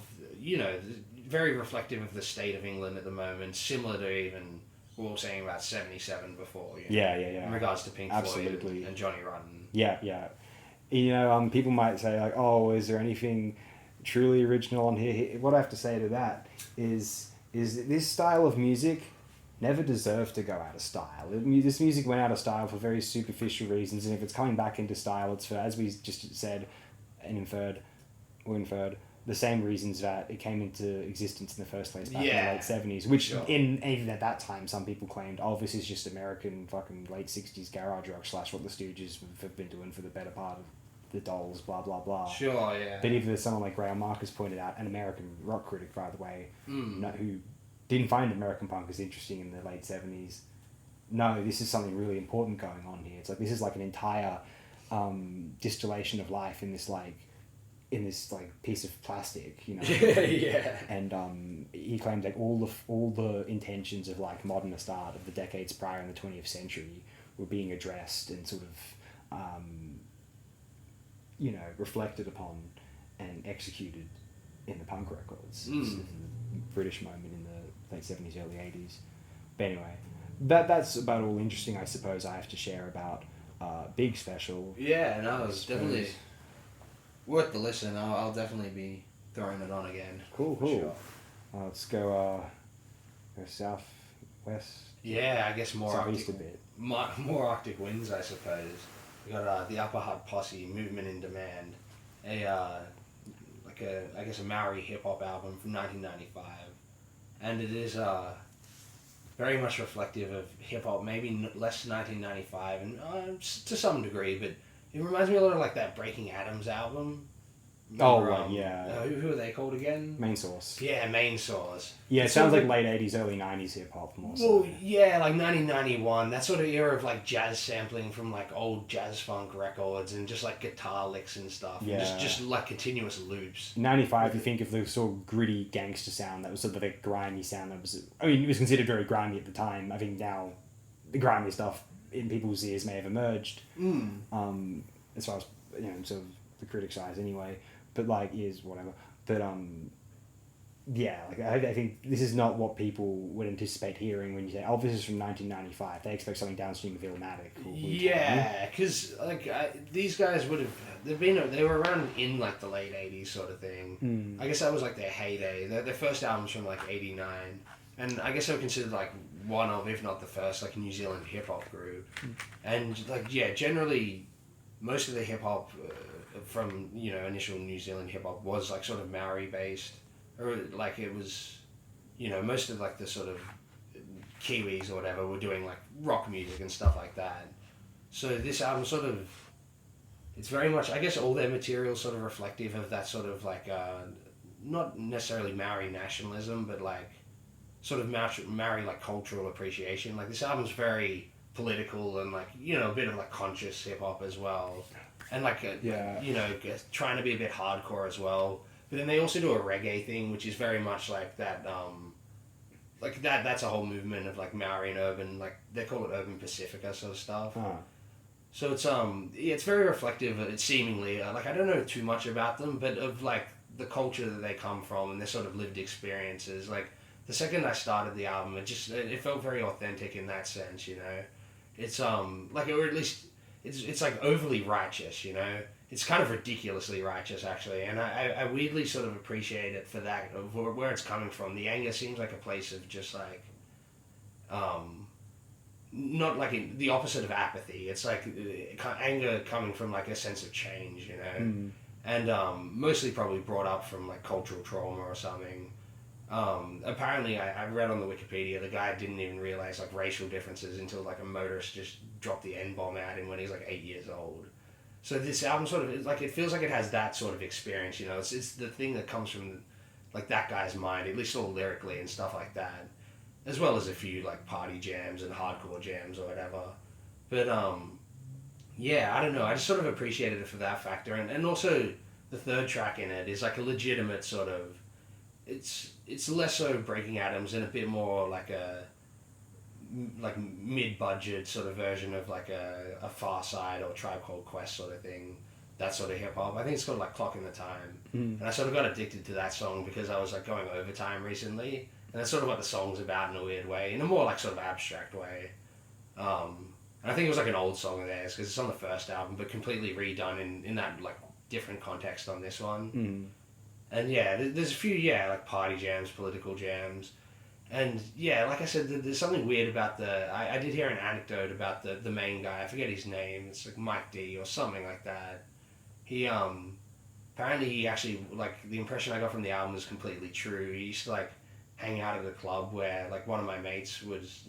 Speaker 2: very reflective of the state of England at the moment, similar to even what we were saying about 77 before.
Speaker 1: Yeah.
Speaker 2: In regards to Pink
Speaker 1: Absolutely.
Speaker 2: Floyd and Johnny Rotten.
Speaker 1: Yeah. People might say is there anything truly original on here? What I have to say to that is this style of music never deserved to go out of style. This music went out of style for very superficial reasons, and if it's coming back into style, it's for, as we just said and inferred, the same reasons that it came into existence in the first place back in the late 70s, which even at that time some people claimed, this is just American fucking late 60s garage rock / what the Stooges have been doing for the better part of the Dolls, blah blah blah.
Speaker 2: Sure, yeah.
Speaker 1: But even as someone like Graham Marcus pointed out, an American rock critic, by the way, who didn't find American punk as interesting in the late 70s, no, this is something really important going on here. It's this is an entire distillation of life in this piece of plastic,
Speaker 2: Yeah.
Speaker 1: And he claimed all the intentions of modernist art of the decades prior in the 20th century were being addressed and sort of reflected upon and executed in the punk records. This is the British moment in the late 70s, early 80s. But anyway, that's about all interesting I suppose I have to share about big special.
Speaker 2: Yeah, no,
Speaker 1: I
Speaker 2: it's definitely
Speaker 1: suppose.
Speaker 2: worth the listen. I'll definitely be throwing it on again.
Speaker 1: Cool,
Speaker 2: for
Speaker 1: cool.
Speaker 2: sure.
Speaker 1: Let's go south, west,
Speaker 2: Yeah, I guess more
Speaker 1: southeast
Speaker 2: Arctic,
Speaker 1: a bit.
Speaker 2: more Arctic winds, I suppose. We got the Upper Hutt Posse, Movement in Demand, I guess a Maori hip hop album from 1995, and it is very much reflective of hip hop, maybe less 1995, and to some degree, but it reminds me a lot of like that Breaking Atoms album.
Speaker 1: Oh,
Speaker 2: Remember,
Speaker 1: right, yeah.
Speaker 2: Who are they called again?
Speaker 1: Main source.
Speaker 2: Yeah, Main Source.
Speaker 1: Yeah, it
Speaker 2: It's
Speaker 1: sounds
Speaker 2: sort
Speaker 1: like
Speaker 2: of
Speaker 1: late 80s, early 90s hip hop more
Speaker 2: Well,
Speaker 1: so.
Speaker 2: yeah, like 1991, that sort of era of like jazz sampling from like old jazz funk records and just like guitar licks and stuff. And
Speaker 1: Yeah.
Speaker 2: just like continuous loops.
Speaker 1: 95, you think of the sort of gritty gangster sound that was sort of a grimy sound that was, I mean, it was considered very grimy at the time. I think now the grimy stuff in people's ears may have emerged, as far as, sort of the critics' eyes anyway, but like, ears, whatever. But, yeah, like I think this is not what people would anticipate hearing when you say, "Oh, this is from 1995." They expect something downstream of Illmatic. Or
Speaker 2: Yeah, because like these guys would have they were around in like the late 80s sort of thing. I guess that was like their heyday. Their first album's from like 89, and I guess they were considered like one of, if not the first, like New Zealand hip hop group. And like generally, most of the hip hop from initial New Zealand hip hop was like sort of Maori based. Or like it was, most of like the sort of Kiwis or whatever were doing like rock music and stuff like that. So this album sort of, it's very much, I guess all their material sort of reflective of that sort of like, not necessarily Maori nationalism, but like sort of Maori like cultural appreciation. Like this album's very political and like, a bit of like conscious hip hop as well. And like, trying to be a bit hardcore as well. But then they also do a reggae thing, which is very much like that, that's a whole movement of like Maori and urban, like they call it urban Pacifica sort of stuff.
Speaker 1: Huh.
Speaker 2: So it's very reflective, it's seemingly, like I don't know too much about them, but of like the culture that they come from and their sort of lived experiences. Like the second I started the album, it felt very authentic in that sense, It's like, or at least it's like overly righteous, It's kind of ridiculously righteous, actually, and I weirdly sort of appreciate it for that, of where it's coming from. The anger seems like a place of just like, not like the opposite of apathy. It's like anger coming from like a sense of change, and mostly probably brought up from like cultural trauma or something. Apparently, I read on the Wikipedia, the guy didn't even realize like racial differences until like a motorist just dropped the N-bomb at him when he was like 8 years old. So this album sort of, like, it feels like it has that sort of experience, It's the thing that comes from, like, that guy's mind, at least sort of lyrically and stuff like that. As well as a few, like, party jams and hardcore jams or whatever. But, yeah, I don't know. I just sort of appreciated it for that factor. And also, the third track in it is, like, a legitimate sort of... It's less so Breaking Atoms and a bit more like a... like mid-budget sort of version of like a Far Side or Tribe Called Quest sort of thing, that sort of hip-hop. I think it's called like Clocking the Time. And I sort of got addicted to that song because I was like going overtime recently, and that's sort of what the song's about in a weird way, in a more like sort of abstract way. And I think it was like an old song of theirs because it's on the first album but completely redone in that like different context on this one. And yeah, there's a few like party jams, political jams. And yeah, like I said, there's something weird about I did hear an anecdote about the main guy. I forget his name. It's like Mike D or something like that. He apparently he actually, like, the impression I got from the album is completely true. He used to like hang out at a club where like one of my mates was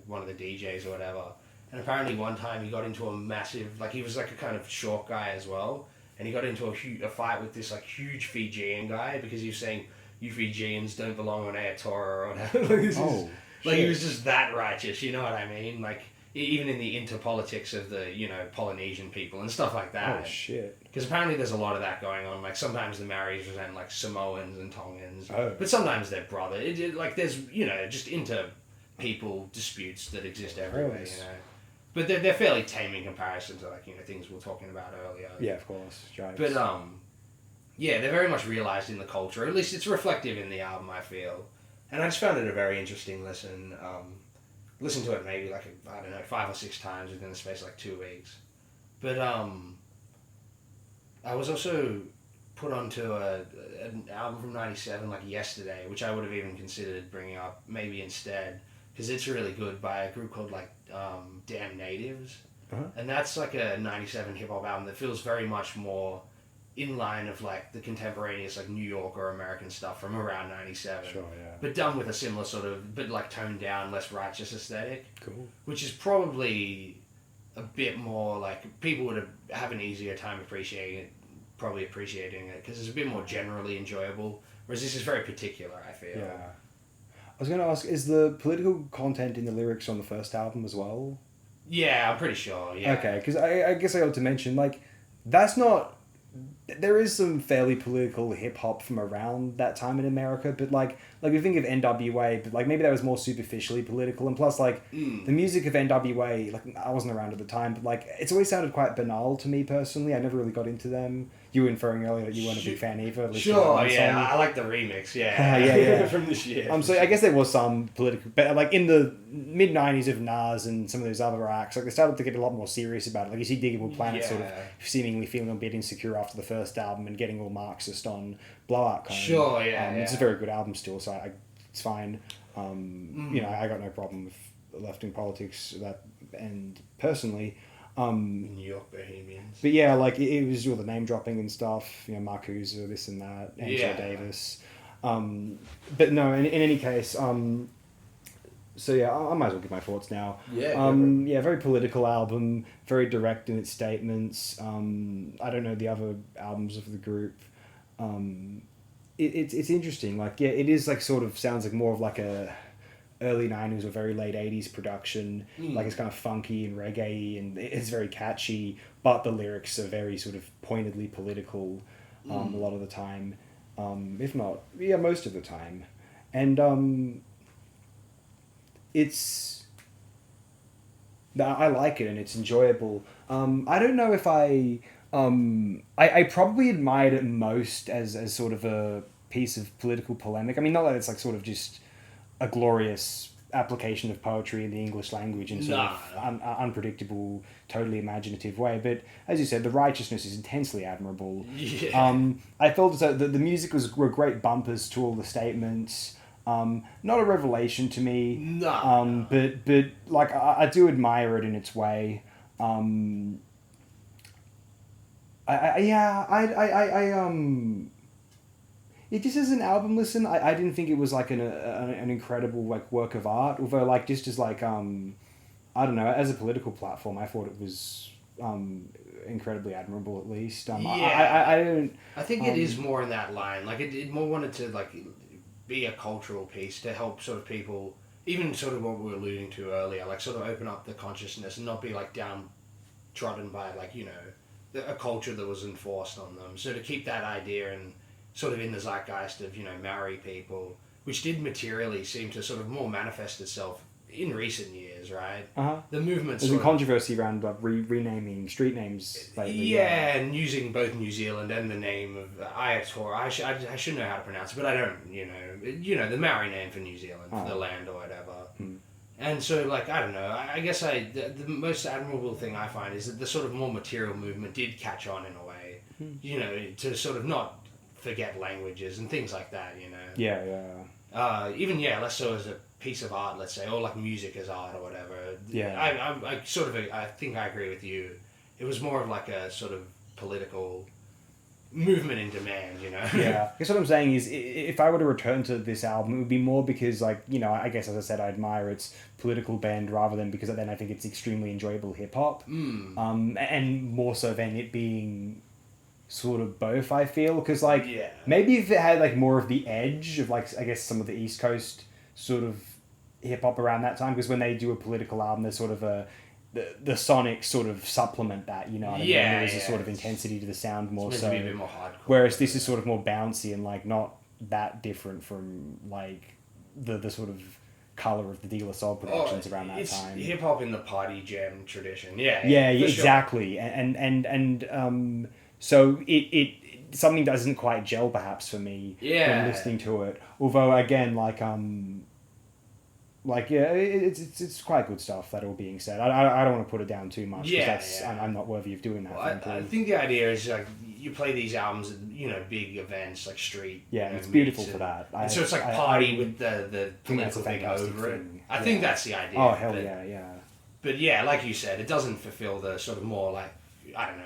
Speaker 2: one of the DJs or whatever. And apparently one time he got into a massive, like, he was like a kind of short guy as well, and he got into a fight with this like huge Fijian guy because he was saying, "You Fijians don't belong on Aotearoa," or whatever. He was just that righteous, you know what I mean? Like, even in the interpolitics of the, Polynesian people and stuff like that.
Speaker 1: Oh, shit.
Speaker 2: Because apparently there's a lot of that going on. Like, sometimes the Maoris resent, like, Samoans and Tongans.
Speaker 1: Oh.
Speaker 2: But sometimes they're brother. Like, there's, just inter-people disputes that exist everywhere,
Speaker 1: Gross.
Speaker 2: But they're fairly tame in comparison to, like, things we were talking about earlier.
Speaker 1: Yeah, of course. Jokes.
Speaker 2: But, yeah, they're very much realised in the culture. At least it's reflective in the album, I feel. And I just found it a very interesting listen. Listened to it maybe like, 5 or 6 times within the space of like 2 weeks. But I was also put onto an album from '97 like yesterday, which I would have even considered bringing up maybe instead, because it's really good, by a group called like Damn Natives, and that's like a '97 hip hop album that feels very much more in line of like the contemporaneous like New York or American stuff from around '97.
Speaker 1: Sure, yeah.
Speaker 2: But done with a similar sort of, but like toned down, less righteous aesthetic.
Speaker 1: Cool.
Speaker 2: Which is probably a bit more like people would have an easier time appreciating it because it's a bit more generally enjoyable. Whereas this is very particular, I feel.
Speaker 1: Yeah. I was going to ask, is the political content in the lyrics on the first album as well?
Speaker 2: Yeah, I'm pretty sure. Yeah.
Speaker 1: Okay, because I guess I ought to mention, like, that's not... There is some fairly political hip hop from around that time in America, but like you think of NWA, but like maybe that was more superficially political, and plus like the music of NWA, like I wasn't around at the time, but like it's always sounded quite banal to me personally. I never really got into them. You were inferring earlier that you weren't a big fan either. At least
Speaker 2: Sure, yeah, I like the remix, yeah.
Speaker 1: yeah.
Speaker 2: From this year.
Speaker 1: So I guess there was some political, but like in the mid '90s of Nas and some of those other acts, like they started to get a lot more serious about it. Like you see Diggable Planet sort of seemingly feeling a bit insecure after the first album and getting all Marxist on Blowout Cone.
Speaker 2: Sure, yeah.
Speaker 1: It's a very good album still, so it's fine. You know, I got no problem with left-wing politics and personally.
Speaker 2: New York Bohemians.
Speaker 1: But yeah, like it was all the name dropping and stuff, you know, Marcuse, this and that, Angela Davis. But no, in any case, so yeah, I might as well give my thoughts now.
Speaker 2: Yeah.
Speaker 1: Very political album, very direct in its statements. I don't know the other albums of the group. It's interesting. Like, yeah, it is like sort of sounds like more of like a early 90s or very late 80s production. Like it's kind of funky and reggae and it's very catchy, but the lyrics are very sort of pointedly political a lot of the time, if not, yeah, most of the time. And it's... I like it and it's enjoyable. I don't know if I probably admired it most as sort of a piece of political polemic. I mean, not that it's like sort of just a glorious application of poetry in the English language in sort of unpredictable, totally imaginative way. But as you said, the righteousness is intensely admirable.
Speaker 2: Yeah.
Speaker 1: I felt as though the music were great bumpers to all the statements. Not a revelation to me. But like I do admire it in its way. It just as an album listen, I didn't think it was like an incredible like work of art. Although like just as like I don't know, as a political platform, I thought it was incredibly admirable at least. I
Speaker 2: think it is more in that line. Like it more wanted to like be a cultural piece to help sort of people, even sort of what we were alluding to earlier, like sort of open up the consciousness and not be like downtrodden by like, you know, a culture that was enforced on them. So to keep that idea and sort of in the zeitgeist of, you know, Maori people, which did materially seem to sort of more manifest itself in recent years, right? The movement.
Speaker 1: There's been controversy around like renaming street names lately.
Speaker 2: Yeah, and using both New Zealand and the name of Ayator. I should know how to pronounce it, but I don't. You know the Maori name for New Zealand, for the land or whatever. And so, like, I don't know. I guess the most admirable thing I find is that the sort of more material movement did catch on in a way. You know, to sort of not forget languages and things like that, you know. Even less so as a piece of art, let's say, or like music as art or whatever. I sort of I think I agree with you. It was more of like a sort of political movement in demand, you know.
Speaker 1: I guess what I'm saying is, if I were to return to this album, it would be more because, like, you know, I guess as I said, I admire its political bend rather than because then I think it's extremely enjoyable hip hop, and more so than it being sort of both, I feel, because like maybe if it had like more of the edge of like I guess some of the East Coast sort of hip hop around that time, because when they do a political album there's sort of the sonic sort of supplement that, you know what I mean? There's a sort of intensity to the sound more so,
Speaker 2: to be a bit more hardcore,
Speaker 1: whereas this is sort of more bouncy and like not that different from like the sort of colour of the De La Soul productions around that time.
Speaker 2: Hip hop in the party jam tradition.
Speaker 1: Exactly. Sure. And so it something doesn't quite gel perhaps for me when listening to it. Although again, like Like, yeah, it's quite good stuff, that all being said. I don't want to put it down too much, because I'm not worthy of doing that.
Speaker 2: Well, I think the idea is like you play these albums at big events like street.
Speaker 1: Yeah, and it's beautiful for that.
Speaker 2: And so it's like party with the political thing over it. I think that's the idea.
Speaker 1: Oh hell yeah.
Speaker 2: But yeah, like you said, it doesn't fulfill the sort of more like, I don't know,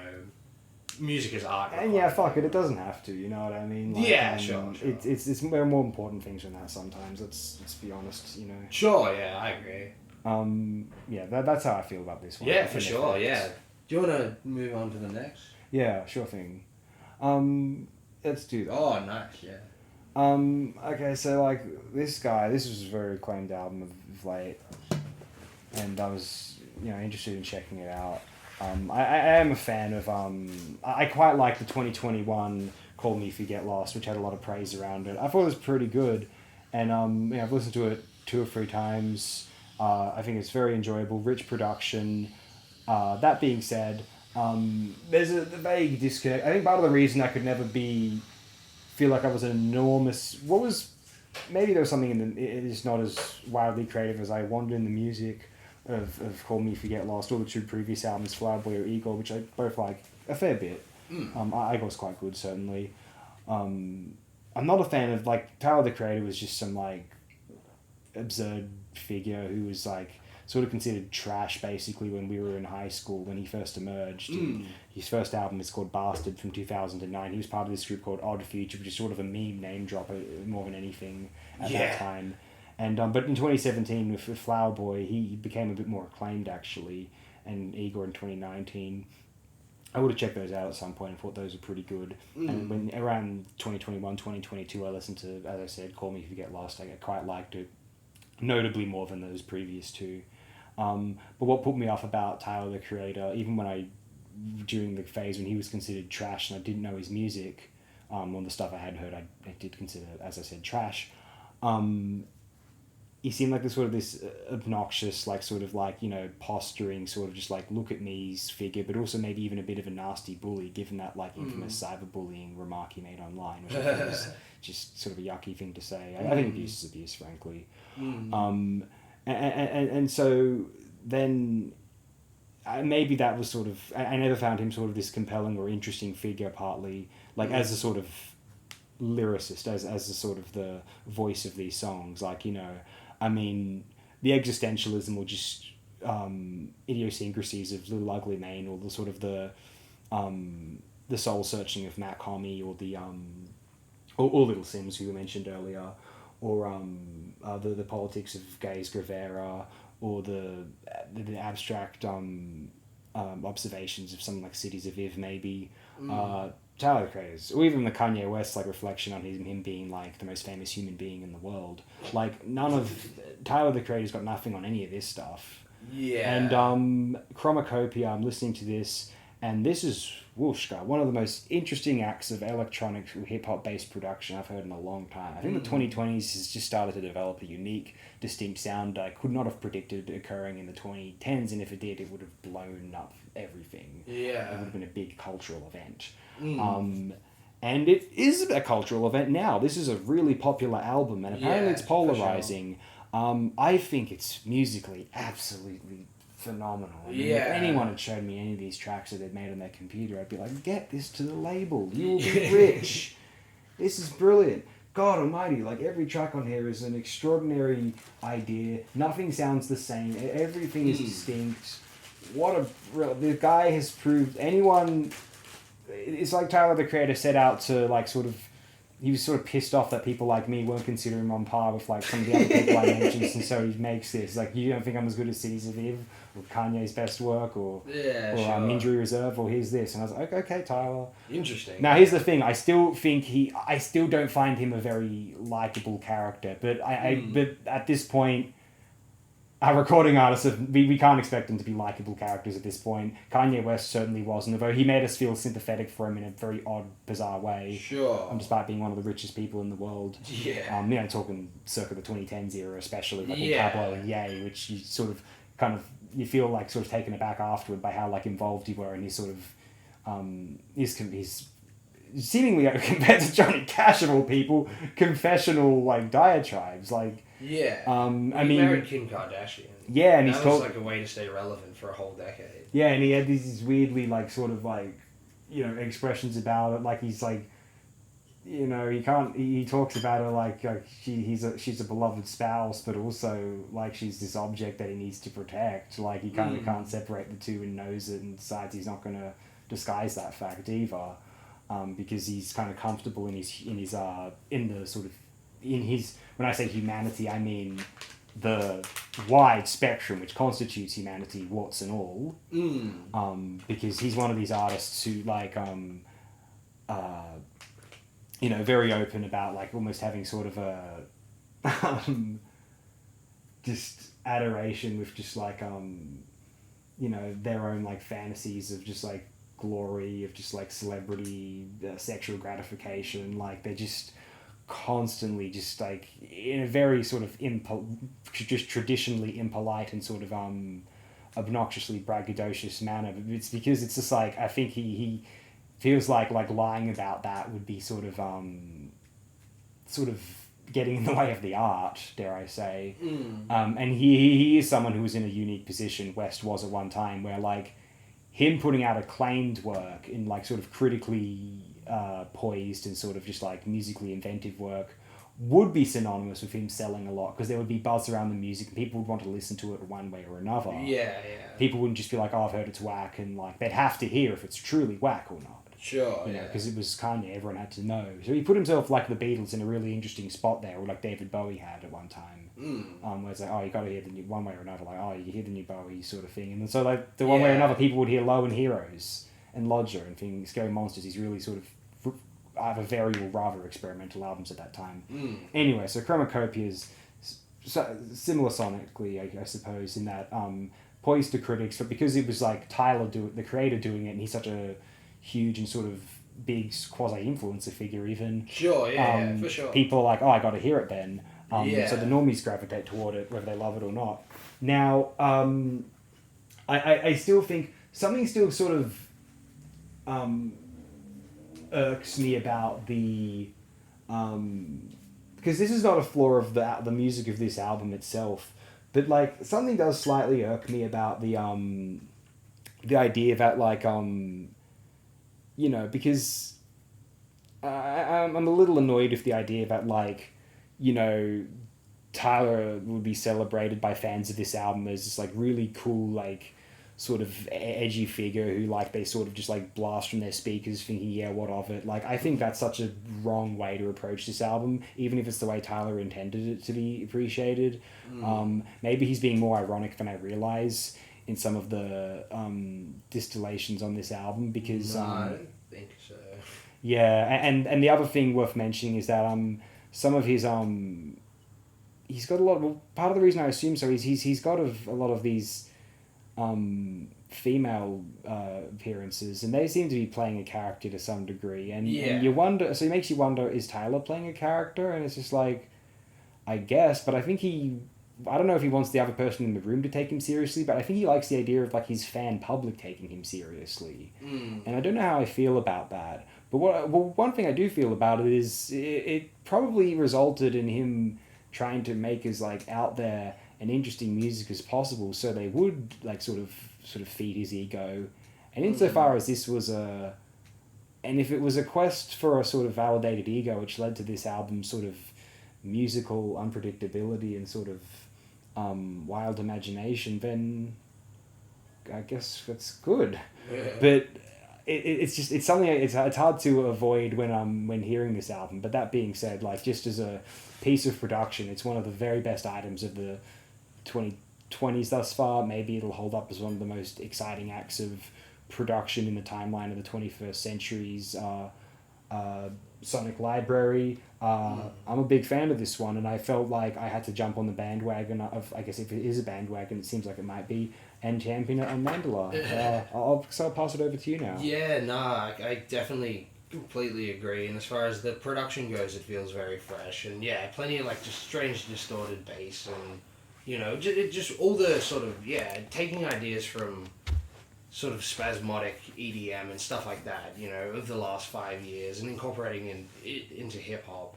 Speaker 2: music is art.
Speaker 1: And yeah, fuck it. It doesn't have to. You know what I mean? Like,
Speaker 2: yeah, sure.
Speaker 1: There are more important things than that sometimes. Let's be honest. You know.
Speaker 2: Sure. Yeah, I agree.
Speaker 1: Yeah, that's how I feel about this one.
Speaker 2: Yeah, for sure. Yeah. Do you want to move on to the next?
Speaker 1: Yeah, sure thing. Let's do that.
Speaker 2: Oh, nice. Yeah.
Speaker 1: Okay, so like this was a very acclaimed album of late, and I was interested in checking it out. I am a fan of I quite like the 2021 Call Me If You Get Lost, which had a lot of praise around it. I thought it was pretty good, and I've listened to it 2 or 3 times. I think it's very enjoyable, rich production. That being said, there's a vague disconnect. I think part of the reason I could never feel like I was an enormous... Maybe there was something it is not as wildly creative as I wanted in the music of Call Me If You Get Lost, or the 2 previous albums, Flower Boy or Igor, which I both like a fair bit. Igor was quite good, certainly. I'm not a fan of, like, Tyler the Creator was just some, like, absurd figure who was, like, sort of considered trash, basically, when we were in high school, when he first emerged. His first album is called Bastard from 2009. He was part of this group called Odd Future, which is sort of a meme name dropper more than anything at that time. And but in 2017 with Flower Boy, he became a bit more acclaimed, actually, and Igor in 2019. I would have checked those out at some point and thought those were pretty good. And when around 2021, 2022, I listened to, as I said, Call Me If You Get Lost. I quite liked it, notably more than those previous 2. But what put me off about Tyler the Creator, even when during the phase when he was considered trash and I didn't know his music, on the stuff I had heard, I did consider, as I said, trash. He seemed like this obnoxious, like, sort of like, posturing, sort of just like, look at me's figure, but also maybe even a bit of a nasty bully, given that, like, infamous cyberbullying remark he made online, which I think was just sort of a yucky thing to say. I think abuse is abuse, frankly. And so then maybe that was sort of... I never found him sort of this compelling or interesting figure, partly, like, as a sort of lyricist, as a sort of the voice of these songs. Like, I mean, the existentialism or just idiosyncrasies of Little Ugly Mane, or the sort of the soul searching of Matt Comey, or the or Little Sims, who you mentioned earlier, or the politics of Gaze Guevara, or the abstract observations of something like Cities of Viv, maybe. Tyler the Creator's, or even the Kanye West, like, reflection on him being, like, the most famous human being in the world. Like, none of... Tyler the Creator's got nothing on any of this stuff.
Speaker 2: Yeah.
Speaker 1: And Chromacopia, I'm listening to this, and this is, whooshka, one of the most interesting acts of electronic hip-hop based production I've heard in a long time. I think the 2020s has just started to develop a unique, distinct sound I could not have predicted occurring in the 2010s, and if it did, it would have blown up everything.
Speaker 2: Yeah.
Speaker 1: It would have been a big cultural event. And it is a cultural event now. This is a really popular album, and apparently it's polarizing. Sure. I think it's musically absolutely phenomenal. I mean, if anyone had shown me any of these tracks that they'd made on their computer, I'd be like, get this to the label. You will be rich. This is brilliant. God almighty, like, every track on here is an extraordinary idea. Nothing sounds the same. Everything is distinct. The guy has proved anyone... It's like Tyler the Creator set out to, like, sort of... He was sort of pissed off that people like me weren't considering him on par with, like, some of the other people I mentioned, and so he makes this. Like, you don't think I'm as good as Cities of Viv, or Kanye's best work, or Injury Reserve, or here's this. And I was like, okay, Tyler.
Speaker 2: Interesting.
Speaker 1: Now, here's the thing. I still don't find him a very likable character, but but at this point... Our recording artists, we can't expect them to be likable characters at this point. Kanye West certainly wasn't, although he made us feel sympathetic for him in a very odd, bizarre way.
Speaker 2: Sure.
Speaker 1: Despite being one of the richest people in the world.
Speaker 2: Yeah.
Speaker 1: Talking circa the 2010s era, especially, like Pablo and Ye, which you sort of, you feel like sort of taken aback afterward by how, like, involved he were in his sort of, his seemingly, compared to Johnny Cash of all people, confessional, like, diatribes. Like,
Speaker 2: Yeah.
Speaker 1: I
Speaker 2: He
Speaker 1: mean,
Speaker 2: married Kim Kardashian.
Speaker 1: yeah, and
Speaker 2: that
Speaker 1: he's
Speaker 2: was
Speaker 1: told,
Speaker 2: like a way to stay relevant for a whole decade.
Speaker 1: yeah, and he had these weirdly like sort of like, you know, expressions about it, like he's like, you know, he talks about her like she's a beloved spouse, but also like she's this object that he needs to protect. Like he kind of can't separate the two and knows it, and decides he's not going to disguise that fact either, because he's kind of comfortable in his in the sort of in his, when I say humanity, I mean the wide spectrum which constitutes humanity, warts and all. Because he's one of these artists who like you know, very open about like almost having sort of a just adoration with just like you know, their own like fantasies of just like glory, of just like celebrity, sexual gratification. Like they're just constantly just like in a very sort of just traditionally impolite and sort of obnoxiously braggadocious manner. But it's because it's just like, I think he feels like lying about that would be sort of getting in the way of the art, dare I say. And he is someone who was in a unique position, West was at one time, where like him putting out acclaimed work in like sort of critically poised and sort of just like musically inventive work would be synonymous with him selling a lot, because there would be buzz around the music and people would want to listen to it one way or another.
Speaker 2: Yeah.
Speaker 1: People wouldn't just be like, oh, I've heard it's whack, and like they'd have to hear if it's truly whack or not.
Speaker 2: Sure.
Speaker 1: You know, because it was Kanye, everyone had to know. So he put himself like the Beatles in a really interesting spot there, or like David Bowie had at one time. Where it's like, oh, you got to hear the new, one way or another, like, oh, you hear the new Bowie sort of thing, and then so like the one way or another, people would hear Low and Heroes and Lodger and things, Scary Monsters. He's really sort of either very or rather experimental albums at that time. Anyway, so Chromacopia is similar sonically, I suppose, in that poised to critics, but because it was like Tyler, the creator, doing it, and he's such a huge and sort of big quasi-influencer figure even.
Speaker 2: Sure, yeah, for sure.
Speaker 1: People are like, oh, I got to hear it then. So the normies gravitate toward it, whether they love it or not. Now, I still think something still sort of irks me about the... because this is not a flaw of the music of this album itself, but like something does slightly irk me about the idea that like you know, because I'm a little annoyed with the idea that like, you know, Tyler would be celebrated by fans of this album as this like really cool like sort of edgy figure who like they sort of just like blast from their speakers thinking, yeah, what of it. Like I think that's such a wrong way to approach this album, even if it's the way Tyler intended it to be appreciated. Maybe he's being more ironic than I realize in some of the distillations on this album, because
Speaker 2: No, I don't think so.
Speaker 1: yeah, and the other thing worth mentioning is that some of his he's got a lot. Well, part of the reason I assume so is he's got a lot of these female appearances, and they seem to be playing a character to some degree, and you wonder. So it makes you wonder: is Tyler playing a character? And it's just like, I guess, but I think I don't know if he wants the other person in the room to take him seriously, but I think he likes the idea of like his fan public taking him seriously. And I don't know how I feel about that. But one thing I do feel about it is it probably resulted in him trying to make as like out there and interesting music as possible, so they would like sort of feed his ego. And insofar as this was and if it was a quest for a sort of validated ego which led to this album's sort of musical unpredictability and sort of wild imagination, then I guess that's good. But it's something it's hard to avoid when hearing this album. But that being said, like just as a piece of production, it's one of the very best items of the 2020s thus far. Maybe it'll hold up as one of the most exciting acts of production in the timeline of the 21st century's sonic library. I'm a big fan of this one, and I felt like I had to jump on the bandwagon of, I guess if it is a bandwagon, it seems like it might be, and champion it on Mandala. I'll pass it over to you now.
Speaker 2: Yeah, I definitely completely agree. And as far as the production goes, it feels very fresh, and yeah, plenty of like just strange distorted bass, and you know, just all the sort of taking ideas from sort of spasmodic EDM and stuff like that, you know, of the last 5 years, and incorporating it into hip hop.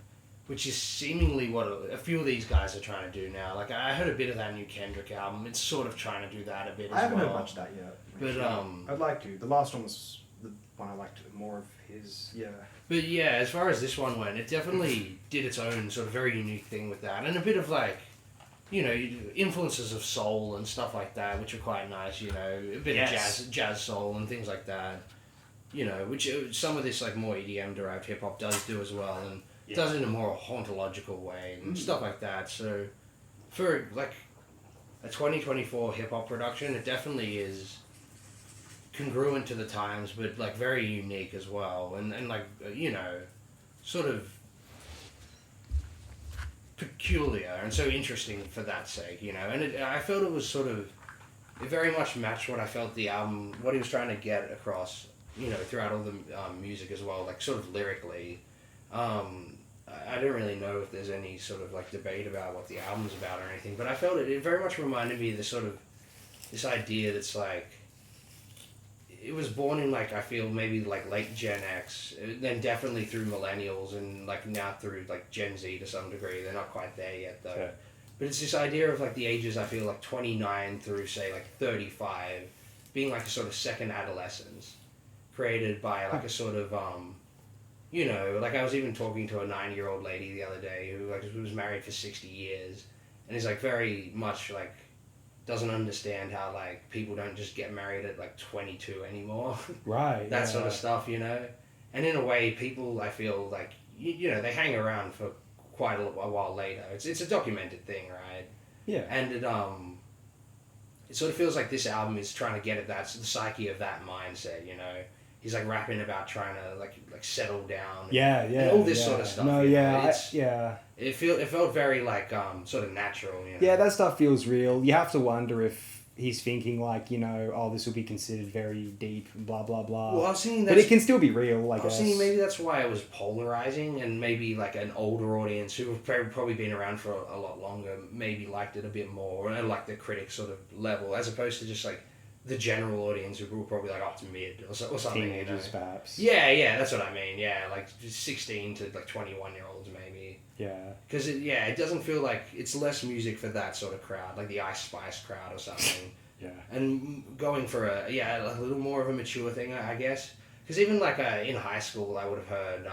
Speaker 2: which is seemingly what a few of these guys are trying to do now. Like I heard a bit of that new Kendrick album. It's sort of trying to do that a bit as well.
Speaker 3: I haven't heard much of that yet.
Speaker 2: But
Speaker 3: I'd like to. The last one was the one I liked more of his. Yeah.
Speaker 2: But yeah, as far as this one went, it definitely did its own sort of very unique thing with that, and a bit of like, you know, influences of soul and stuff like that, which are quite nice. You know, a bit of jazz soul and things like that. You know, which some of this like more EDM derived hip hop does do as well, and does it in a more hauntological way and stuff like that. So, for like a 2024 hip hop production, it definitely is congruent to the times, but like very unique as well, and like you know, sort of peculiar and so interesting for that sake, you know. And I felt it was sort of, it very much matched what I felt the album, what he was trying to get across, you know, throughout all the music as well, like sort of lyrically. I don't really know if there's any sort of like debate about what the album's about or anything, but I felt it very much reminded me of this idea that's like, it was born in like, I feel maybe like late Gen X, then definitely through millennials, and like now through like Gen Z to some degree. They're not quite there yet though. Sure. But it's this idea of like the ages, I feel like 29 through say like 35 being like a sort of second adolescence created by like a sort of you know, like I was even talking to a 9-year-old lady the other day who was married for 60 years and is like very much like doesn't understand how like people don't just get married at like 22 anymore.
Speaker 1: Right.
Speaker 2: That sort of stuff, you know. And in a way, people, I feel like you know, they hang around for quite a while later. It's a documented thing, right?
Speaker 1: Yeah.
Speaker 2: And it sort of feels like this album is trying to get at the psyche of that mindset, you know. He's like rapping about trying to like settle down. And all this sort of stuff.
Speaker 1: No,
Speaker 2: It felt very like sort of natural. You know?
Speaker 1: Yeah, that stuff feels real. You have to wonder if he's thinking like, you know, oh, this will be considered very deep, blah blah blah.
Speaker 2: Well, I was thinking
Speaker 1: but it can still be real. I guess.
Speaker 2: was thinking maybe that's why it was polarizing, and maybe like an older audience who have probably been around for a lot longer maybe liked it a bit more, or like the critic sort of level, as opposed to just like the general audience who were probably like up to mid or something.
Speaker 1: Teenagers,
Speaker 2: you know?
Speaker 1: perhaps.
Speaker 2: Yeah, that's what I mean. Yeah, like 16 to like 21-year-olds maybe.
Speaker 1: Yeah.
Speaker 2: Because it doesn't feel like it's less music for that sort of crowd, like the Ice Spice crowd or something.
Speaker 1: Yeah.
Speaker 2: And going for a little more of a mature thing, I guess. Because even like in high school, I would have heard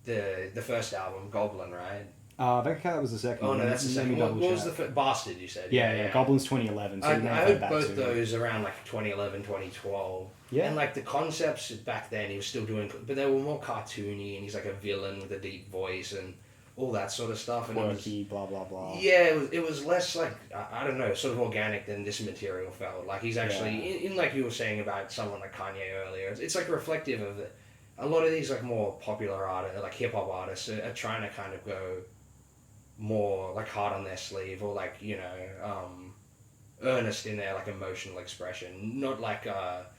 Speaker 2: the first album, Goblin, right?
Speaker 1: I think that was the second one.
Speaker 2: Oh no, that's the second one. What was the first? Bastard, you said?
Speaker 1: Yeah. Goblin's 2011. So
Speaker 2: I heard both those around like 2011, 2012.
Speaker 1: Yeah.
Speaker 2: And like the concepts back then, he was still doing, but they were more cartoony, and he's like a villain with a deep voice and all that sort of stuff. And
Speaker 1: quirky, blah blah blah.
Speaker 2: Yeah, it was less like I don't know, sort of organic than this material felt. Like he's actually in like you were saying about someone like Kanye earlier. It's like reflective of it. A lot of these like more popular artists, like hip hop artists, are trying to kind of go more like hard on their sleeve, or like, you know, earnest in their like emotional expression. Not like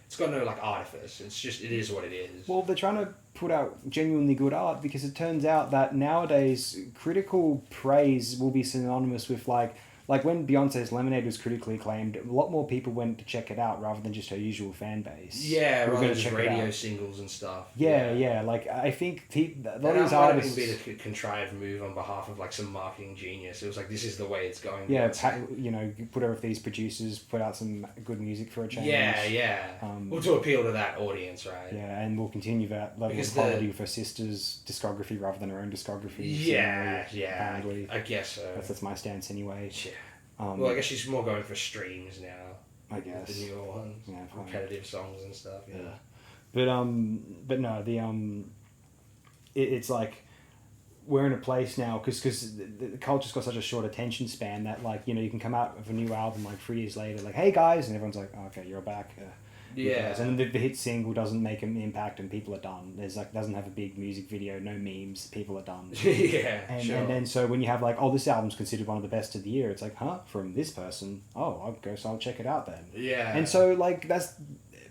Speaker 2: it's got no like artifice. It's just, it is what it is.
Speaker 1: Well, they're trying to put out genuinely good art, because it turns out that nowadays critical praise will be synonymous with like when Beyonce's Lemonade was critically acclaimed, a lot more people went to check it out rather than just her usual fan base.
Speaker 2: Yeah, rather than just radio singles and stuff.
Speaker 1: Yeah. Like, I think a lot of these
Speaker 2: artists...
Speaker 1: artists...
Speaker 2: That might have been a contrived move on behalf of, like, some marketing genius. It was like, this is the way it's going.
Speaker 1: Yeah, you know, whatever, if these producers put out some good music for a change.
Speaker 2: Yeah. Well, to appeal to that audience, right?
Speaker 1: Yeah, and we'll continue that level of quality with her sister's discography rather than her own discography.
Speaker 2: Yeah.
Speaker 1: Apparently.
Speaker 2: I guess so.
Speaker 1: That's my stance anyway.
Speaker 2: Yeah. Well, I guess she's more going for streams now.
Speaker 1: I guess.
Speaker 2: The newer ones. Yeah, repetitive songs and stuff. Yeah.
Speaker 1: But no, it's like we're in a place now because the culture's got such a short attention span that, like, you know, you can come out with a new album like 3 years later, like, hey guys, and everyone's like, oh, okay, you're back.
Speaker 2: Yeah.
Speaker 1: And the hit single doesn't make an impact and people are done. There's like, doesn't have a big music video, no memes, people are done.
Speaker 2: Yeah,
Speaker 1: and then so when you have like, oh, this album's considered one of the best of the year, it's like, huh, from this person, oh, I'll check it out then.
Speaker 2: Yeah.
Speaker 1: And so like that's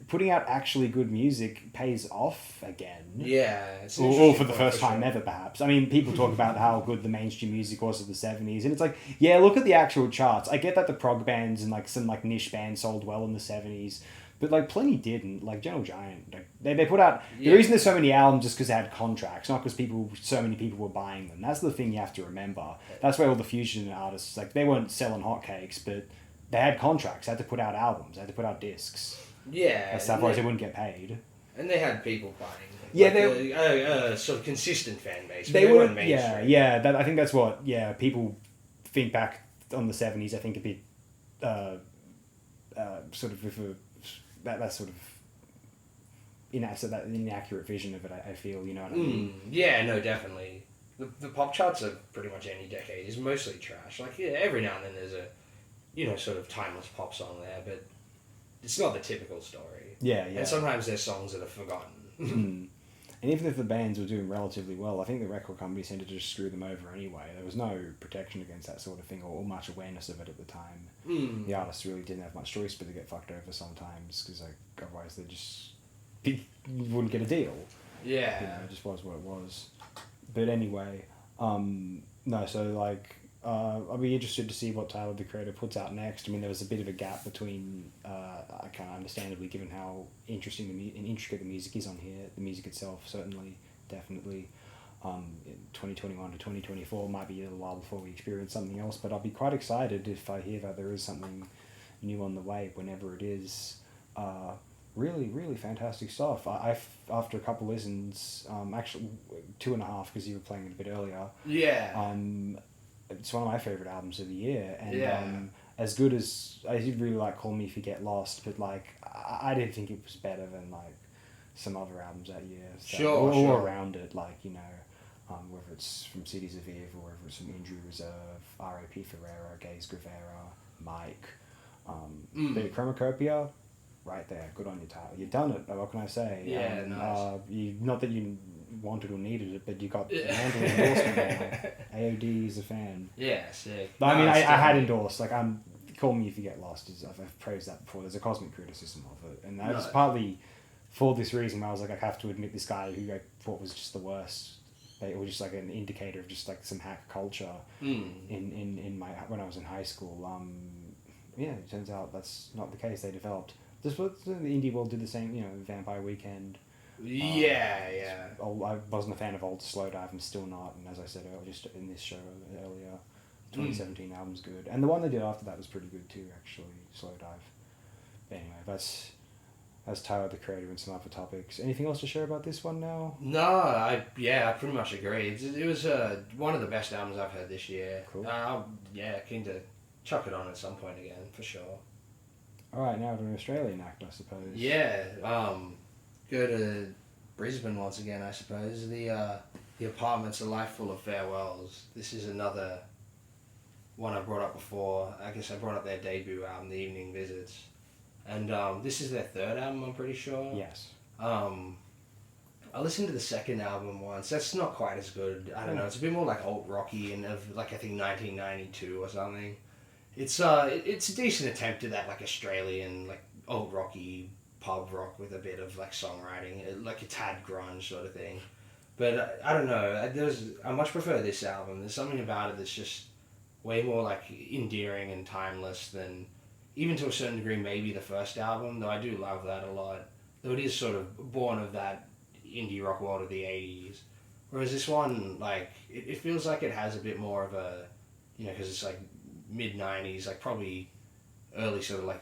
Speaker 1: putting out actually good music pays off again.
Speaker 2: Yeah.
Speaker 1: Or for the first time ever, perhaps. I mean, people talk about how good the mainstream music was of the 70s, and it's like, yeah, look at the actual charts. I get that the prog bands and like some like niche bands sold well in the 70s, But like plenty didn't. Like Gentle Giant, like they put out
Speaker 2: Yeah.
Speaker 1: the reason there's so many albums is because they had contracts, not because so many people were buying them. That's the thing you have to remember. That's why all the fusion artists, like, they weren't selling hotcakes, but they had contracts. They had to put out albums. They had to put out discs.
Speaker 2: Yeah.
Speaker 1: That's otherwise they wouldn't get paid.
Speaker 2: And they had people buying.
Speaker 1: Yeah,
Speaker 2: they sort of consistent fan base.
Speaker 1: They
Speaker 2: weren't
Speaker 1: were,
Speaker 2: mainstream.
Speaker 1: yeah. I think that's what, people think back on the 70s. I think a bit, sort of with that sort of that inaccurate vision of it. I feel, you know what I mean?
Speaker 2: Yeah, no, definitely. The pop charts of pretty much any decade is mostly trash. Like, yeah, every now and then there's a, sort of timeless pop song there, but it's not the typical story.
Speaker 1: Yeah.
Speaker 2: And sometimes there's songs that are forgotten.
Speaker 1: And even if the bands were doing relatively well, I think the record companies tended to just screw them over anyway. There was no protection against that sort of thing or much awareness of it at the time. The artists really didn't have much choice but to get fucked over sometimes, because otherwise they just wouldn't get a deal.
Speaker 2: Yeah.
Speaker 1: It just was what it was. But anyway, no, so like, I'll be interested to see what Tyler, the Creator, puts out next. I mean, there was a bit of a gap between, I can't understandably, given how interesting and intricate the music is on here. The music itself, certainly, definitely. 2021 to 2024 might be a little while before we experience something else, but I'll be quite excited if I hear that there is something new on the way, whenever it is. Really, really fantastic stuff. After a couple listens, actually 2.5 because you were playing it a bit earlier.
Speaker 2: Yeah.
Speaker 1: It's one of my favorite albums of the year, and
Speaker 2: Yeah.
Speaker 1: as good as I did really like Call Me If You Get Lost, but like I didn't think it was better than like some other albums that year. So,
Speaker 2: Sure,
Speaker 1: all
Speaker 2: sure.
Speaker 1: around it, like, whether it's from Cities of Eve or whether it's from Injury Reserve, R.A.P. Ferreira, Gaze Guevara, Mike, the Chromacopia. Right there, good on you, Tyler. You've done it. What can I say?
Speaker 2: Yeah, nice.
Speaker 1: Not that you wanted or needed it, but you got the handle endorsement now. AOD is a fan.
Speaker 2: Yeah, sick.
Speaker 1: But I mean, I had endorsed. Like, Call Me If You Get Lost. I've praised that before. There's a cosmic criticism of it, and that was partly for this reason. Where I was like, I have to admit, this guy who I thought was just the worst, or just like an indicator of just like some hack culture in my when I was in high school. It turns out that's not the case. They developed. The indie world did the same, Vampire Weekend.
Speaker 2: Yeah.
Speaker 1: I wasn't a fan of old Slow Dive, and still not. And as I said earlier, just in this show earlier, 2017 album's good. And the one they did after that was pretty good too, actually, Slow Dive. But anyway, that's Tyler, the Creator, and some other topics. Anything else to share about this one now?
Speaker 2: No, I pretty much agree. It was one of the best albums I've heard this year.
Speaker 1: Cool.
Speaker 2: Keen to chuck it on at some point again, for sure.
Speaker 1: Alright, now to an Australian act, I suppose.
Speaker 2: Yeah, go to Brisbane once again, I suppose. The Apartments, A Life Full of Farewells. This is another one I brought up before. I guess I brought up their debut album, The Evening Visits. And this is their third album, I'm pretty sure.
Speaker 1: Yes.
Speaker 2: I listened to the second album once. That's not quite as good. I don't know. It's a bit more like alt-rocky and of, like, I think 1992 or something. It's a decent attempt at that, like, Australian, like, alt-rocky pub rock with a bit of, like, songwriting, like a tad grunge sort of thing. But I don't know. I much prefer this album. There's something about it that's just way more, like, endearing and timeless than, even to a certain degree, maybe the first album, though I do love that a lot. Though it is sort of born of that indie rock world of the 80s. Whereas this one, like, it feels like it has a bit more of a, because it's, like, mid-90s, like, probably early sort of, like,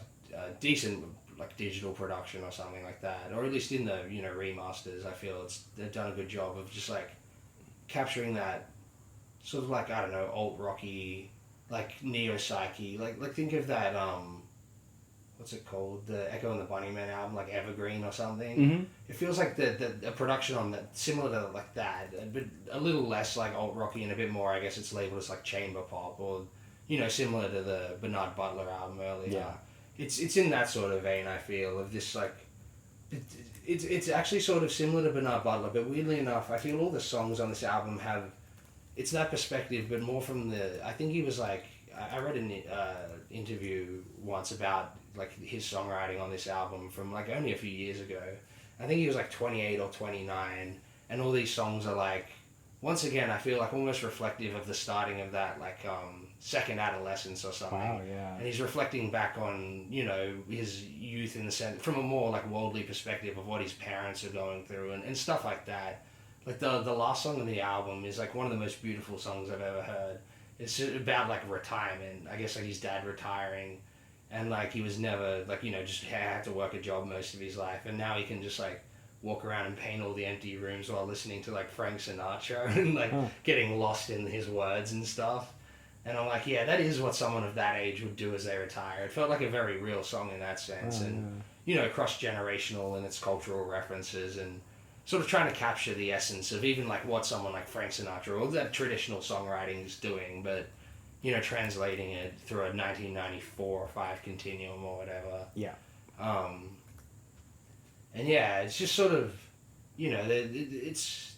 Speaker 2: decent, like, digital production or something like that. Or at least in the, remasters, I feel they've done a good job of just, like, capturing that sort of, like, I don't know, alt-rocky, like, neo-psyche. Like think of that, what's it called? The Echo and the Bunnymen album, like Evergreen or something.
Speaker 1: Mm-hmm.
Speaker 2: It feels like the production on that, similar to like that, but a little less like alt-rocky and a bit more, I guess it's labeled as like chamber pop or, similar to the Bernard Butler album earlier.
Speaker 1: Yeah.
Speaker 2: It's in that sort of vein, I feel, of this like, it's actually sort of similar to Bernard Butler, but weirdly enough, I feel all the songs on this album have, it's that perspective, but more from I think he was like, I read an interview once about like his songwriting on this album from like only a few years ago. I think he was like 28 or 29, and all these songs are like, once again, I feel like almost reflective of the starting of that like second adolescence or something.
Speaker 1: Wow, yeah.
Speaker 2: And he's reflecting back on, you know, his youth in the sense, from a more like worldly perspective of what his parents are going through and stuff like that. Like the last song on the album is like one of the most beautiful songs I've ever heard. It's about like retirement. I guess like his dad retiring, and like he was never like, you know, just had to work a job most of his life, and now he can just like walk around and paint all the empty rooms while listening to like Frank Sinatra and like getting lost in his words and stuff. And I'm like, yeah, that is what someone of that age would do as they retire. It felt like a very real song in that sense, and you know, cross-generational in its cultural references and sort of trying to capture the essence of even like what someone like Frank Sinatra or that traditional songwriting is doing, but you know, translating it through a 1994 or 5 continuum or whatever.
Speaker 1: Yeah.
Speaker 2: And yeah, it's just sort of, you know, it's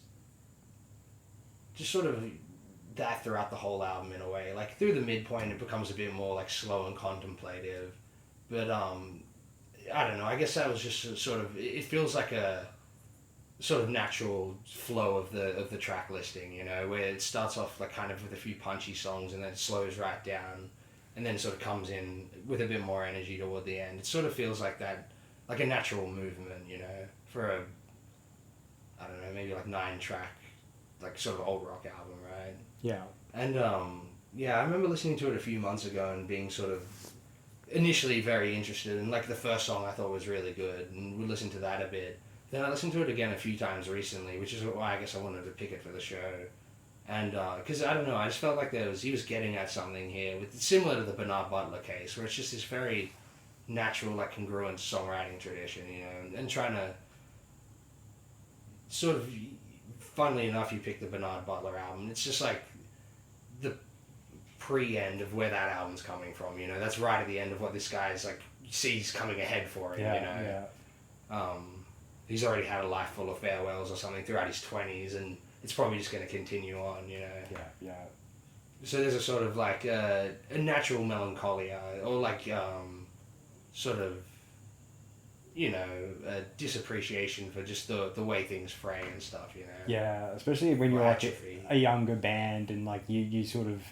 Speaker 2: just sort of that throughout the whole album in a way. Like through the midpoint, it becomes a bit more like slow and contemplative. But I don't know. I guess that was just sort of. It feels like a sort of natural flow of the track listing. You know, where it starts off like kind of with a few punchy songs and then it slows right down, and then sort of comes in with a bit more energy toward the end. It sort of feels like that. Like a natural movement, you know, for a, I don't know, maybe like 9-track, like sort of old rock album, right?
Speaker 1: Yeah.
Speaker 2: And yeah, I remember listening to it a few months ago and being sort of initially very interested. And like the first song I thought was really good, and we listened to that a bit. Then I listened to it again a few times recently, which is why I guess I wanted to pick it for the show. And because I don't know, I just felt like he was getting at something here, with similar to the Bernard Butler case, where it's just this very natural, like congruent songwriting tradition, you know, and trying to sort of, funnily enough, you picked the Bernard Butler album. It's just like the pre-end of where that album's coming from, you know. That's right at the end of what this guy's like sees coming ahead for him, you know. Yeah. He's already had a life full of farewells or something throughout his 20s, and it's probably just going to continue on, you know.
Speaker 1: Yeah.
Speaker 2: So there's a sort of like a natural melancholia, or like sort of, you know, a disappreciation for just the way things fray and stuff, you know.
Speaker 1: Yeah, especially when you're like a younger band and like you sort of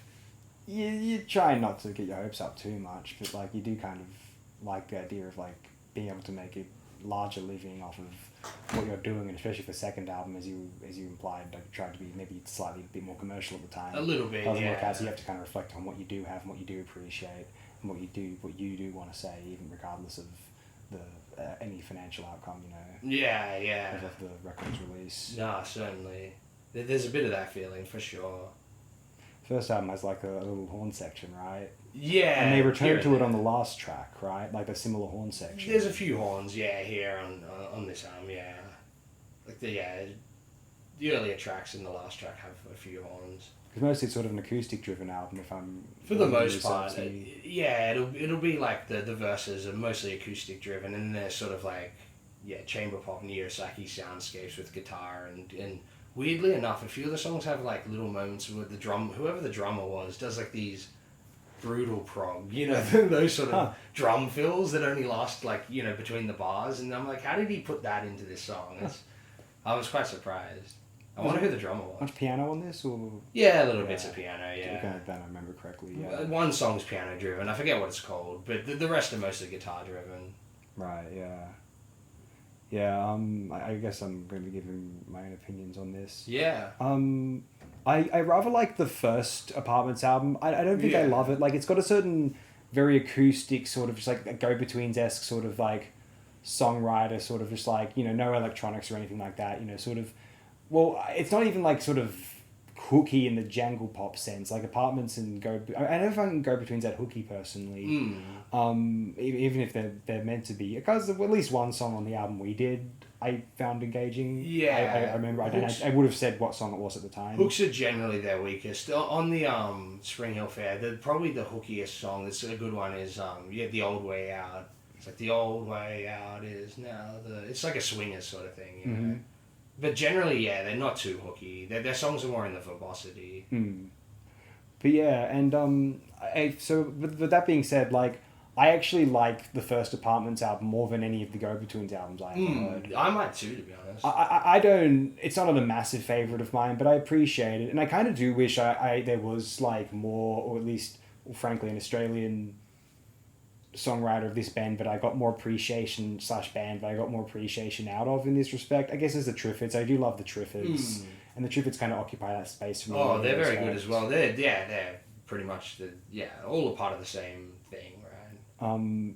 Speaker 1: you try not to get your hopes up too much, but like you do kind of like the idea of like being able to make a larger living off of what you're doing, and especially for the second album, as you implied, like tried to be maybe slightly a bit more commercial at the time.
Speaker 2: A little bit,
Speaker 1: doesn't
Speaker 2: yeah.
Speaker 1: work out, so you have to kind of reflect on what you do have and what you do appreciate and what you do want to say, even regardless of the any financial outcome, you know.
Speaker 2: Yeah.
Speaker 1: Of the record's release.
Speaker 2: No, certainly. There's a bit of that feeling for sure.
Speaker 1: First album has like a little horn section, right?
Speaker 2: Yeah.
Speaker 1: And they return to it on the last track, right? Like a similar horn section.
Speaker 2: There's a few horns, yeah, here on this album, yeah. Like the earlier tracks and the last track have a few horns.
Speaker 1: Because mostly it's sort of an acoustic-driven album, if I'm...
Speaker 2: For the most part, yeah, it'll be like the verses are mostly acoustic-driven, and then there's sort of like, yeah, chamber pop, Nirosaki soundscapes with guitar, and weirdly enough, a few of the songs have like little moments where whoever the drummer was, does like these brutal prog, you know, those sort of drum fills that only last like, you know, between the bars, and I'm like, how did he put that into this song? I was quite surprised. I wonder who the drummer was.
Speaker 1: Much piano on this, or...?
Speaker 2: Yeah, little bits of piano, yeah.
Speaker 1: Okay, then I remember correctly, yeah.
Speaker 2: One song's piano-driven, I forget what it's called, but the rest are mostly guitar-driven.
Speaker 1: Right, yeah. Yeah, I guess I'm going to be giving my own opinions on this.
Speaker 2: Yeah.
Speaker 1: I rather like the first Apartments album. I don't think I love it. Like, it's got a certain very acoustic sort of just like a go-betweens-esque sort of like songwriter sort of just like, you know, no electronics or anything like that, you know, sort of... Well, it's not even like sort of hooky in the jangle pop sense. Like Apartments and I don't find Go-Betweens that hooky personally. Even if they're meant to be. Because at least one song on the album we did, I found engaging.
Speaker 2: Yeah.
Speaker 1: I remember. I would have said what song it was at the time.
Speaker 2: Hooks are generally their weakest. On the Spring Hill Fair, probably the hookiest song that's a good one is The Old Way Out. It's like the old way out is now the... It's like a swingers sort of thing, you know. But generally, yeah, they're not too hooky. Their songs are more in the verbosity.
Speaker 1: But yeah, and with that being said, like, I actually like the first Apartments album more than any of the Go-Betweens albums I ever heard.
Speaker 2: I might too, to be honest.
Speaker 1: I don't... It's not a massive favourite of mine, but I appreciate it. And I kind of do wish I there was, like, more, or at least frankly, an Australian songwriter of this band, but I got more appreciation / band, but I got more appreciation out of in this respect. I guess as the Triffids, I do love the Triffids, and the Triffids kind of occupy that space for me.
Speaker 2: Oh, they're very good as well. They're pretty much all a part of the same thing, right?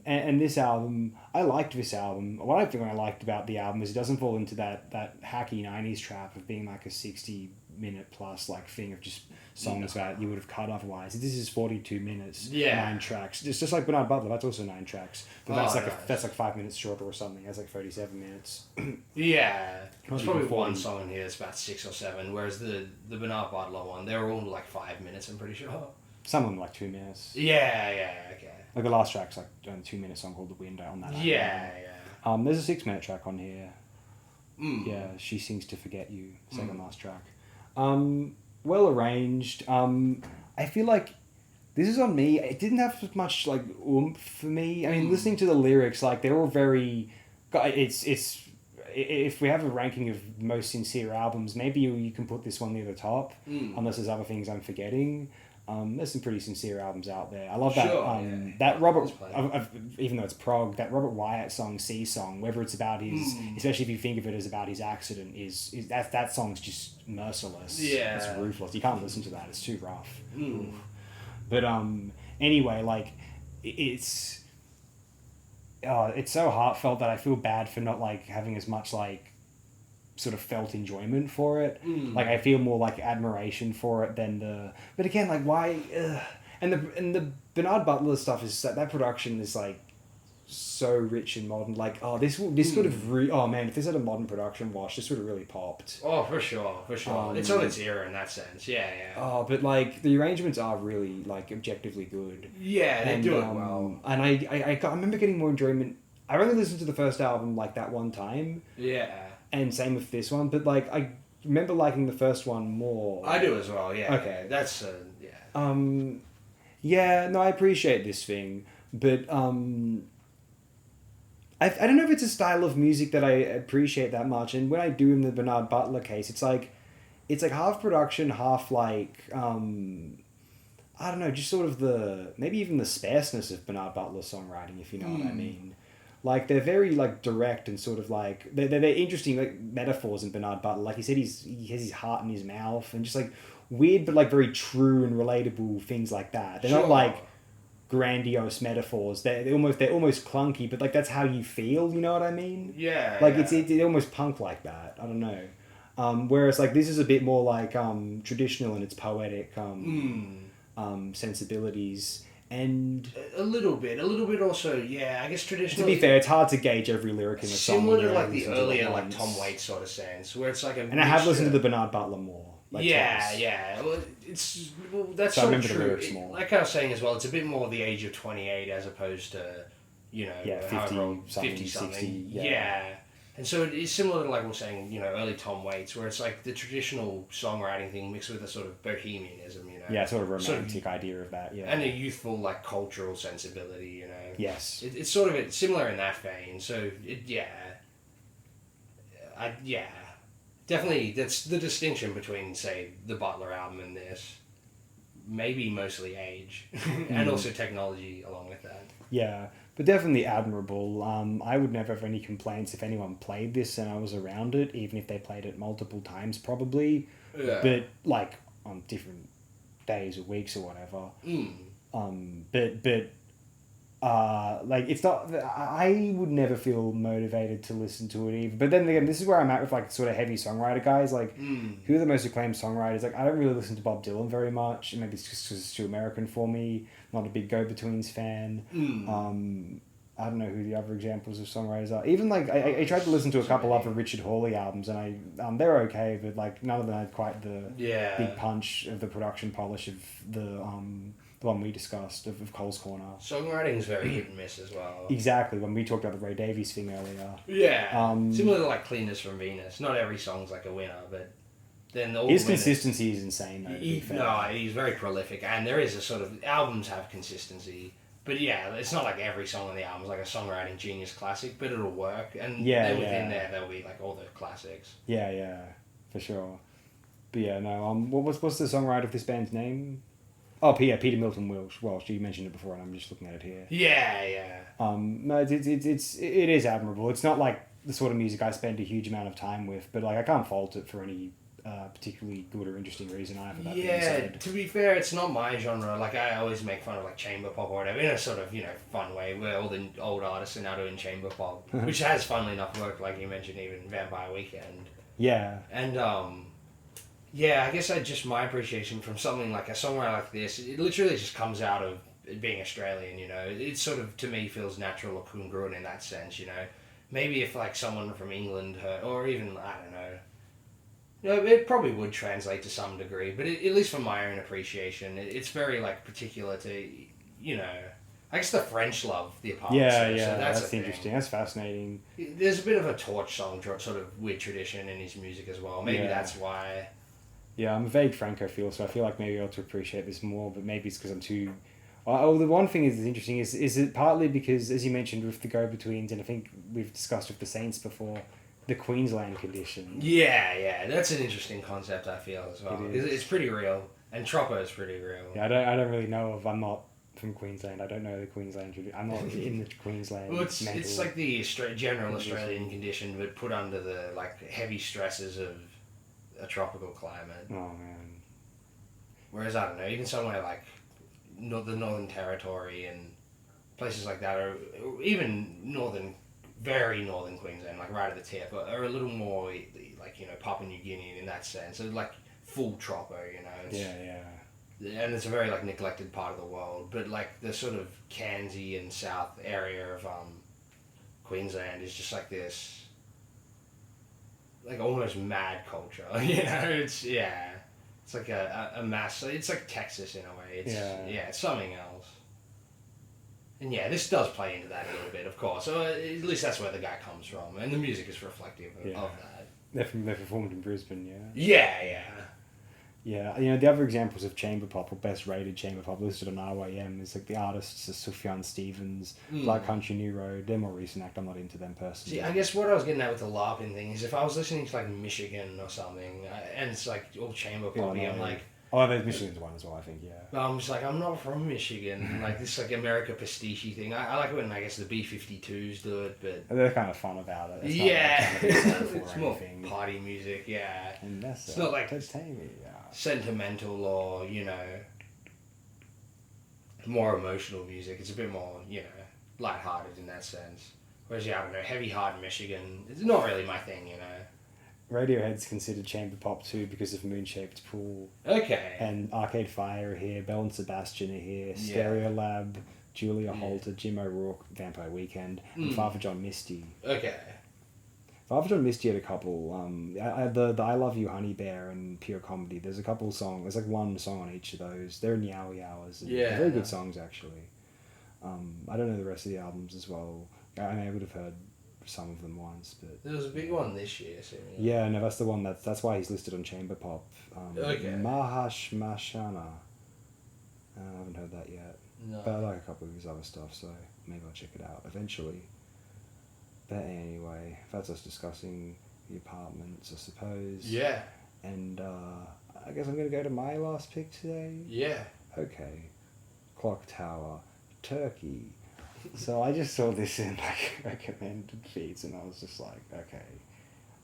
Speaker 1: And this album, I liked this album. What I think I liked about the album is it doesn't fall into that hacky 90s trap of being like a 60-minute plus like thing of just songs that you would have cut otherwise. This is 42 minutes, 9 tracks. It's just like Bernard Butler, that's also 9 tracks. But that's like 5 minutes shorter or something. That's like 37 minutes.
Speaker 2: Yeah. There's probably one song in here that's about 6 or 7, whereas the Bernard Butler one, they were all like 5 minutes, I'm pretty sure.
Speaker 1: Some of them like 2 minutes.
Speaker 2: Yeah, okay.
Speaker 1: Like the last track's like a 2-minute song called The Window on that album.
Speaker 2: Yeah.
Speaker 1: There's a 6-minute track on here. Yeah, She Sings to Forget You, second last track. Well arranged. I feel like this is on me. It didn't have much like oomph for me. I mean, listening to the lyrics, like they're all very. It's if we have a ranking of most sincere albums, maybe you can put this one near the top, unless there's other things I'm forgetting. There's some pretty sincere albums out there. I love that. That Robert, even though it's prog, that Robert Wyatt song, Sea Song, whether it's about his, especially if you think of it as about his accident, is that song's just merciless.
Speaker 2: Yeah,
Speaker 1: it's ruthless. You can't listen to that. It's too rough. But anyway, like it's so heartfelt that I feel bad for not like having as much like sort of felt enjoyment for it. Like I feel more like admiration for it than the. But again, like why? And the Bernard Butler stuff is that production is like so rich and modern. Like this would have if this had a modern production wash, this would have really popped.
Speaker 2: Oh, for sure. It's on its era in that sense. Yeah.
Speaker 1: Oh, but like the arrangements are really like objectively good.
Speaker 2: Yeah, they do it well.
Speaker 1: And I remember getting more enjoyment. I only listened to the first album like that one time.
Speaker 2: Yeah.
Speaker 1: And same with this one, but like I remember liking the first one more.
Speaker 2: I do as well. Yeah.
Speaker 1: Okay.
Speaker 2: That's
Speaker 1: I appreciate this thing, but I don't know if it's a style of music that I appreciate that much. And when I do in the Bernard Butler case, it's like half production, half like I don't know, just sort of maybe even the sparseness of Bernard Butler's songwriting, if you know what I mean. Like they're very like direct and sort of like they're interesting like metaphors in Bernard Butler. Like he said, he has his heart in his mouth and just like weird but like very true and relatable things like that. They're not like grandiose metaphors. They're almost clunky, but like that's how you feel. You know what I mean?
Speaker 2: Yeah.
Speaker 1: Like it's almost punk like that. I don't know. Whereas like this is a bit more like traditional in its poetic sensibilities. And
Speaker 2: a little bit also, yeah. I guess traditional.
Speaker 1: To be fair, it's hard to gauge every lyric in a song.
Speaker 2: Similar to like the earlier like Tom Waits sort of sense, where it's like a.
Speaker 1: And I have listened to the Bernard Butler more. Like
Speaker 2: yeah. Well, that's so
Speaker 1: I remember
Speaker 2: true.
Speaker 1: The lyrics more.
Speaker 2: Like I was saying as well, it's a bit more the age of 28 as opposed to,
Speaker 1: 50 something. 60,
Speaker 2: yeah. And so it's similar to like we were saying, early Tom Waits, where it's like the traditional songwriting thing mixed with a sort of bohemianism,
Speaker 1: Yeah, sort of romantic idea of that, yeah.
Speaker 2: And a youthful, like, cultural sensibility,
Speaker 1: Yes.
Speaker 2: It's sort of similar in that vein, so, definitely, that's the distinction between, say, the Butler album and this. Maybe mostly age, and also technology along with that.
Speaker 1: Yeah, but definitely admirable. I would never have any complaints if anyone played this and I was around it, even if they played it multiple times, probably.
Speaker 2: Yeah.
Speaker 1: But, like, on different days or weeks or whatever. Like it's not. I would never feel motivated to listen to it either. But then again, this is where I'm at with like sort of heavy songwriter guys. Like, who are the most acclaimed songwriters? Like, I don't really listen to Bob Dylan very much. Maybe it's just because it's too American for me. Not a big Go-Betweens fan. I don't know who the other examples of songwriters are. Even like I tried to listen to a couple other Richard Hawley albums, and they're okay, but like none of them had quite the big punch of the production polish of the one we discussed of Cole's Corner.
Speaker 2: Songwriting is very hit and miss as well.
Speaker 1: Exactly, when we talked about the Ray Davies thing earlier.
Speaker 2: Yeah, similar to like Cleanness from Venus. Not every song's like a winner, but then all
Speaker 1: his consistency is insane. Though,
Speaker 2: he's very prolific, and there is a sort of albums have consistency. But yeah, it's not like every song on the album is like a songwriting genius classic, but it'll work. And then within there, there'll be like all the classics.
Speaker 1: Yeah, for sure. But yeah, no. What's the songwriter of this band's name? Oh, Peter Milton Welsh. You mentioned it before, and I'm just looking at it here.
Speaker 2: Yeah.
Speaker 1: No, it is admirable. It's not like the sort of music I spend a huge amount of time with, but like I can't fault it for any particularly good or interesting reason either. That being
Speaker 2: Yeah,
Speaker 1: said.
Speaker 2: to be fair, it's not my genre. Like, I always make fun of, like, chamber pop or whatever, in a sort of, fun way, where all the old artists are now doing chamber pop, which has, funnily enough, worked, like you mentioned, even Vampire Weekend.
Speaker 1: Yeah.
Speaker 2: And, yeah, I guess my appreciation from something like a songwriter like this, it literally just comes out of it being Australian, It sort of, to me, feels natural or congruent in that sense, Maybe if, like, someone from England heard, or even, I don't know, it probably would translate to some degree, but at least from my own appreciation, it's very, like, particular to, I guess the French love the apartment.
Speaker 1: Yeah,
Speaker 2: so
Speaker 1: that's interesting. That's fascinating.
Speaker 2: There's a bit of a torch song sort of weird tradition in his music as well. Maybe that's why.
Speaker 1: Yeah, I'm a vague Francophile, so I feel like maybe I ought to appreciate this more, but maybe it's because I'm too... Oh, the one thing that's interesting is it partly because, as you mentioned, with the go-betweens, and I think we've discussed with the Saints before, the Queensland condition.
Speaker 2: Yeah, that's an interesting concept, I feel, as well. It's pretty real, and Troppo is pretty real.
Speaker 1: Yeah, I don't really know if I'm not from Queensland. I don't know the Queensland tradition. I'm not in the Queensland.
Speaker 2: Well, it's like the general Australian condition, but put under the, like, heavy stresses of a tropical climate.
Speaker 1: Oh, man.
Speaker 2: Whereas, I don't know, even somewhere like the Northern Territory and places like that, or even very northern Queensland, like right at the tip, are a little more like, Papua New Guinea in that sense. So, like, full tropo,
Speaker 1: Yeah.
Speaker 2: And it's a very, like, neglected part of the world. But, like, the sort of Cairnsey and south area of Queensland is just like this, like, almost mad culture. It's like a mass. It's like Texas in a way. It's something else. And yeah, this does play into that a little bit, of course. So at least that's where the guy comes from, and the music is reflective of that.
Speaker 1: They're performed in Brisbane,
Speaker 2: Yeah.
Speaker 1: Yeah, the other examples of chamber pop, or best rated chamber pop listed on RYM, is like the artists Sufjan Stevens, Black Country New Road. They're more recent act. I'm not into them personally.
Speaker 2: See, I guess what I was getting at with the LARPing thing is if I was listening to, like, Michigan or something, and it's like all chamber poppy, I'm like...
Speaker 1: Oh, there's Michigan's one as well, I think, yeah.
Speaker 2: But I'm just like, I'm not from Michigan. Like, this, like, America pastiche thing. I like it when, I guess, the B-52s do it, but...
Speaker 1: They're kind of fun about it.
Speaker 2: It's more party music, yeah.
Speaker 1: And that's
Speaker 2: it's not like sentimental or, more emotional music. It's a bit more, lighthearted in that sense. Whereas, I don't know, heavy heart Michigan, it's not really my thing,
Speaker 1: Radiohead's considered chamber pop too because of Moon-Shaped Pool.
Speaker 2: Okay.
Speaker 1: And Arcade Fire are here, Bell and Sebastian are here, Stereo Lab, Julia Holter, Jim O'Rourke, Vampire Weekend, and Father John Misty.
Speaker 2: Okay.
Speaker 1: Father John Misty had a couple, the I Love You Honey Bear and Pure Comedy, there's a couple songs, there's like one song on each of those. They're in Yowie Hours. They're very good songs, actually. I don't know the rest of the albums as well. I mean, I would have heard some of them once, but
Speaker 2: there was a big one this year, seemingly.
Speaker 1: Yeah, no, that's the one that's why he's listed on Chamber Pop. Mahash Mashana. I haven't heard that yet.
Speaker 2: No.
Speaker 1: But I like a couple of his other stuff, so maybe I'll check it out eventually. But anyway, that's us discussing the apartments, I suppose.
Speaker 2: Yeah.
Speaker 1: And I guess I'm going to go to my last pick today.
Speaker 2: Yeah.
Speaker 1: Okay. Clock Tower, Turkey. So I just saw this in like recommended feeds, and I was just like, okay,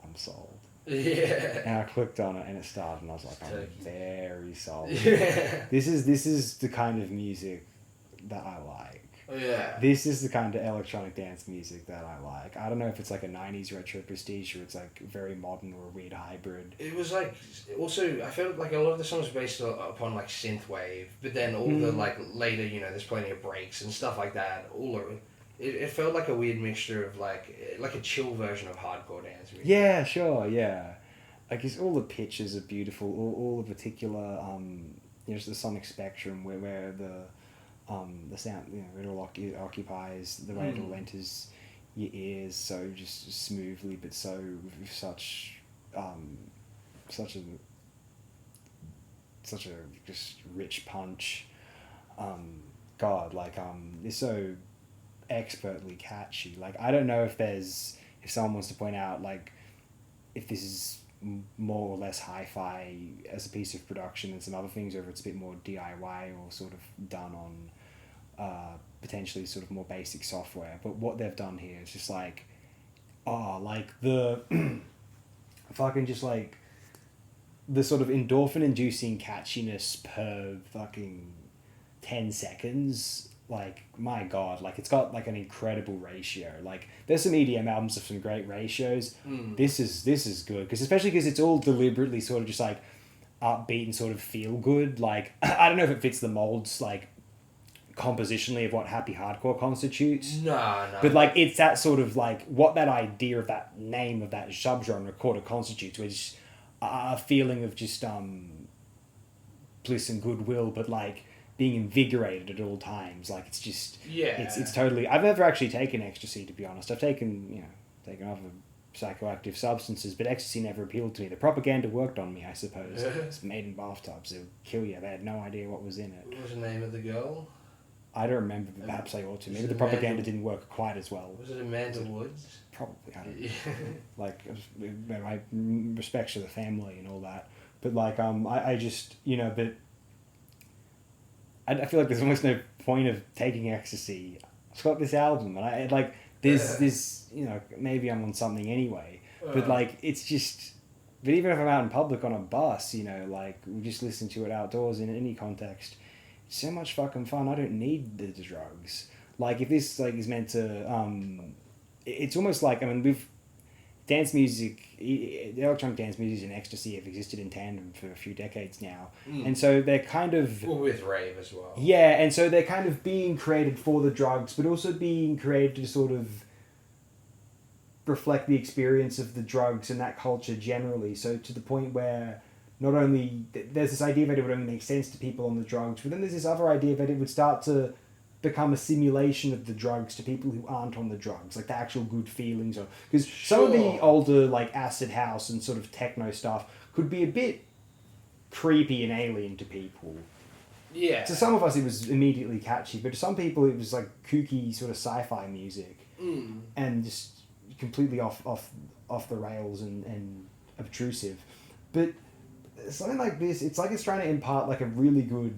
Speaker 1: I'm sold.
Speaker 2: Yeah.
Speaker 1: And I clicked on it, and it started, and I was like, I'm very sold.
Speaker 2: Yeah.
Speaker 1: This is the kind of music that I like.
Speaker 2: Yeah.
Speaker 1: This is the kind of electronic dance music that I like. I don't know if it's like a 90s retro prestige or it's like very modern or a weird hybrid.
Speaker 2: It was like, also, I felt like a lot of the songs were based upon like synthwave, but then all the like later, there's plenty of breaks and stuff like that. It felt like a weird mixture of like a chill version of hardcore dance music.
Speaker 1: Yeah, sure, yeah. Like all the pitches are beautiful, all the particular, just the sonic spectrum where the sound, it all occupies the way it all enters your ears so just smoothly, but so with such a just rich punch. It's so expertly catchy. Like, I don't know if someone wants to point out, like, if this is more or less hi-fi as a piece of production than some other things, or if it's a bit more DIY or sort of done on potentially sort of more basic software. But what they've done here is just like, like the fucking just like the sort of endorphin-inducing catchiness per fucking 10 seconds. Like, my god, like, it's got like an incredible ratio. Like, there's some EDM albums with some great ratios. This is good, because especially because it's all deliberately sort of just like upbeat and sort of feel good. Like, I don't know if it fits the molds like compositionally of what happy hardcore constitutes.
Speaker 2: No.
Speaker 1: But like, it's that sort of like what that idea of that name of that subgenre quarter constitutes, which a feeling of just bliss and goodwill, but like being invigorated at all times. Like, it's just, it's totally, I've never actually taken ecstasy, to be honest. I've taken other psychoactive substances, but ecstasy never appealed to me. The propaganda worked on me, I suppose. It's made in bathtubs. It'll kill you. They had no idea what was in it.
Speaker 2: What was the name of the girl?
Speaker 1: I don't remember, but perhaps I ought to. Maybe the propaganda didn't work quite as well.
Speaker 2: Was it Amanda Woods?
Speaker 1: Probably, I don't know. Like, my respects to the family and all that. But like, I just, but I feel like there's almost no point of taking ecstasy. I've got this album, and I like this. Maybe I'm on something anyway. But like, it's just. But even if I'm out in public on a bus, like, we just listen to it outdoors in any context. It's so much fucking fun. I don't need the drugs. Like, if this like is meant to, it's almost like, I mean, we've dance music, the electronic dance music and ecstasy have existed in tandem for a few decades now. And so they're kind of...
Speaker 2: Well, with rave as well.
Speaker 1: Yeah, and so they're kind of being created for the drugs, but also being created to sort of reflect the experience of the drugs and that culture generally. So to the point where not only... There's this idea that it would only make sense to people on the drugs, but then there's this other idea that it would start to become a simulation of the drugs to people who aren't on the drugs, like the actual good feelings. Because some of the older like acid house and sort of techno stuff could be a bit creepy and alien to people.
Speaker 2: Yeah.
Speaker 1: To some of us it was immediately catchy, but to some people it was like kooky sort of sci-fi music and just completely off the rails and obtrusive. But something like this, it's like it's trying to impart like a really good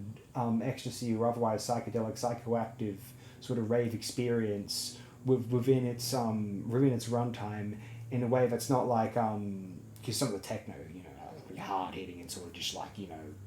Speaker 1: ecstasy or otherwise psychedelic, psychoactive sort of rave experience within its runtime in a way that's not like because some of the techno pretty hard hitting and sort of just like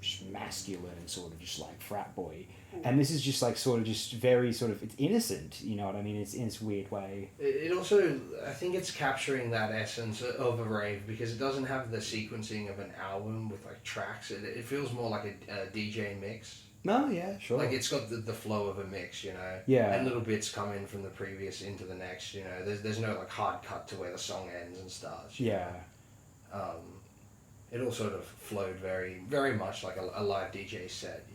Speaker 1: just masculine and sort of just like frat boy, and this is just like sort of just very sort of, it's innocent, you know what I mean? It's in its weird way.
Speaker 2: It also, I think it's capturing that essence of a rave because it doesn't have the sequencing of an album with like tracks. It feels more like a DJ mix.
Speaker 1: No, yeah, sure.
Speaker 2: Like, it's got the flow of a mix,
Speaker 1: Yeah.
Speaker 2: And little bits come in from the previous into the next, There's no, like, hard cut to where the song ends and starts.
Speaker 1: Yeah.
Speaker 2: It all sort of flowed very, very much like a live DJ set.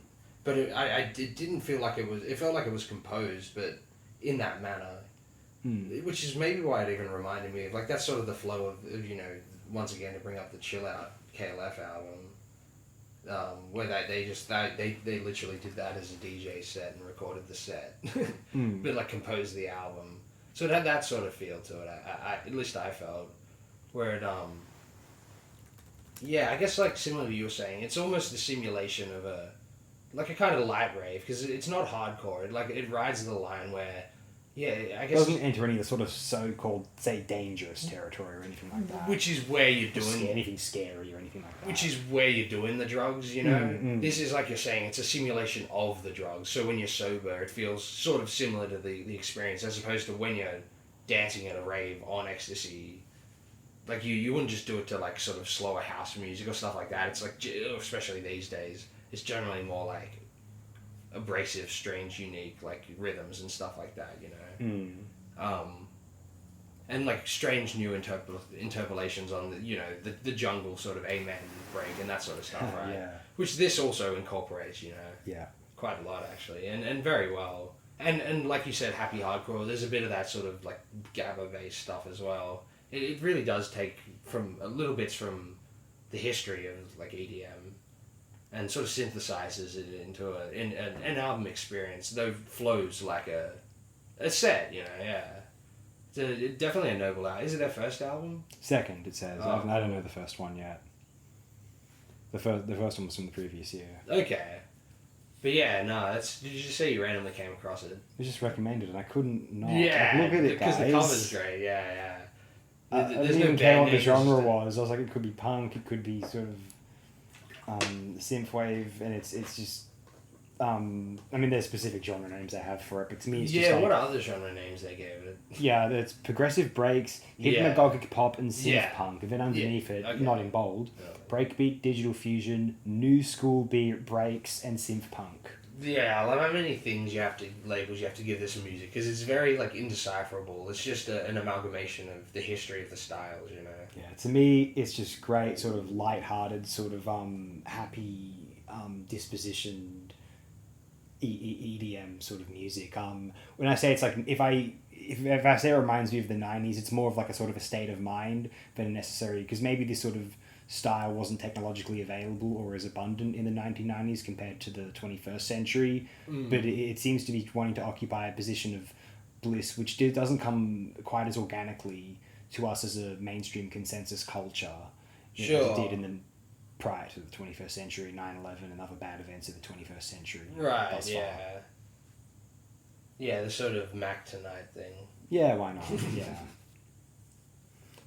Speaker 2: But it didn't feel like it was... It felt like it was composed, but in that manner. Which is maybe why it even reminded me of... Like, that's sort of the flow of once again, to bring up the Chill Out KLF album. Where they literally did that as a DJ set and recorded the set, but like composed the album, so it had that sort of feel to it. I at least I felt, where it I guess like similar to you were saying, it's almost the simulation of a kind of light rave because it's not hardcore. It rides the line where. Yeah, I guess...
Speaker 1: Doesn't enter any of the sort of so-called, say, dangerous territory or anything like that.
Speaker 2: Which is where you're doing...
Speaker 1: anything scary or anything like that.
Speaker 2: Which is where you're doing the drugs, This is, like you're saying, it's a simulation of the drugs. So when you're sober, it feels sort of similar to the experience, as opposed to when you're dancing at a rave on ecstasy. Like, you wouldn't just do it to, like, sort of slower house music or stuff like that. It's like, especially these days, it's generally more, like, abrasive, strange, unique, like, rhythms and stuff like that, and like strange new interpolations on the jungle sort of amen break and that sort of stuff, right?
Speaker 1: Yeah.
Speaker 2: Which this also incorporates,
Speaker 1: Yeah.
Speaker 2: quite a lot actually, and very well. And like you said, happy hardcore. There's a bit of that sort of like GABA based stuff as well. It really does take from a little bits from the history of like EDM. And sort of synthesizes it into an album experience, though flows like a set, Definitely a noble album. Is it their first album?
Speaker 1: Second, it says.
Speaker 2: Oh.
Speaker 1: I don't know the first one yet. The first one was from the previous year.
Speaker 2: Okay. But yeah, no, that's. Did you just say you randomly came across it?
Speaker 1: It was just recommended, and I couldn't not.
Speaker 2: Yeah,
Speaker 1: Like, look at it, guys.
Speaker 2: because the cover's great. Yeah.
Speaker 1: I didn't even care what the genre was. I was like, it could be punk, it could be sort of synthwave, and it's just. I mean, there's specific genre names they have for it, but to me, it's just like,
Speaker 2: what other genre names they gave it?
Speaker 1: yeah, there's progressive breaks, hypnagogic pop, and synth punk. And then underneath it, not in bold, breakbeat, digital fusion, new school beat breaks, and synth punk.
Speaker 2: Yeah, I love how many things you have to give this music, because it's very like indecipherable. It's just an amalgamation of the history of the styles, you know.
Speaker 1: Yeah, to me, it's just great, sort of light-hearted, sort of happy, dispositioned EDM sort of music. When I say it's like if I say it reminds me of the 90s, it's more of like a sort of a state of mind than necessary, because maybe this sort of style wasn't technologically available or as abundant in the 1990s compared to the 21st century, but it seems to be wanting to occupy a position of bliss which doesn't come quite as organically to us as a mainstream consensus culture as it did in the prior to the 21st century, 9/11 and other bad events of the 21st century.
Speaker 2: Right, yeah. Yeah, the sort of Mac Tonight thing.
Speaker 1: Yeah, why not?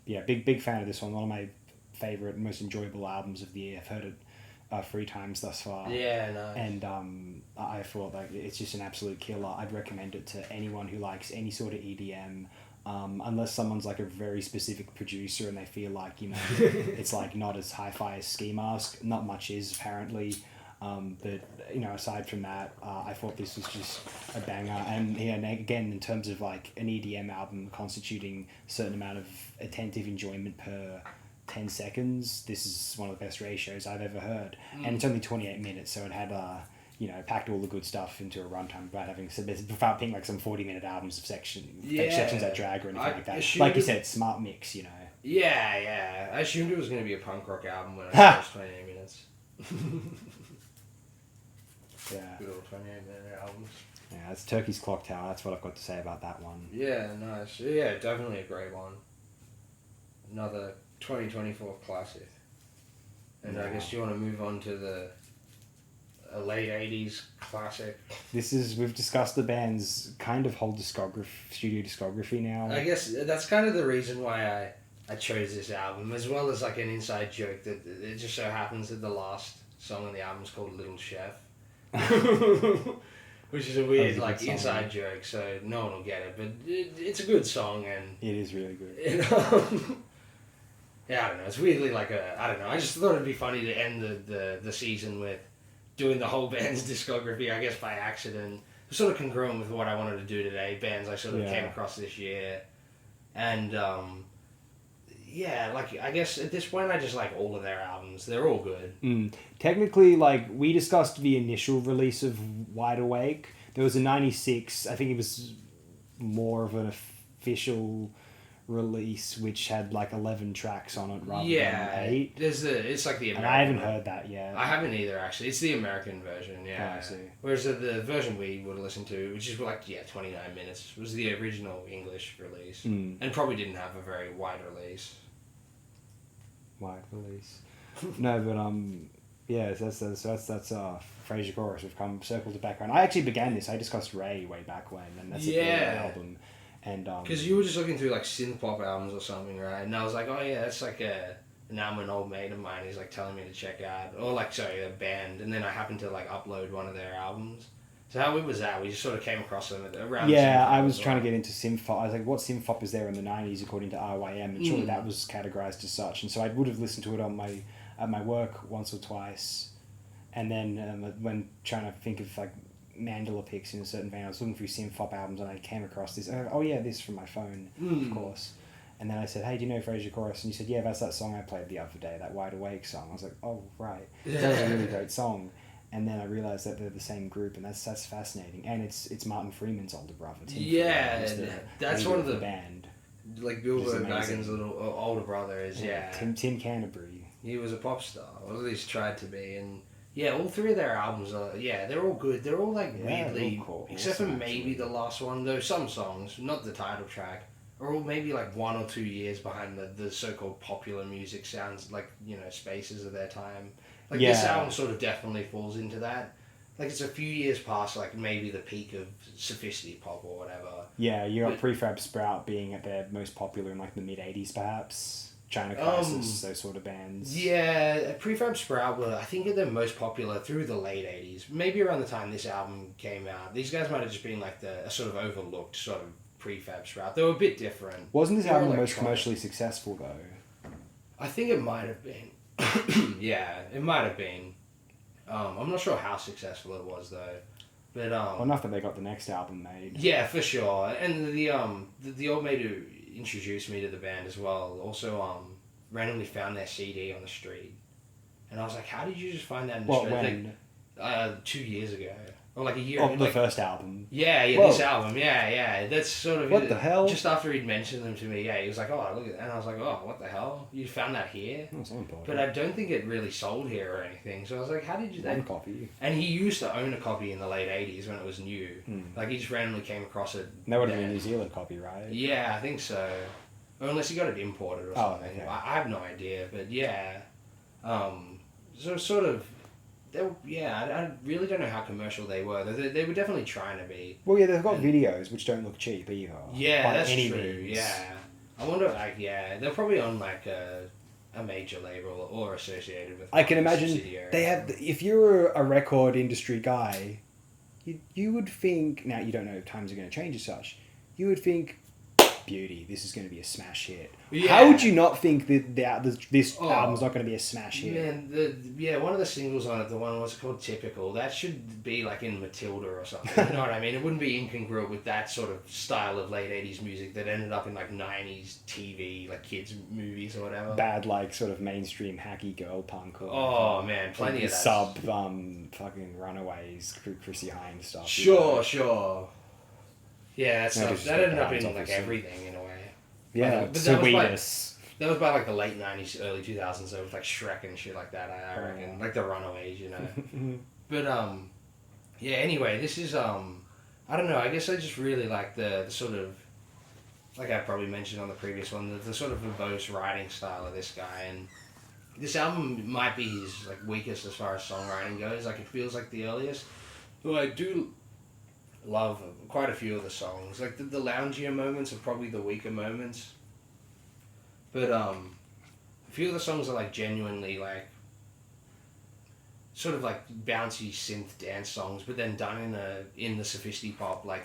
Speaker 1: Yeah, big fan of this one. One of my favourite and most enjoyable albums of the year. I've heard it 3 times thus far.
Speaker 2: Yeah, nice.
Speaker 1: And I thought like it's just an absolute killer. I'd recommend it to anyone who likes any sort of EDM. Unless someone's like a very specific producer and they feel like, you know, it's like not as hi-fi as Ski Mask. Not much is, apparently. But, you know, aside from that, I thought this was just a banger. And yeah, and again, in terms of like an EDM album constituting a certain amount of attentive enjoyment per 10 seconds, this is one of the best ratios I've ever heard. And it's only 28 minutes, so it had you know, packed all the good stuff into a runtime without being like some 40-minute albums of sections that drag or anything like that. Like you said, smart mix, you know.
Speaker 2: Yeah. I assumed it was going to be a punk rock album when I watched 28 minutes.
Speaker 1: Yeah.
Speaker 2: Good old 28-minute albums.
Speaker 1: Yeah, it's Turkey's Clock Tower. That's what I've got to say about that one.
Speaker 2: Yeah, nice. Yeah, definitely a great one. Another 2024 classic. And I guess you want to move on to a late 80s classic.
Speaker 1: We've discussed the band's kind of whole studio discography now.
Speaker 2: I guess that's kind of the reason why I chose this album, as well as like an inside joke that it just so happens that the last song on the album is called Little Chef. Which is a weird like inside joke, so no one will get it, but it's a good song, and
Speaker 1: it is really good.
Speaker 2: Yeah, I don't know, it's weirdly like I don't know, I just thought it'd be funny to end the season with doing the whole band's discography, I guess by accident. It's sort of congruent with what I wanted to do today, bands I sort of came across this year. And, yeah, like, I guess at this point I just like all of their albums. They're all good.
Speaker 1: Technically, like, we discussed the initial release of Wide Awake. There was a 96, I think it was more of an official release, which had like 11 tracks on it rather than 8.
Speaker 2: It's like the American.
Speaker 1: And I haven't heard that yet.
Speaker 2: I haven't either, actually. It's the American version, yeah.
Speaker 1: Oh, I see.
Speaker 2: Whereas the version we would have listened to, which is like 29 minutes, was the original English release, and probably didn't have a very wide release.
Speaker 1: No, but yeah, that's Fraser Chorus. We've come circled to background. I actually began this. I discussed Ray way back when, and that's the album. And
Speaker 2: because you were just looking through like synth pop albums or something, right? And I was like, oh yeah, that's like an album an old mate of mine is like telling me to check out, or like a band. And then I happened to like upload one of their albums. So how was that? We just sort of came across them around.
Speaker 1: Yeah, I was trying to get into synth pop. I was like, what synth pop is there in the 90s according to RYM? And surely that was categorized as such. And so I would have listened to it on at my work once or twice. And then when trying to think of like Mandala picks in a certain vein, I was looking through synth pop albums and I came across this. Oh yeah, this from my phone, of course. And then I said, hey, do you know Fraser Chorus? And you said, yeah, that's that song I played the other day, that Wide Awake song. I was like, oh, right. That was a really great song. And then I realised that they're the same group, and that's fascinating. And it's Martin Freeman's older brother, Tim.
Speaker 2: Yeah, that's one of the
Speaker 1: band.
Speaker 2: Like Bilbo Baggins' little older brother is,
Speaker 1: Tim Canterbury.
Speaker 2: He was a pop star, or at least tried to be, and yeah, all 3 of their albums are, they're all good. They're all like weirdly,
Speaker 1: cool.
Speaker 2: except for maybe the last one. Though some songs, not the title track, or maybe like 1 or 2 years behind the so-called popular music sounds, like, spaces of their time. Like, this
Speaker 1: Yeah.
Speaker 2: album sort of definitely falls into that. Like, it's a few years past, like, maybe the peak of sophisticated pop or whatever.
Speaker 1: Yeah, you got
Speaker 2: But-
Speaker 1: Prefab Sprout being at their most popular in like the mid '80s, perhaps. China Crisis, those sort of bands.
Speaker 2: Yeah, Prefab Sprout were, I think, they're most popular through the late 80s. Maybe around the time this album came out. These guys might have just been like a sort of overlooked sort of Prefab Sprout. They were a bit different.
Speaker 1: Wasn't this
Speaker 2: They were
Speaker 1: album the most
Speaker 2: electronic.
Speaker 1: commercially successful though?
Speaker 2: I think it might have been. Yeah, it might have been. I'm not sure how successful it was though. But
Speaker 1: Well, enough that they got the next album made.
Speaker 2: yeah, for sure. And the old mate who introduced me to the band as well also randomly found their CD on the street, and I was like, "How did you just find that in the
Speaker 1: What,
Speaker 2: street?"
Speaker 1: when?
Speaker 2: Like, 2 years ago, or like a year.
Speaker 1: Of the
Speaker 2: like,
Speaker 1: first album.
Speaker 2: yeah,
Speaker 1: Whoa.
Speaker 2: this album, yeah. That's sort of
Speaker 1: What the hell?
Speaker 2: Just after he'd mentioned them to me, yeah, he was like, "Oh, look at that," and I was like, "Oh, what the hell? You found that here?"
Speaker 1: Oh, so important.
Speaker 2: But I don't think it really sold here or anything. So I was like, "How did you?"
Speaker 1: One copy.
Speaker 2: And he used to own a copy in the late 80s when it was new.
Speaker 1: Hmm.
Speaker 2: Like, he just randomly came across it.
Speaker 1: And that would have
Speaker 2: there.
Speaker 1: been a New Zealand copy, right?
Speaker 2: Yeah, I think so. Or unless he got it imported or
Speaker 1: Oh,
Speaker 2: something.
Speaker 1: okay.
Speaker 2: I have no idea, but yeah. So sort of, I really don't know how commercial they were. They were definitely trying to be.
Speaker 1: Well, yeah, they've got
Speaker 2: And-
Speaker 1: videos which don't look cheap either.
Speaker 2: Yeah,
Speaker 1: by
Speaker 2: that's
Speaker 1: any
Speaker 2: true.
Speaker 1: means.
Speaker 2: Yeah. I wonder, they're probably on like a major label or associated with.
Speaker 1: I can
Speaker 2: a
Speaker 1: imagine
Speaker 2: subsidiary.
Speaker 1: they have. If you're a record industry guy, you would think. Now you don't know if times are going to change as such. You would think, beauty. This is going to be a smash hit.
Speaker 2: Yeah.
Speaker 1: How would you not think that this
Speaker 2: Oh.
Speaker 1: album's not going to be a smash hit?
Speaker 2: Man, one of the singles on it, the one was called Typical, that should be like in Matilda or something, you know what I mean? It wouldn't be incongruent with that sort of style of late 80s music that ended up in like 90s TV, like kids' movies or whatever.
Speaker 1: Bad, like sort of mainstream hacky girl punk. Or
Speaker 2: Oh man, plenty of that.
Speaker 1: sub fucking Runaways, Chrissy Hynde stuff.
Speaker 2: Sure. Yeah, that stuff,
Speaker 1: just
Speaker 2: that
Speaker 1: got
Speaker 2: ended up
Speaker 1: bands,
Speaker 2: in like
Speaker 1: obviously.
Speaker 2: everything in a way.
Speaker 1: Yeah,
Speaker 2: But that was like-
Speaker 1: Sweetest.
Speaker 2: That was by like the late 90s, early 2000s, so it was like Shrek and shit like that, I reckon. Like the Runaways, you know. But yeah. Anyway, this is I don't know. I guess I just really like the sort of, like I probably mentioned on the previous one, the sort of verbose writing style of this guy, and this album might be his like weakest as far as songwriting goes. Like, it feels like the earliest. Though I do love quite a few of the songs. Like the loungier moments are probably the weaker moments. But a few of the songs are like genuinely like sort of like bouncy synth dance songs, but then done in the sophisticated pop, like,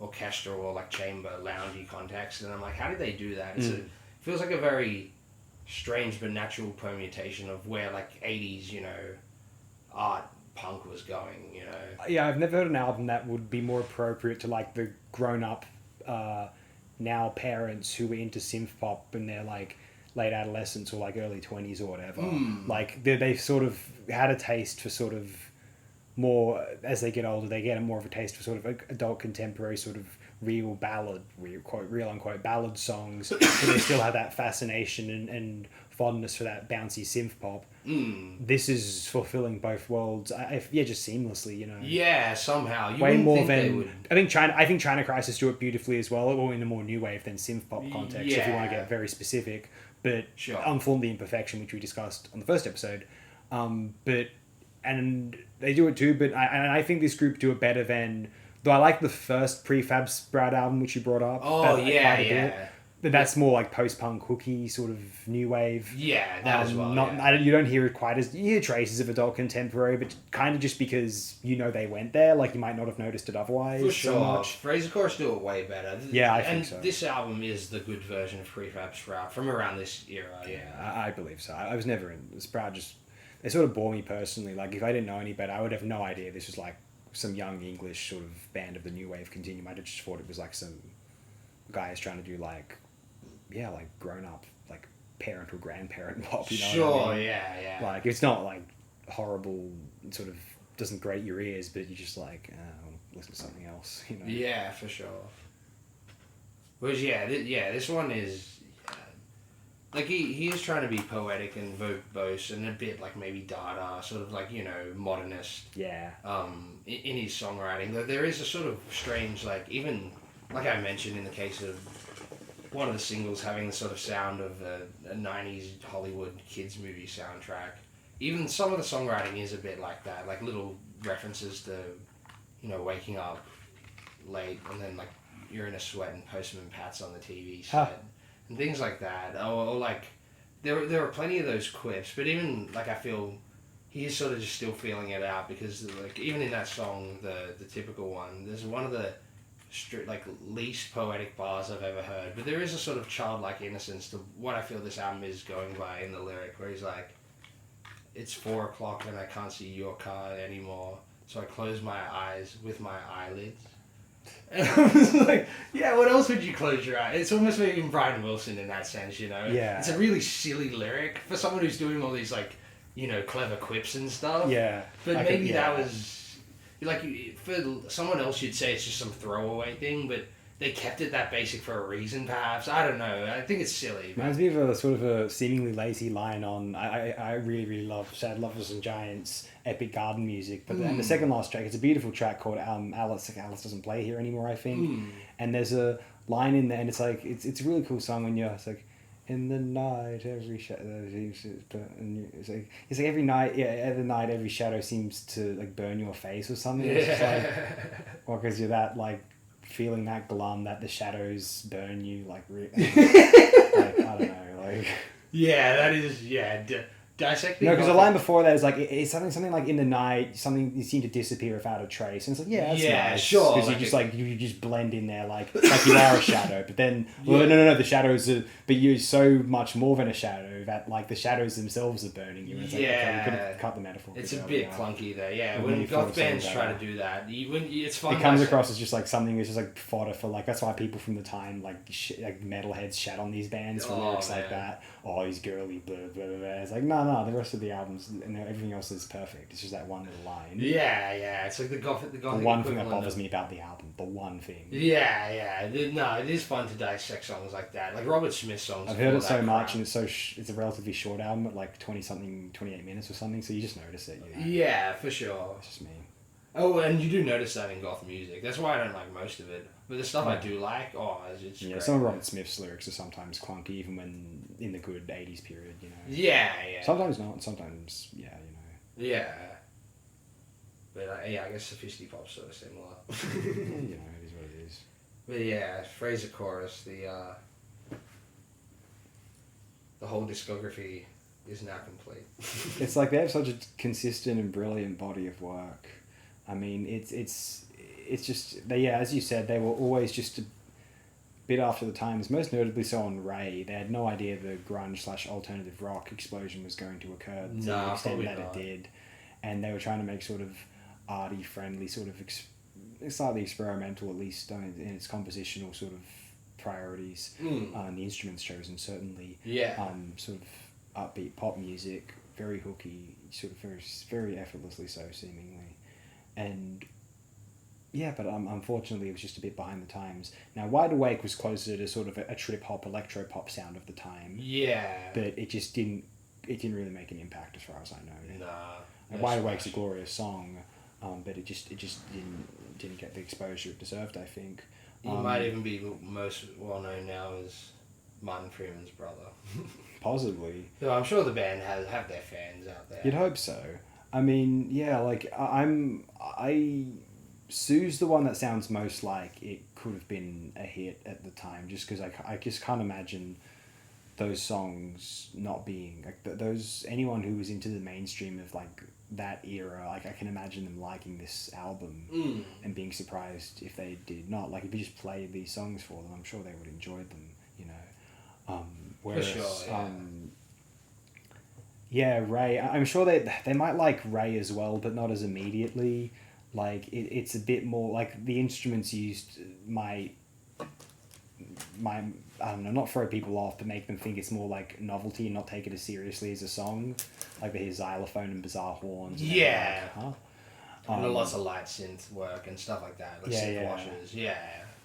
Speaker 2: orchestral or like chamber loungy context. And I'm like, how did they do that? It feels like a very strange but natural permutation of where like 80s, art punk was going,
Speaker 1: Yeah, I've never heard an album that would be more appropriate to like the grown up now parents who were into synth pop in their like late adolescence or like early 20s or whatever. Like they sort of had a taste for sort of more, as they get older, they get more of a taste for sort of adult contemporary sort of real ballad, real unquote ballad songs, but they still have that fascination and fondness for that bouncy synth pop. This is fulfilling both worlds. Just seamlessly,
Speaker 2: Yeah, somehow. You
Speaker 1: Way
Speaker 2: wouldn't
Speaker 1: more
Speaker 2: think they
Speaker 1: than
Speaker 2: would.
Speaker 1: I think China Crisis do it beautifully as well, or in a more new wave than synth pop context. If you want to
Speaker 2: Yeah.
Speaker 1: get very specific, but
Speaker 2: Sure.
Speaker 1: Unformed the Imperfection, which we discussed on the first episode, and they do it too. But I think this group do it better than. Though I like the first Prefab Sprout album, which you brought up.
Speaker 2: Oh,
Speaker 1: quite
Speaker 2: yeah,
Speaker 1: a bit.
Speaker 2: yeah.
Speaker 1: But that's more like post-punk, hooky, sort of new wave.
Speaker 2: Yeah, that as well.
Speaker 1: Not,
Speaker 2: yeah.
Speaker 1: you don't hear it quite as... You hear traces of adult contemporary, but kind of just because they went there. Like, you might not have noticed it otherwise
Speaker 2: For
Speaker 1: so
Speaker 2: sure.
Speaker 1: much.
Speaker 2: Fraser Chorus do it way better.
Speaker 1: Yeah, I
Speaker 2: and
Speaker 1: think so.
Speaker 2: this album is the good version of Prefab Sprout from around this era.
Speaker 1: Yeah, I believe so. I was never in... Sprout just... They sort of bore me personally. Like, if I didn't know any better, I would have no idea this was, like, some young English sort of band of the new wave continuum. I just thought it was, like, some guys trying to do, like... Yeah, like grown up, like parent or grandparent pop, you know
Speaker 2: Sure,
Speaker 1: what I mean?
Speaker 2: yeah.
Speaker 1: Like, it's not like horrible, sort of doesn't grate your ears, but you're just like, I want to listen to something else, you know?
Speaker 2: Yeah, for sure. Whereas, this one is... like, he is trying to be poetic and verbose and a bit, like, maybe Dada, sort of, like, modernist
Speaker 1: Yeah.
Speaker 2: in his songwriting. Though there is a sort of strange, like, even, like I mentioned in the case of one of the singles having the sort of sound of a 90s Hollywood kids movie soundtrack. Even some of the songwriting is a bit like that, like little references to, waking up late and then like you're in a sweat and Postman Pat's on the TV set and things like that. Or like there were plenty of those quips, but even like I feel he is sort of just still feeling it out because like even in that song, the typical one, there's one of the least poetic bars I've ever heard, but there is a sort of childlike innocence to what I feel this album is going by in the lyric, where he's like, it's 4:00 and I can't see your car anymore, so I close my eyes with my eyelids. And I was like, yeah, what else would you close your eyes? It's almost like even Brian Wilson in that sense,
Speaker 1: Yeah.
Speaker 2: It's a really silly lyric for someone who's doing all these like, clever quips and stuff.
Speaker 1: Yeah.
Speaker 2: But maybe that was like for someone else you'd say it's just some throwaway thing, but they kept it that basic for a reason, perhaps. I don't know. I think it's silly.
Speaker 1: Reminds me of a sort of a seemingly lazy line on I really, really love Sad Lovers and Giants' Epic Garden Music. But and the second last track, it's a beautiful track called Alice doesn't play here anymore, I think. And there's a line in there and it's like it's a really cool song when it's like in the night every shadow and it's like every night every shadow seems to like burn your face or something. It's just like, or because you're that like feeling that glum that the shadows burn you like like I don't know, like
Speaker 2: yeah, that is dissecting.
Speaker 1: No, because the line before that is like it's something like in the night, something you seem to disappear without a trace, and it's like that's nice.
Speaker 2: Sure.
Speaker 1: Because you just blend in there like you are a shadow, but then no, the shadows are, but you're so much more than a shadow that like the shadows themselves are burning you. And it's like okay, you could have cut the metaphor.
Speaker 2: It's a bit clunky there. Yeah, when goth bands try to do that, it's fun.
Speaker 1: It comes across as just like something that's just like fodder for like that's why people from the time like metalheads shat on these bands for lyrics like that. Oh, he's girly, blah blah blah. It's like no, the rest of the albums and everything else is perfect. It's just that one little line.
Speaker 2: Yeah. It's like the gothic.
Speaker 1: The one thing that bothers me about the album, the one thing.
Speaker 2: Yeah. No, it is fun to dissect songs like that, like Robert Smith songs.
Speaker 1: I've heard it so much, and it's it's a relatively short album, at like 28 minutes or something. So you just notice it.
Speaker 2: Yeah, for sure.
Speaker 1: It's just me.
Speaker 2: Oh, and you do notice that in goth music. That's why I don't like most of it. But the stuff I do like, it's great.
Speaker 1: Some of Robert Smith's lyrics are sometimes clunky, even when in the good 80s period,
Speaker 2: Yeah.
Speaker 1: Sometimes not, sometimes,
Speaker 2: Yeah. But, I guess Sophisti-Pop's sort of similar.
Speaker 1: It is what it is.
Speaker 2: But yeah, Fraser Chorus, the whole discography is now complete.
Speaker 1: It's like they have such a consistent and brilliant body of work. I mean, it's just as you said, they were always just a bit after the times. Most notably, so on Ray, they had no idea the grunge/alternative rock explosion was going to occur to the extent that it did, and they were trying to make sort of arty, friendly, sort of slightly experimental, at least in its compositional sort of priorities. And the instruments chosen certainly. Sort of upbeat pop music, very hooky, sort of very very effortlessly so seemingly. And but unfortunately it was just a bit behind the times. Now Wide Awake was closer to sort of a trip hop, electro pop sound of the time. Yeah. But it just didn't really make an impact as far as I know. Nah. Wide Awake's a glorious song, but it just didn't get the exposure it deserved, I think.
Speaker 2: He might even be most well known now as Martin Freeman's brother.
Speaker 1: Possibly.
Speaker 2: So I'm sure the band have their fans out there.
Speaker 1: You'd hope so. I mean, Sue's the one that sounds most like it could have been a hit at the time, just because I just can't imagine those songs not being like those. Anyone who was into the mainstream of like that era, like I can imagine them liking this album and being surprised if they did not. Like if you just played these songs for them, I'm sure they would enjoy them. Whereas,
Speaker 2: for sure,
Speaker 1: Ray. I'm sure they might like Ray as well, but not as immediately. Like it's a bit more like the instruments used might I don't know, not throw people off, but make them think it's more like novelty and not take it as seriously as a song. Like they hear xylophone and bizarre horns. And
Speaker 2: and lots of light synth work and stuff like that. Like synth washers.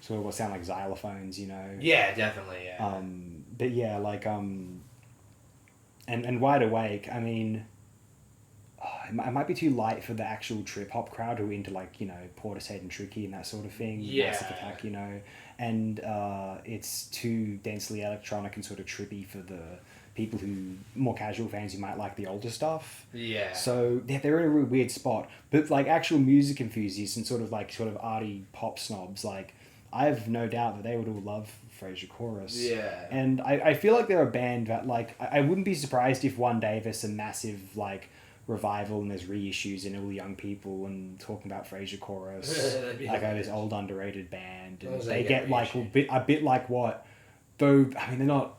Speaker 1: So what sound like xylophones,
Speaker 2: Yeah, definitely.
Speaker 1: But and Wide Awake, I mean, it might be too light for the actual trip hop crowd who are into like, you know, Portishead and Tricky and that sort of thing.
Speaker 2: Yeah.
Speaker 1: Massive Attack, you know, and it's too densely electronic and sort of trippy for the people who more casual fans who might like the older stuff.
Speaker 2: Yeah.
Speaker 1: So they're in a real weird spot. But like actual music enthusiasts and sort of arty pop snobs, like I have no doubt that they would all love Frasier Chorus.
Speaker 2: Yeah.
Speaker 1: And I feel like they're a band that like I wouldn't be surprised if one day there's a massive like revival and there's reissues and all young people and talking about Frasier Chorus
Speaker 2: That'd be
Speaker 1: like
Speaker 2: hilarious.
Speaker 1: this old underrated band
Speaker 2: As long
Speaker 1: and
Speaker 2: as
Speaker 1: they
Speaker 2: they
Speaker 1: get
Speaker 2: get
Speaker 1: like
Speaker 2: reissued.
Speaker 1: a bit like what though I mean they're not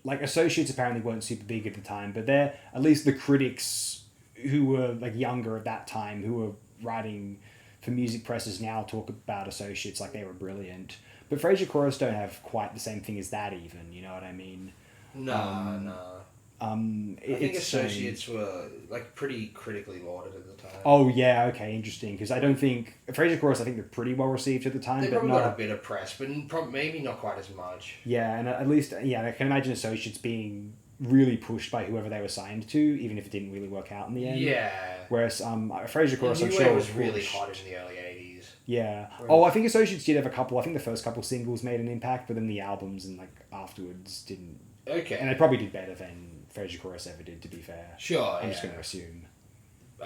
Speaker 1: like Associates apparently weren't super big at the time but they're at least the critics who were like younger at that time who were writing for music presses now talk about Associates like they were brilliant but Frasier Chorus don't have quite the same thing as that even you know what I mean
Speaker 2: No. I think
Speaker 1: it's
Speaker 2: Associates were like pretty critically lauded at the time.
Speaker 1: Oh yeah, okay, interesting. Because I don't think Frasier Chorus. I think they're pretty well received at the time,
Speaker 2: They
Speaker 1: but
Speaker 2: probably
Speaker 1: not.
Speaker 2: got a bit of press, but maybe not quite as much.
Speaker 1: Yeah, and at least I can imagine Associates being really pushed by whoever they were signed to, even if it didn't really work out in the end.
Speaker 2: Yeah.
Speaker 1: Whereas Frasier Chorus, I'm
Speaker 2: New
Speaker 1: sure
Speaker 2: Wave was really
Speaker 1: pushed.
Speaker 2: hot in the early 80s.
Speaker 1: Yeah.
Speaker 2: Whereas-
Speaker 1: Oh, I think Associates did have a couple. I think the first couple singles made an impact, but then the albums and like afterwards didn't.
Speaker 2: Okay.
Speaker 1: And they probably did better than Frasier Chorus ever did. To be fair.
Speaker 2: Sure.
Speaker 1: I'm just going to assume.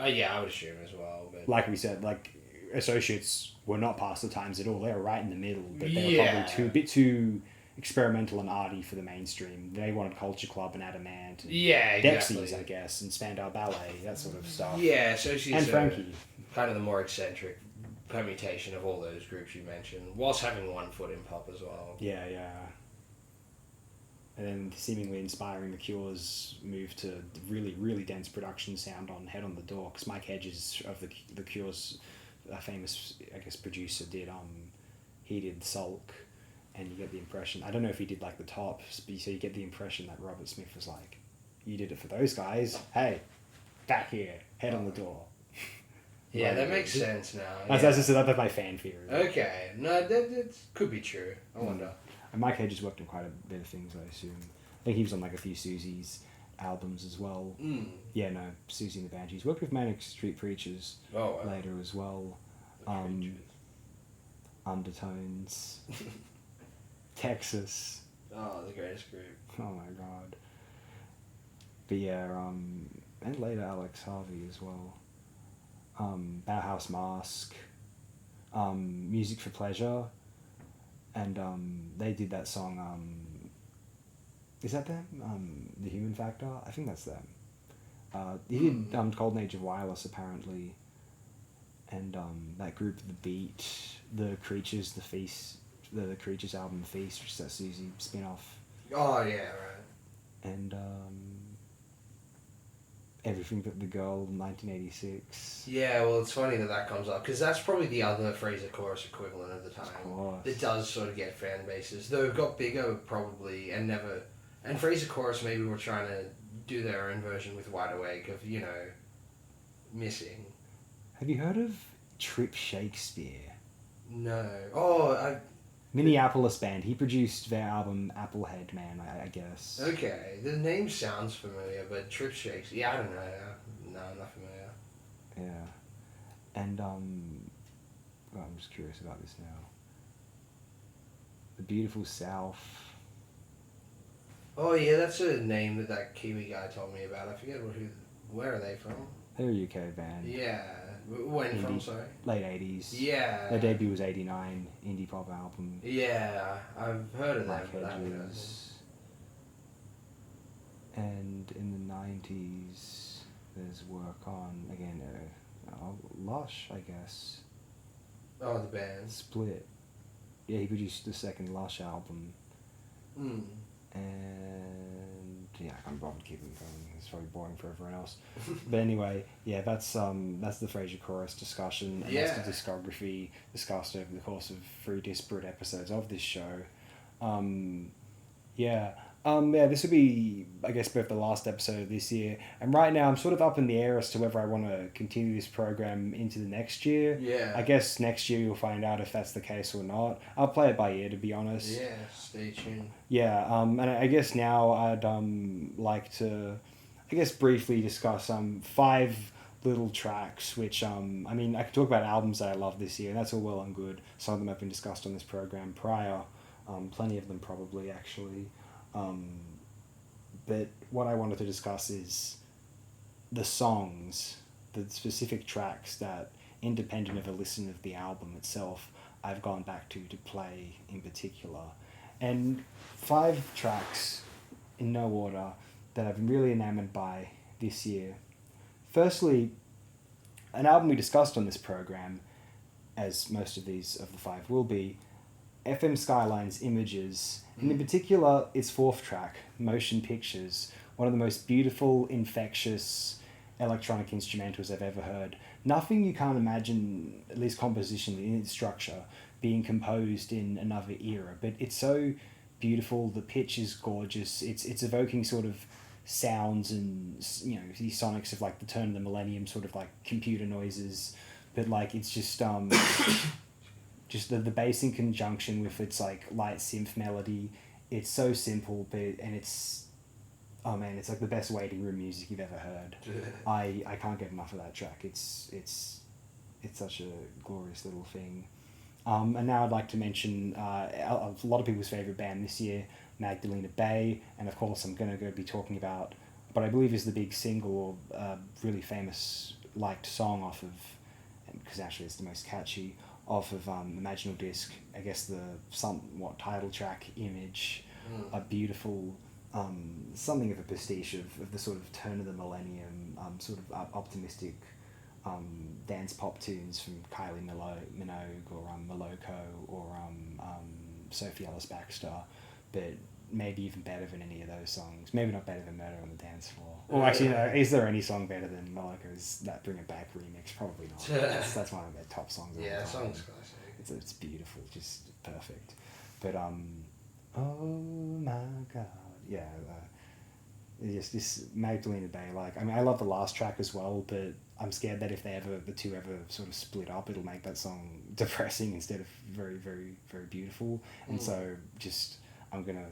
Speaker 2: Yeah, I would assume as well. But
Speaker 1: Like we said, like Associates were not past the times at all. They were right in the middle, but they were
Speaker 2: Yeah.
Speaker 1: probably a bit too experimental and arty for the mainstream. They wanted Culture Club and Adamant, and
Speaker 2: yeah, exactly.
Speaker 1: Dexys, I guess, and Spandau Ballet, that sort of stuff.
Speaker 2: Yeah, Associates
Speaker 1: and
Speaker 2: are
Speaker 1: Frankie.
Speaker 2: kind of the more eccentric permutation of all those groups you mentioned, whilst having one foot in pop as well.
Speaker 1: Yeah, yeah. And then seemingly inspiring the Cure's move to really, really dense production sound on Head on the Door, because Mike Hedges of the Cure's famous, I guess, producer did he did Sulk, and you get the impression I don't know if he did like the Tops, but so you get the impression that Robert Smith was like, you did it for those guys. Hey, back here, Head on the Door.
Speaker 2: Yeah,
Speaker 1: Like,
Speaker 2: that makes sense now.
Speaker 1: That's my fan theory.
Speaker 2: Okay, no, that could be true. I wonder.
Speaker 1: And Mike Hedges worked on quite a bit of things, I assume. I think he was on like a few Susie's albums as well.
Speaker 2: Mm.
Speaker 1: Yeah, no, Susie and the Banshees. Worked with Manic Street Preachers
Speaker 2: Oh, wow.
Speaker 1: later as well. Undertones. Texas.
Speaker 2: Oh, the greatest group.
Speaker 1: Oh my god. But yeah, and later Alex Harvey as well. Bauhaus Mask. Music for Pleasure. And they did that song, is that them? The Human Factor? I think that's them. He did Golden Age of Wireless, apparently. And that group, The Beat, The Creatures, The Feast, the Creatures album, Feast, which is that Susie spin-off.
Speaker 2: Oh, yeah, right.
Speaker 1: And Everything But the Girl, 1986.
Speaker 2: Yeah, well, it's funny that comes up, because that's probably the other Frasier Chorus equivalent of the time.
Speaker 1: Of course.
Speaker 2: It does sort of get fan bases, though it got bigger probably, and never... And Frasier Chorus maybe were trying to do their own version with Wide Awake of, you know, missing.
Speaker 1: Have you heard of Trip Shakespeare?
Speaker 2: No. Oh,
Speaker 1: Minneapolis band. He produced their album Applehead Man, I guess.
Speaker 2: okay. The name sounds familiar, but Trip Shakes... Yeah, I don't know. No, not familiar.
Speaker 1: Yeah. And, well, I'm just curious about this now. The Beautiful South.
Speaker 2: Oh, yeah, that's a name that Kiwi guy told me about. I forget where are they from?
Speaker 1: They're a UK band.
Speaker 2: Yeah. When from,
Speaker 1: Indie.
Speaker 2: sorry?
Speaker 1: Late 80s.
Speaker 2: Yeah.
Speaker 1: Their debut was 89, indie pop album.
Speaker 2: Yeah, I've heard of them,
Speaker 1: Mike
Speaker 2: but I haven't heard of them.
Speaker 1: Hedges. And in the 90s, there's work on, again, Lush, I guess.
Speaker 2: Oh, the band.
Speaker 1: Split. Yeah, he produced the second Lush album.
Speaker 2: Mm.
Speaker 1: And yeah, I can't bother keeping going. It's probably boring for everyone else. But anyway, yeah, that's the Frasier Chorus discussion, and that's the discography discussed over the course of 3 disparate episodes of this show. Yeah, this will be, I guess, both the last episode of this year, and right now I'm sort of up in the air as to whether I want to continue this program into the next year.
Speaker 2: Yeah.
Speaker 1: I guess next year you'll find out if that's the case or not. I'll play it by ear, to be honest.
Speaker 2: Yeah, stay tuned.
Speaker 1: Yeah, and I guess now I'd like to, I guess briefly discuss 5 little tracks, which I mean, I could talk about albums that I love this year, and that's all well and good. Some of them have been discussed on this program prior, plenty of them probably actually. But what I wanted to discuss is the songs, the specific tracks that, independent of a listen of the album itself, I've gone back to play in particular. And 5 tracks, in no order, that I've been really enamoured by this year. Firstly, an album we discussed on this program, as most of these of the 5 will be, FM Skyline's Images, and in particular its 4th track, Motion Pictures, one of the most beautiful, infectious electronic instrumentals I've ever heard. Nothing you can't imagine, at least compositionally in its structure, being composed in another era, but it's so beautiful, the pitch is gorgeous, it's evoking sort of sounds and, you know, the sonics of like the turn of the millennium, sort of like computer noises, but like it's just just the bass in conjunction with its like light synth melody. It's so simple, and it's, oh man, it's like the best waiting room music you've ever heard. I can't get enough of that track. It's such a glorious little thing. And now I'd like to mention a lot of people's favourite band this year, Magdalena Bay, and of course I'm going to be talking about what I believe is the big single, or really famous liked song off of, because actually it's the most catchy, off of Imaginal Disc, I guess the somewhat title track, Image, a beautiful, something of a pastiche of the sort of turn of the millennium, sort of optimistic dance pop tunes from Kylie Minogue or Moloko or Sophie Ellis-Bextor, but maybe even better than any of those songs. Maybe not better than Murder on the Dance Floor. Or actually, no, is there any song better than Moloko's That Bring It Back remix? Probably not. That's one of their top songs.
Speaker 2: Yeah, that song's classic.
Speaker 1: It's beautiful, just perfect. But oh my god, yeah. Just this Magdalena Bay, like, I mean, I love the last track as well, but I'm scared that if the two ever sort of split up, it'll make that song depressing instead of very, very, very beautiful. And so just, I'm gonna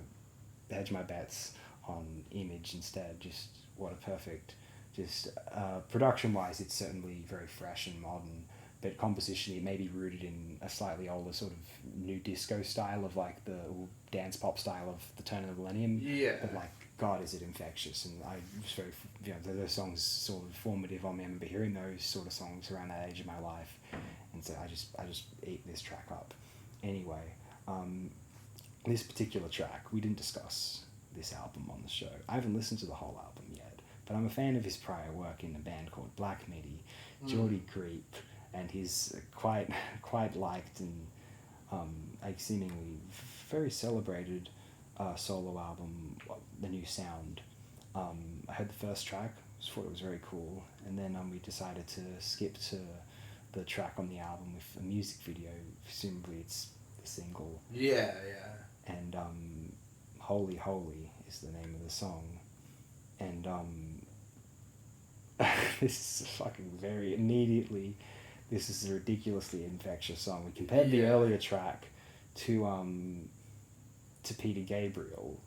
Speaker 1: hedge my bets on Image instead. Just what a perfect, just production wise, it's certainly very fresh and modern, but compositionally it may be rooted in a slightly older sort of new disco style of like the dance pop style of the turn of the millennium.
Speaker 2: Yeah.
Speaker 1: But like, God, is it infectious? And I was very, you know, those songs sort of formative on me. I remember hearing those sort of songs around that age of my life, and so I just ate this track up. Anyway, this particular track, we didn't discuss this album on the show. I haven't listened to the whole album yet, but I'm a fan of his prior work in a band called Black Midi, Geordie Creep, and his quite liked and like seemingly very celebrated solo album, The New Sound. I heard the first track, thought it was very cool, and then we decided to skip to the track on the album with a music video. Presumably it's the single.
Speaker 2: Yeah.
Speaker 1: And Holy Holy is the name of the song. And this is fucking very immediately, this is a ridiculously infectious song. We compared the earlier track to Peter Gabriel,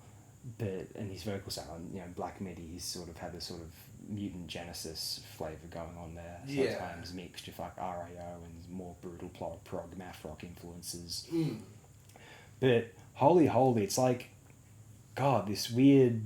Speaker 1: and his vocal sound, you know, Black Midi, he's sort of had this sort of mutant Genesis flavour going on there, sometimes mixed with like RAO and more brutal prog math rock influences. But Holy Holy, it's like, God, this weird,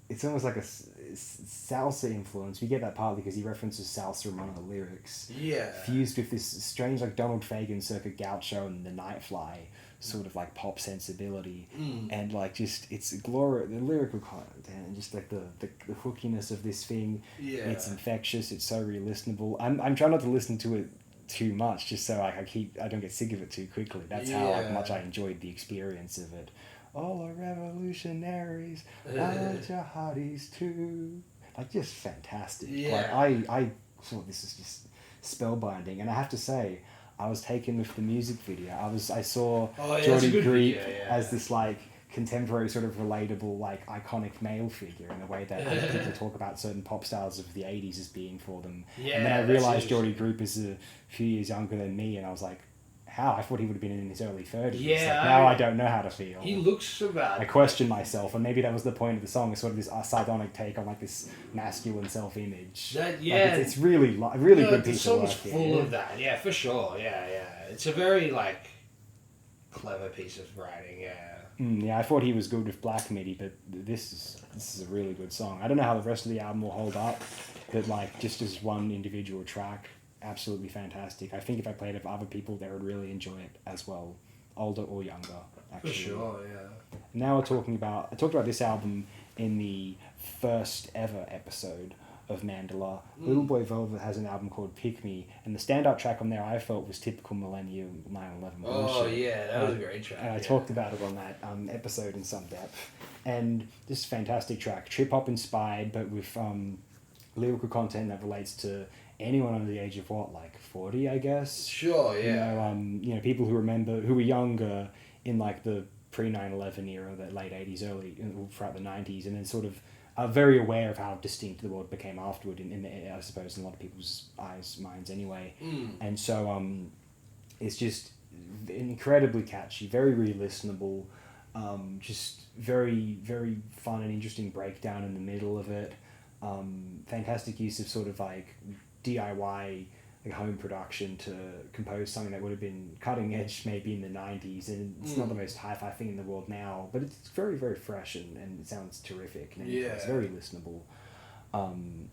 Speaker 1: it's almost like a salsa influence. We get that partly because he references salsa in one of the lyrics. Yeah. Fused with this strange, like Donald Fagen circa Gaucho and the Nightfly sort of like pop sensibility. And like just, it's the lyrical content and just like the hookiness of this thing. Yeah. It's infectious. It's so re-listenable. I'm trying not to listen to it too much just so I don't get sick of it too quickly. That's how like much I enjoyed the experience of it. All are revolutionaries, all jihadis too. Like, just fantastic. Yeah. Like, I thought this is just spellbinding. And I have to say, I was taken with the music video. I saw Geordie Creep as this, like, contemporary sort of relatable, like, iconic male figure in the way that other people talk about certain pop stars of the 80s as being for them. Yeah, and then I realised Geordie Creep is a few years younger than me, and I was like, how? I thought he would have been in his early 30s.
Speaker 2: Yeah,
Speaker 1: Like, now I don't know how to feel.
Speaker 2: He looks about.
Speaker 1: I question myself, and maybe that was the point of the song. It's sort of this sardonic take on like this masculine self-image.
Speaker 2: That,
Speaker 1: Like,
Speaker 2: yeah,
Speaker 1: it's really really good
Speaker 2: The
Speaker 1: piece of work.
Speaker 2: song's full of that. Yeah, for sure. Yeah. It's a very like clever piece of writing. Yeah.
Speaker 1: Yeah, I thought he was good with Black Midi, but this is a really good song. I don't know how the rest of the album will hold up, but like just as one individual track, absolutely fantastic. I think if I played it for other people, they would really enjoy it as well, older or younger. Actually.
Speaker 2: For sure. Yeah.
Speaker 1: Now I talked about this album in the first ever episode of Mandala. Little Boy Velvet has an album called Pick Me, and the standout track on there I felt was typical Millennium 9/11 bullshit.
Speaker 2: Oh yeah, that was a great track.
Speaker 1: And I
Speaker 2: yeah.
Speaker 1: talked about it on that episode in some depth. And this is a fantastic track, trip hop inspired, but with lyrical content that relates to anyone under the age of what, like 40, I guess.
Speaker 2: Sure. Yeah.
Speaker 1: You know, people who who were younger in like the pre 9/11 era, the late 80s, early throughout the 90s, and then sort of are very aware of how distinct the world became afterward I suppose in a lot of people's minds anyway. And so it's just incredibly catchy, very re-listenable, just very, very fun and interesting breakdown in the middle of it. Fantastic use of sort of like DIY like home production to compose something that would have been cutting edge maybe in the 90s, and it's not the most hi-fi thing in the world now, but it's very, very fresh and it sounds terrific, and it's very listenable.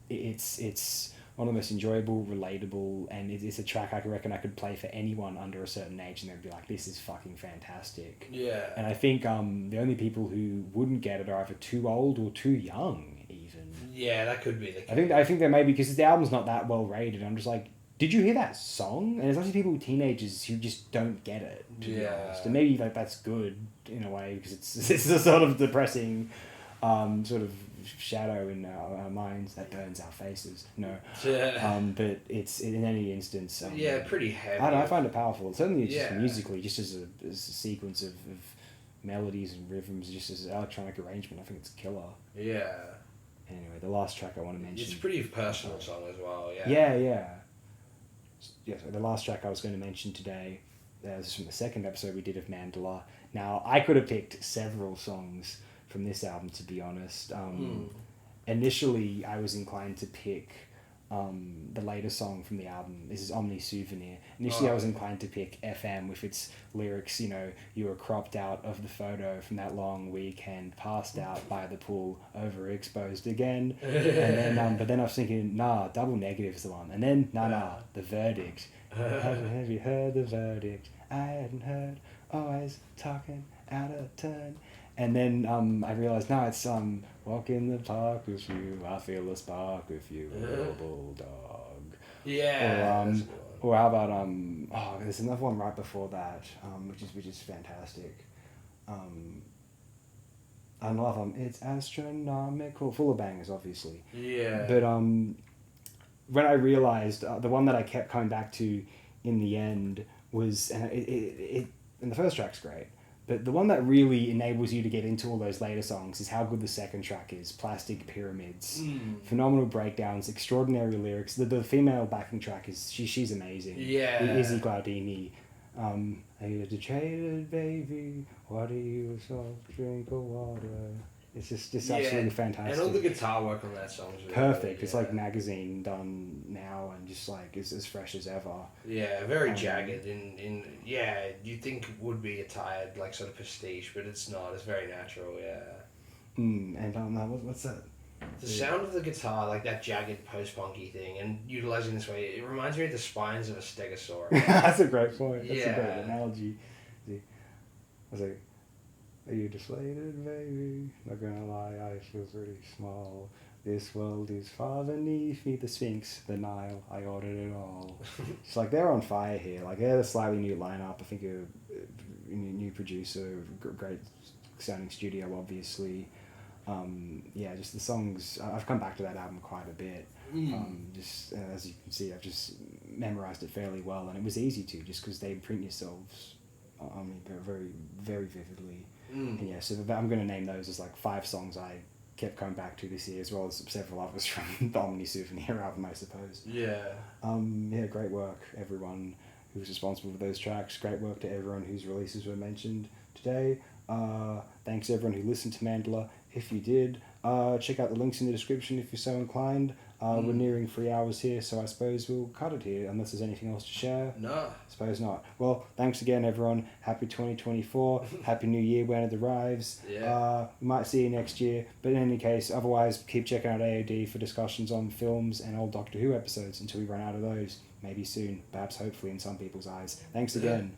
Speaker 1: It's one of the most enjoyable, relatable, and it's a track I reckon I could play for anyone under a certain age and they'd be like, this is fucking fantastic.
Speaker 2: Yeah.
Speaker 1: And I think the only people who wouldn't get it are either too old or too young even.
Speaker 2: Yeah, that could be the case.
Speaker 1: I think there may be, because the album's not that well rated. I'm just like, did you hear that song? And there's actually people, teenagers, who just don't get it, to be honest. And maybe like that's good in a way, because it's a sort of depressing sort of shadow in our minds that burns our faces. No. But it's, in any instance...
Speaker 2: pretty heavy.
Speaker 1: I find it powerful. Certainly just musically, just as a sequence of melodies and rhythms, just as electronic arrangement, I think it's killer.
Speaker 2: Yeah.
Speaker 1: Anyway, the last track I want to mention...
Speaker 2: It's a pretty personal song as well,
Speaker 1: Yeah, so the last track I was going to mention today, this is from the second episode we did of Mandala. Now, I could have picked several songs from this album, to be honest. Initially, I was inclined to pick the latest song from the album. This is Omni Souvenir. Initially, I was inclined to pick FM with its lyrics, you know, you were cropped out of the photo from that long weekend, passed out by the pool, overexposed again. And then, but then I was thinking, nah, Double Negative is the one. And then, nah, The Verdict. Have you heard The Verdict? I hadn't heard, always talking out of turn. And then I realised, no, it's walk in the park with you, I feel a spark with you, little bulldog.
Speaker 2: Yeah.
Speaker 1: Or how about there's another one right before that, which is fantastic. I love it's astronomical, full of bangers, obviously.
Speaker 2: Yeah.
Speaker 1: But when I realised the one that I kept coming back to in the end was, and the first track's great. But the one that really enables you to get into all those later songs is how good the second track is. Plastic Pyramids. Phenomenal breakdowns, extraordinary lyrics. The female backing track she's amazing.
Speaker 2: Yeah.
Speaker 1: Izzy Glaudini. Are you a jaded baby? What are you, a soft drink of water? It's just absolutely fantastic.
Speaker 2: And all the guitar work on that song is
Speaker 1: perfect. It's like magazine done now and just like is as fresh as ever.
Speaker 2: Yeah, very jagged you'd think it would be a tired like sort of pastiche, but it's not. It's very natural.
Speaker 1: And what's that?
Speaker 2: The sound of the guitar, like that jagged post-punky thing, and utilizing this way, it reminds me of the spines of a stegosaurus.
Speaker 1: That's a great point. That's a
Speaker 2: Yeah.
Speaker 1: great analogy. I was like, are you deflated, baby? Not gonna lie, I feel pretty small. This world is far beneath me. The Sphinx, the Nile, I ordered it all. It's like they're on fire here. Like they're a slightly new lineup. I think a new producer, great sounding studio, obviously. Just the songs. I've come back to that album quite a bit. Just as you can see, I've just memorized it fairly well, and it was easy to, just because they imprint yourselves on me very, very vividly. And so I'm going to name those as like 5 songs I kept coming back to this year, as well as several others from the Omni Souvenir album, I suppose.
Speaker 2: Yeah.
Speaker 1: Great work, everyone. who was responsible for those tracks. Great work to everyone whose releases were mentioned today. Thanks everyone who listened to Mandala. If you did, check out the links in the description if you're so inclined. We're nearing 3 hours here, so I suppose we'll cut it here, unless there's anything else to share.
Speaker 2: No.
Speaker 1: Suppose not. Well, thanks again, everyone. Happy 2024. Happy New Year when it arrives.
Speaker 2: Yeah.
Speaker 1: We might see you next year. But in any case, otherwise, keep checking out AOD for discussions on films and old Doctor Who episodes until we run out of those. Maybe soon. Perhaps hopefully in some people's eyes. Thanks again.